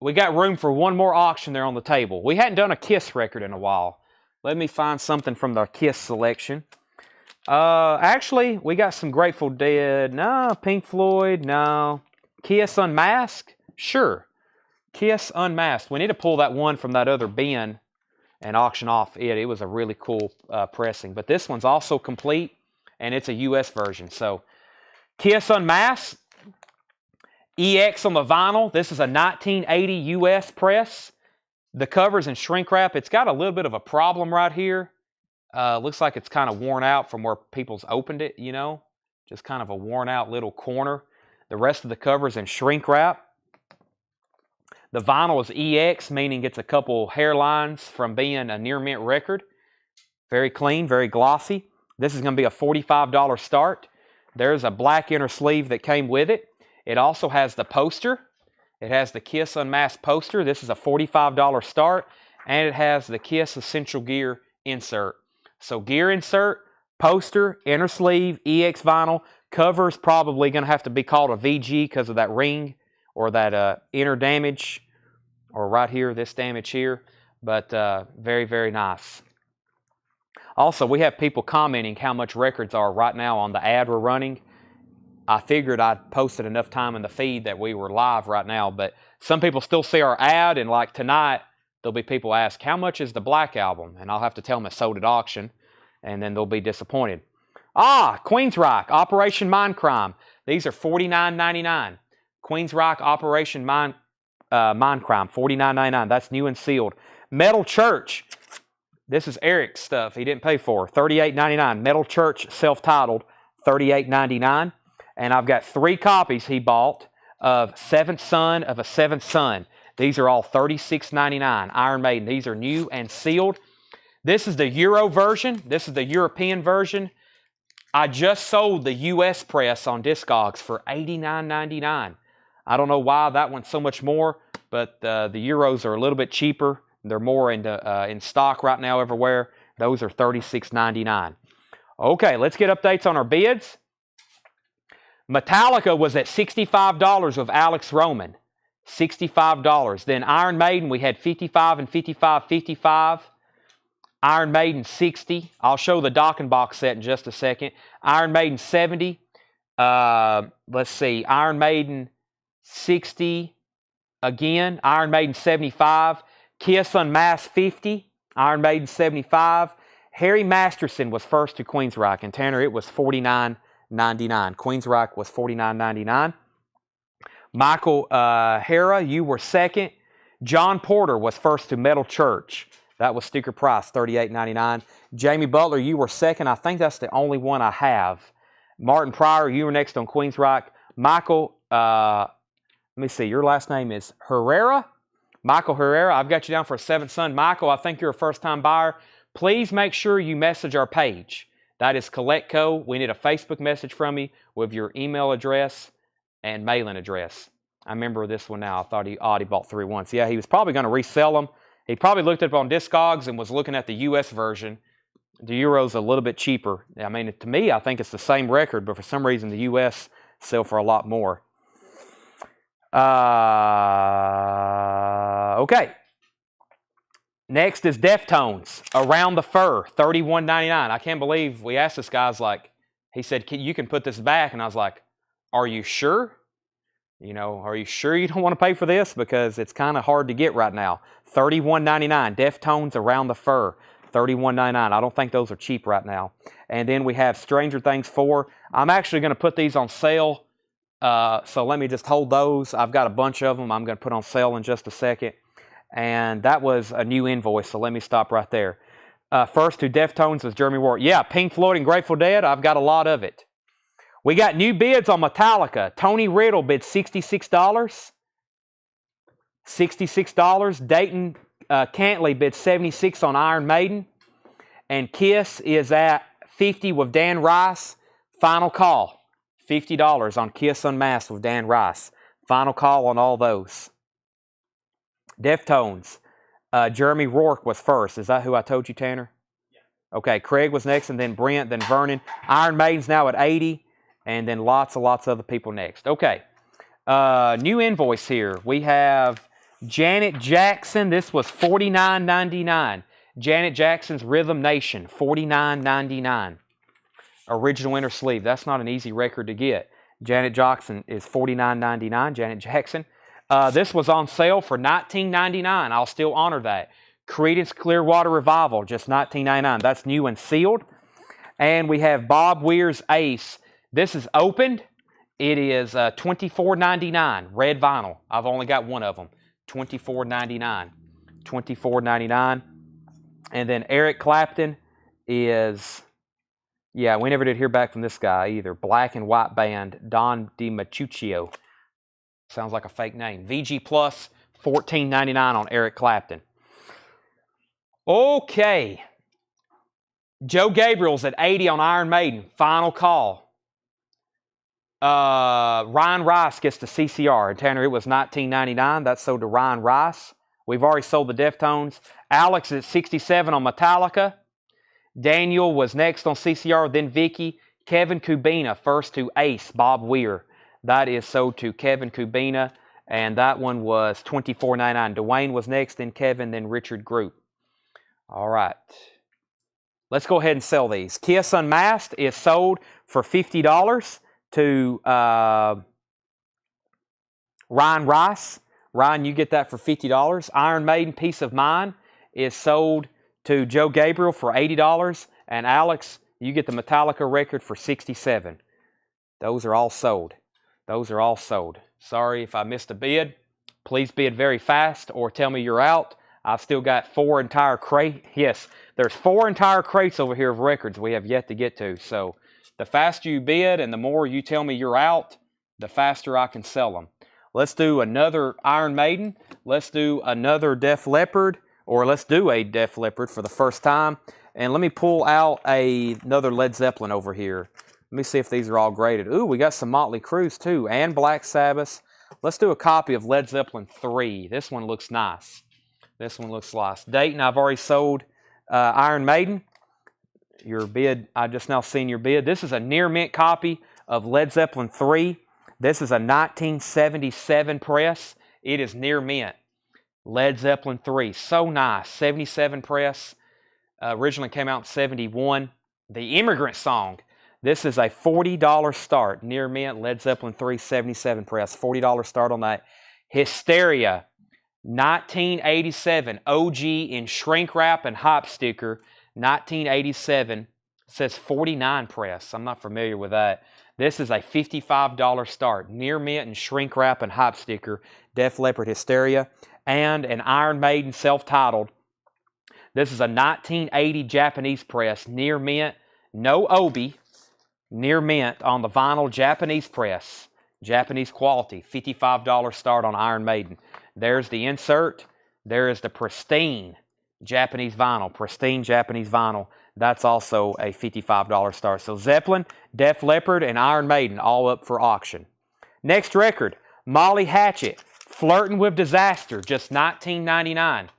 we got room for one more auction there on the table. We hadn't done a Kiss record in a while. Let me find something from the Kiss selection. Actually, we got some Grateful Dead. No, Pink Floyd. No. Kiss Unmasked? Sure. Kiss Unmasked. We need to pull that one from that other bin and auction off it. It was a really cool pressing. But this one's also complete, and it's a US version. So, Kiss Unmasked. EX on the vinyl. This is a 1980 US press. The cover's in shrink wrap. It's got a little bit of a problem right here. Looks like it's kind of worn out from where people's opened it, you know. Just kind of a worn out little corner. The rest of the cover's in shrink wrap. The vinyl is EX, meaning it's a couple hairlines from being a near mint record. Very clean, very glossy. This is going to be a $45 start. There's a black inner sleeve that came with it. It also has the poster. It has the Kiss Unmasked poster. This is a $45 start. And it has the Kiss Essential Gear insert. So gear insert, poster, inner sleeve, EX vinyl. Cover is probably going to have to be called a VG because of that ring or that inner damage, or right here, this damage here. But very, very nice. Also, we have people commenting how much records are right now on the ad we're running. I figured I'd posted enough time in the feed that we were live right now, but some people still see our ad, and like tonight, there'll be people ask, how much is the Black Album? And I'll have to tell them it's sold at auction, and then they'll be disappointed. Queensryche, Operation Mindcrime. These are $49.99. Queensryche Operation Mindcrime, $49.99. That's new and sealed. Metal Church. This is Eric's stuff he didn't pay for. $38.99. Metal Church, self-titled, $38.99. And I've got 3 copies he bought of Seventh Son of a Seventh Son. These are all $36.99. Iron Maiden. These are new and sealed. This is the Euro version. This is the European version. I just sold the US press on Discogs for $89.99. I don't know why that one's so much more, but the Euros are a little bit cheaper. They're more in stock right now everywhere. Those are $36.99. Okay, let's get updates on our bids. Metallica was at $65 with Alex Roman. $65. Then Iron Maiden, we had 55 and 55, 55. Iron Maiden 60. I'll show the docking box set in just a second. Iron Maiden 70. Let's see. Iron Maiden 60 again. Iron Maiden 75. Kiss Unmasked 50. Iron Maiden 75. Harry Masterson was first to Queensryche. And Tanner, it was $49.99. Queensryche was $49.99. Michael Hara, you were second. John Porter was first to Metal Church. That was sticker price, $38.99. Jamie Butler, you were second. I think that's the only one I have. Martin Pryor, you were next on Queensryche. Michael, let me see, your last name is Herrera? Michael Herrera, I've got you down for a Seventh Son. Michael, I think you're a first-time buyer. Please make sure you message our page. That is CollectCo. We need a Facebook message from you with your email address and mailing address. I remember this one now. I thought he bought 3 once. Yeah, he was probably going to resell them. He probably looked up on Discogs and was looking at the US version. The Euro's a little bit cheaper. I mean, to me, I think it's the same record, but for some reason, the US sell for a lot more. Okay. Next is Deftones, Around the Fur, $31.99. I can't believe we asked this guy's like, he said, you can put this back. And I was like, are you sure? You know, are you sure you don't want to pay for this? Because it's kind of hard to get right now. $31.99. Deftones, Around the Fur, $31.99. I don't think those are cheap right now. And then we have Stranger Things 4. I'm actually going to put these on sale. So let me just hold those. I've got a bunch of them I'm going to put on sale in just a second. And that was a new invoice, so let me stop right there. First to Deftones was Jeremy Ward. Yeah, Pink Floyd and Grateful Dead, I've got a lot of it. We got new bids on Metallica. Tony Riddle bid $66. $66. Dayton Cantley bid $76 on Iron Maiden. And Kiss is at $50 with Dan Rice. Final call. $50 on Kiss Unmasked with Dan Rice. Final call on all those. Deftones. Jeremy Rourke was first. Is that who I told you, Tanner? Yeah. Okay, Craig was next, and then Brent, then Vernon. Iron Maiden's now at 80, and then lots of other people next. Okay, new invoice here. We have Janet Jackson. This was $49.99. Janet Jackson's Rhythm Nation, $49.99. Original inner sleeve. That's not an easy record to get. Janet Jackson is $49.99. Janet Jackson. This was on sale for $19.99. I'll still honor that. Creedence Clearwater Revival, just $19.99. That's new and sealed. And we have Bob Weir's Ace. This is opened. It is $24.99. Red vinyl. I've only got one of them. $24.99. $24.99. And then Eric Clapton is, yeah, we never did hear back from this guy either. Black and White Band, Don DiMachuccio. Sounds like a fake name. VG Plus, $14.99 on Eric Clapton. Okay. Joe Gabriel's at 80 on Iron Maiden. Final call. Ryan Rice gets the CCR. And Tanner, it was $19.99. That's sold to Ryan Rice. We've already sold the Deftones. Alex is at 67 on Metallica. Daniel was next on CCR, then Vicky. Kevin Kubina, first to Ace, Bob Weir. That is sold to Kevin Kubina. and that one was $24.99. Dwayne was next, then Kevin, then Richard Group. All right. Let's go ahead and sell these. Kiss Unmasked is sold for $50 to Ryan Rice. Ryan, you get that for $50. Iron Maiden Peace of Mind is sold to Joe Gabriel for $80. And Alex, you get the Metallica record for $67. Those are all sold. Those are all sold. Sorry if I missed a bid. Please bid very fast or tell me you're out. I've still got 4 entire crates. Yes, there's 4 entire crates over here of records we have yet to get to. So the faster you bid and the more you tell me you're out, the faster I can sell them. Let's do another Iron Maiden. Let's do another Def Leppard, or let's do a Def Leppard for the first time. And let me pull out another Led Zeppelin over here. Let me see if these are all graded. Ooh, we got some Motley Crues too, and Black Sabbath. Let's do a copy of Led Zeppelin 3. This one looks nice. This one looks nice. Dayton, I've already sold Iron Maiden. Your bid, I just now seen your bid. This is a near mint copy of Led Zeppelin 3. This is a 1977 press. It is near mint. Led Zeppelin 3. So nice. 77 press. Originally came out in 71. The Immigrant Song. This is a $40 start. Near mint. Led Zeppelin 3. 77 press. $40 start on that. Hysteria. 1987. OG in shrink wrap and hop sticker. 1987. Says 49 press. I'm not familiar with that. This is a $55 start. Near mint and shrink wrap and hop sticker. Def Leppard Hysteria. And an Iron Maiden self-titled. This is a 1980 Japanese press. Near mint. No Obi. Near mint on the vinyl Japanese press. Japanese quality. $55 start on Iron Maiden. There's the insert. There is the pristine Japanese vinyl. Pristine Japanese vinyl. That's also a $55 start. So Zeppelin, Def Leppard, and Iron Maiden all up for auction. Next record, Molly Hatchet, Flirting with Disaster, just $19.99.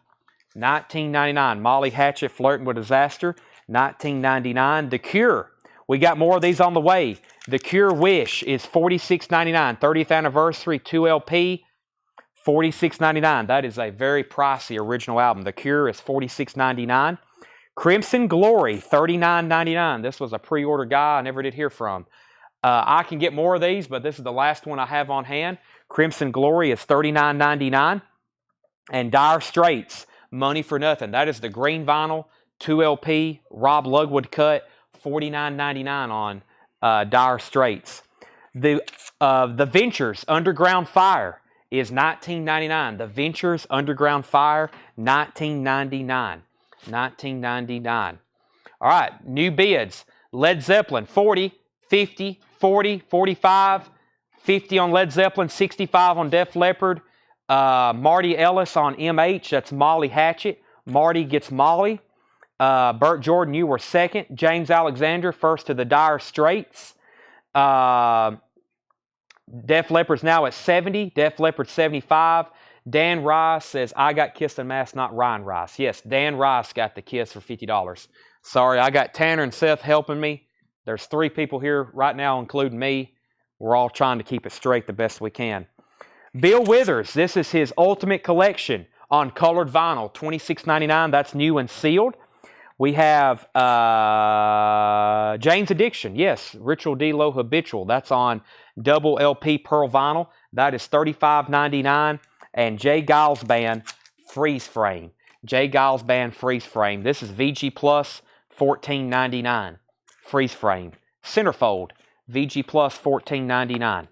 $19.99. Molly Hatchet, Flirting with Disaster, $19.99. The Cure, we got more of these on the way. The Cure Wish is $46.99. 30th anniversary, 2LP, $46.99. That is a very pricey original album. The Cure is $46.99. Crimson Glory, $39.99. This was a pre-order guy I never did hear from. I can get more of these, but this is the last one I have on hand. Crimson Glory is $39.99. And Dire Straits, Money for Nothing. That is the green vinyl, 2LP, Rob Lugwood cut, $49.99 on Dire Straits. The Ventures, Underground Fire, is $19.99. The Ventures, Underground Fire, $19.99. $19.99. All right, new bids. Led Zeppelin, 40, 50, 40, 45, 50 on Led Zeppelin, 65 on Def Leppard. Marty Ellis on MH, that's Molly Hatchet. Marty gets Molly. Burt Jordan, you were second. James Alexander, first to the Dire Straits. Def Leppard's now at 70. Def Leppard 75. Dan Rice says, I got Kiss Unmasked, not Ryan Rice. Yes, Dan Rice got the Kiss for $50. Sorry, I got Tanner and Seth helping me. There's 3 people here right now, including me. We're all trying to keep it straight the best we can. Bill Withers, this is his Ultimate Collection on colored vinyl, $26.99. That's new and sealed. We have Jane's Addiction. Yes, Ritual D-Lo Habitual. That's on double LP Pearl vinyl. That is $35.99. And Jay Giles Band Freeze Frame. Jay Giles Band Freeze Frame. This is VG Plus, $14.99. Freeze Frame. Centerfold, VG Plus, $14.99.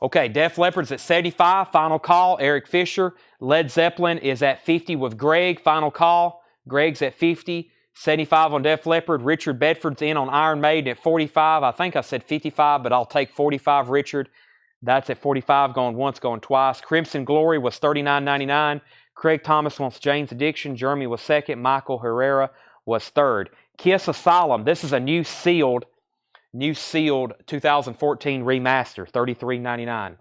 Okay, Def Leppard's at 75. Final call, Eric Fisher. Led Zeppelin is at 50 with Greg. Final call, Greg's at 50. 75 on Def Leppard. Richard Bedford's in on Iron Maiden at 45. I think I said 55, but I'll take 45, Richard. That's at 45, going once, going twice. Crimson Glory was $39.99. Craig Thomas wants Jane's Addiction. Jeremy was second. Michael Herrera was third. Kiss Asylum. This is a new sealed 2014 remaster, $33.99.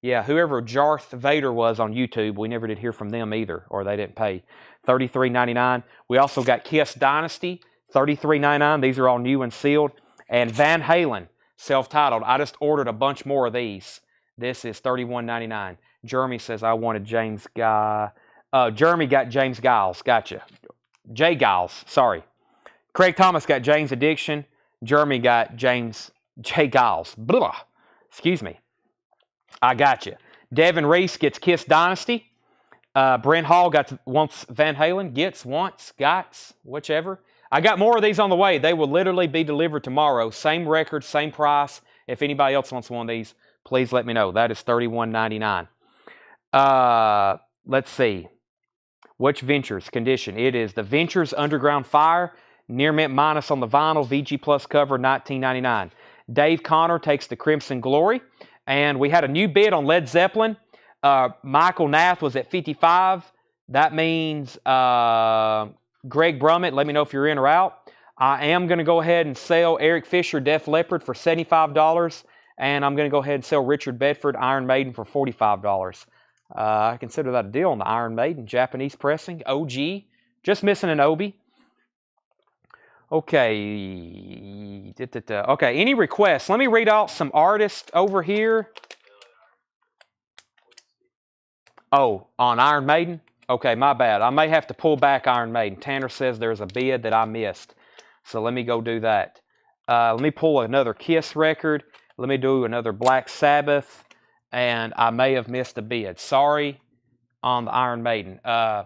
Yeah, whoever Jarth Vader was on YouTube, we never did hear from them either, or they didn't pay. $33.99. We also got Kiss Dynasty, $33.99. These are all new and sealed. And Van Halen, self-titled. I just ordered a bunch more of these. This is $31.99. Jeremy says, I wanted James Guy. Jeremy got James Giles. Gotcha. Jay Giles. Sorry. Craig Thomas got James Addiction. Jeremy got Jay Giles. Blah. Excuse me. I got you. Devin Reese gets Kiss Dynasty. Brent Hall wants Van Halen. Wants, whichever. I got more of these on the way. They will literally be delivered tomorrow. Same record, same price. If anybody else wants one of these, please let me know. That is $31.99. Let's see. Which Ventures condition? It is the Ventures Underground Fire, Near Mint Minus on the vinyl, VG Plus cover, $19.99. Dave Connor takes the Crimson Glory. And we had a new bid on Led Zeppelin. Michael Nath was at 55. That means Greg Brummett, let me know if you're in or out. I am going to go ahead and sell Eric Fisher Def Leppard for $75. And I'm going to go ahead and sell Richard Bedford Iron Maiden for $45. I consider that a deal on the Iron Maiden. Japanese pressing. OG. Just missing an Obi. Okay. Okay, any requests? Let me read out some artists over here. Oh, on Iron Maiden? Okay, my bad. I may have to pull back Iron Maiden. Tanner says there's a bid that I missed. So let me go do that. Let me pull another Kiss record. Let me do another Black Sabbath. And I may have missed a bid. Sorry on the Iron Maiden. I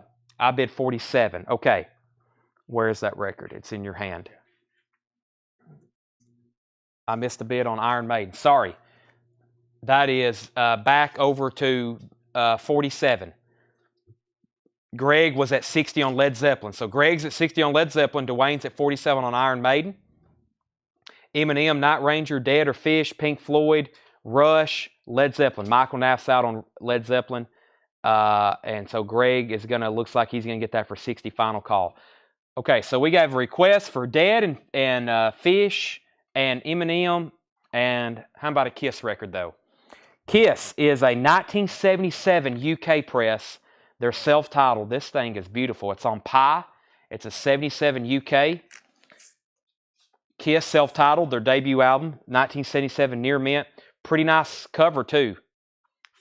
bid 47. Okay. Where is that record? It's in your hand. I missed a bid on Iron Maiden. Sorry. That is back over to 47. Greg was at 60 on Led Zeppelin. So Greg's at 60 on Led Zeppelin. Dwayne's at 47 on Iron Maiden. Eminem, Night Ranger, Dead or Fish, Pink Floyd, Rush, Led Zeppelin. Michael Naff's out on Led Zeppelin. And so Greg is looks like he's going to get that for 60 final call. Okay, so we got requests for Dead and Fish and Eminem. And how about a Kiss record, though? Kiss is a 1977 UK press. They're self-titled. This thing is beautiful. It's on Pi. It's a 77 UK. Kiss self-titled, their debut album, 1977 Near Mint. Pretty nice cover, too.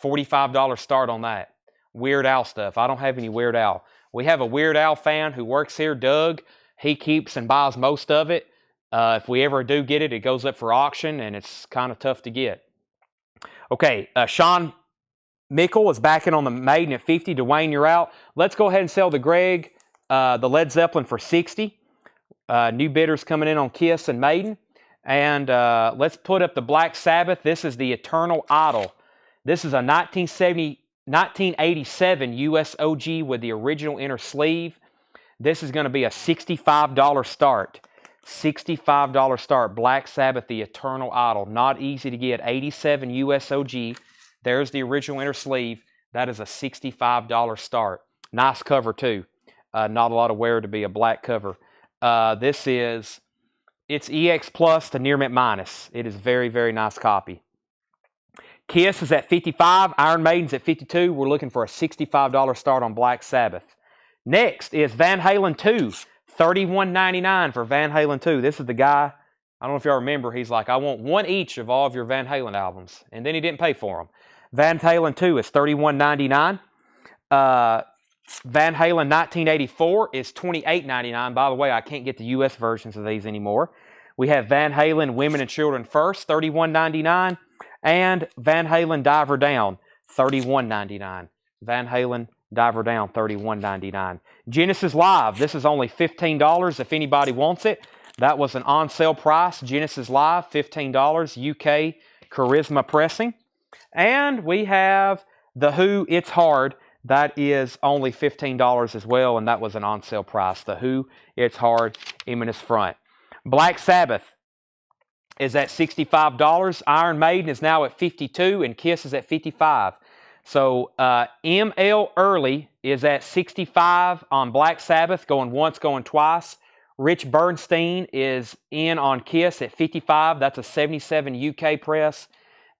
$45 start on that. Weird Al stuff. I don't have any Weird Al. We have a Weird Al fan who works here, Doug. He keeps and buys most of it. If we ever do get it, it goes up for auction, and it's kind of tough to get. Okay, Sean Mickle is backing on the Maiden at 50. Dwayne, you're out. Let's go ahead and sell the Greg, the Led Zeppelin for 60. New bidders coming in on Kiss and Maiden. And let's put up the Black Sabbath. This is the Eternal Idol. This is a 1987 US OG with the original inner sleeve. This is going to be a $65 start. $65 start. Black Sabbath, the Eternal Idol. Not easy to get. 87 US OG. There's the original inner sleeve. That is a $65 start. Nice cover, too. Not a lot of wear to be a black cover. It's EX Plus to Near Mint Minus. It is very, very nice copy. Kiss is at 55. Iron Maiden's at 52. We're looking for a $65 start on Black Sabbath. Next is Van Halen 2. $31.99 for Van Halen 2. This is the guy, I don't know if y'all remember, he's like, I want one each of all of your Van Halen albums. And then he didn't pay for them. Van Halen 2 is $31.99. Van Halen 1984 is $28.99. By the way, I can't get the U.S. versions of these anymore. We have Van Halen Women and Children First, $31.99. And Van Halen Diver Down, $31.99. Van Halen Diver Down, $31.99. Genesis Live, this is only $15 if anybody wants it. That was an on-sale price. Genesis Live, $15, UK Charisma Pressing. And we have The Who, It's Hard. That is only $15 as well, and that was an on-sale price. The Who, It's Hard, Eminence Front. Black Sabbath is at $65. Iron Maiden is now at $52, and Kiss is at $55. So ML Early is at $65 on Black Sabbath, going once, going twice. Rich Bernstein is in on Kiss at $55. That's a 77 UK press.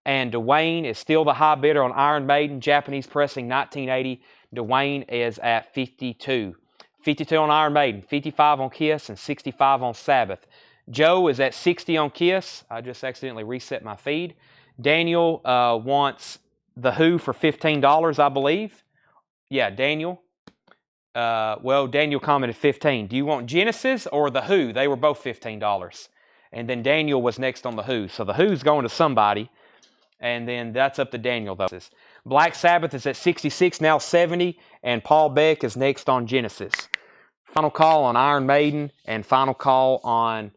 And Dwayne is still the high bidder on Iron Maiden, Japanese pressing, 1980. Dwayne is at 52. 52 on Iron Maiden, 55 on Kiss, and 65 on Sabbath. Joe is at 60 on Kiss. I just accidentally reset my feed. Daniel wants the Who for $15, I believe. Yeah, Daniel. Well, Daniel commented 15. Do you want Genesis or the Who? They were both $15. And then Daniel was next on the Who. So the Who's going to somebody. And then that's up to Daniel, though. Black Sabbath is at 66, now 70. And Paul Beck is next on Genesis. Final call on Iron Maiden. And final call on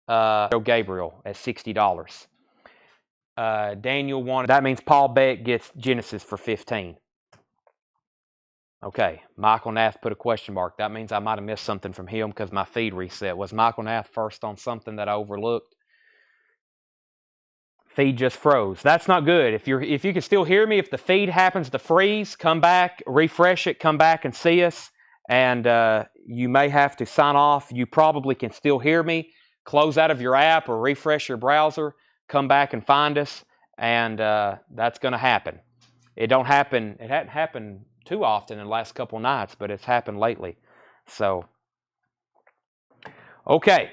Gabriel at $60. Daniel wanted, that means Paul Beck gets Genesis for 15. Okay, Michael Nath put a question mark. That means I might have missed something from him because my feed reset. Was Michael Nath first on something that I overlooked? Feed just froze. That's not good. If you can still hear me, if the feed happens to freeze, come back, refresh it, come back and see us. And you may have to sign off. You probably can still hear me. Close out of your app or refresh your browser. Come back and find us. And that's going to happen. It hadn't happened too often in the last couple nights, but it's happened lately. So, okay.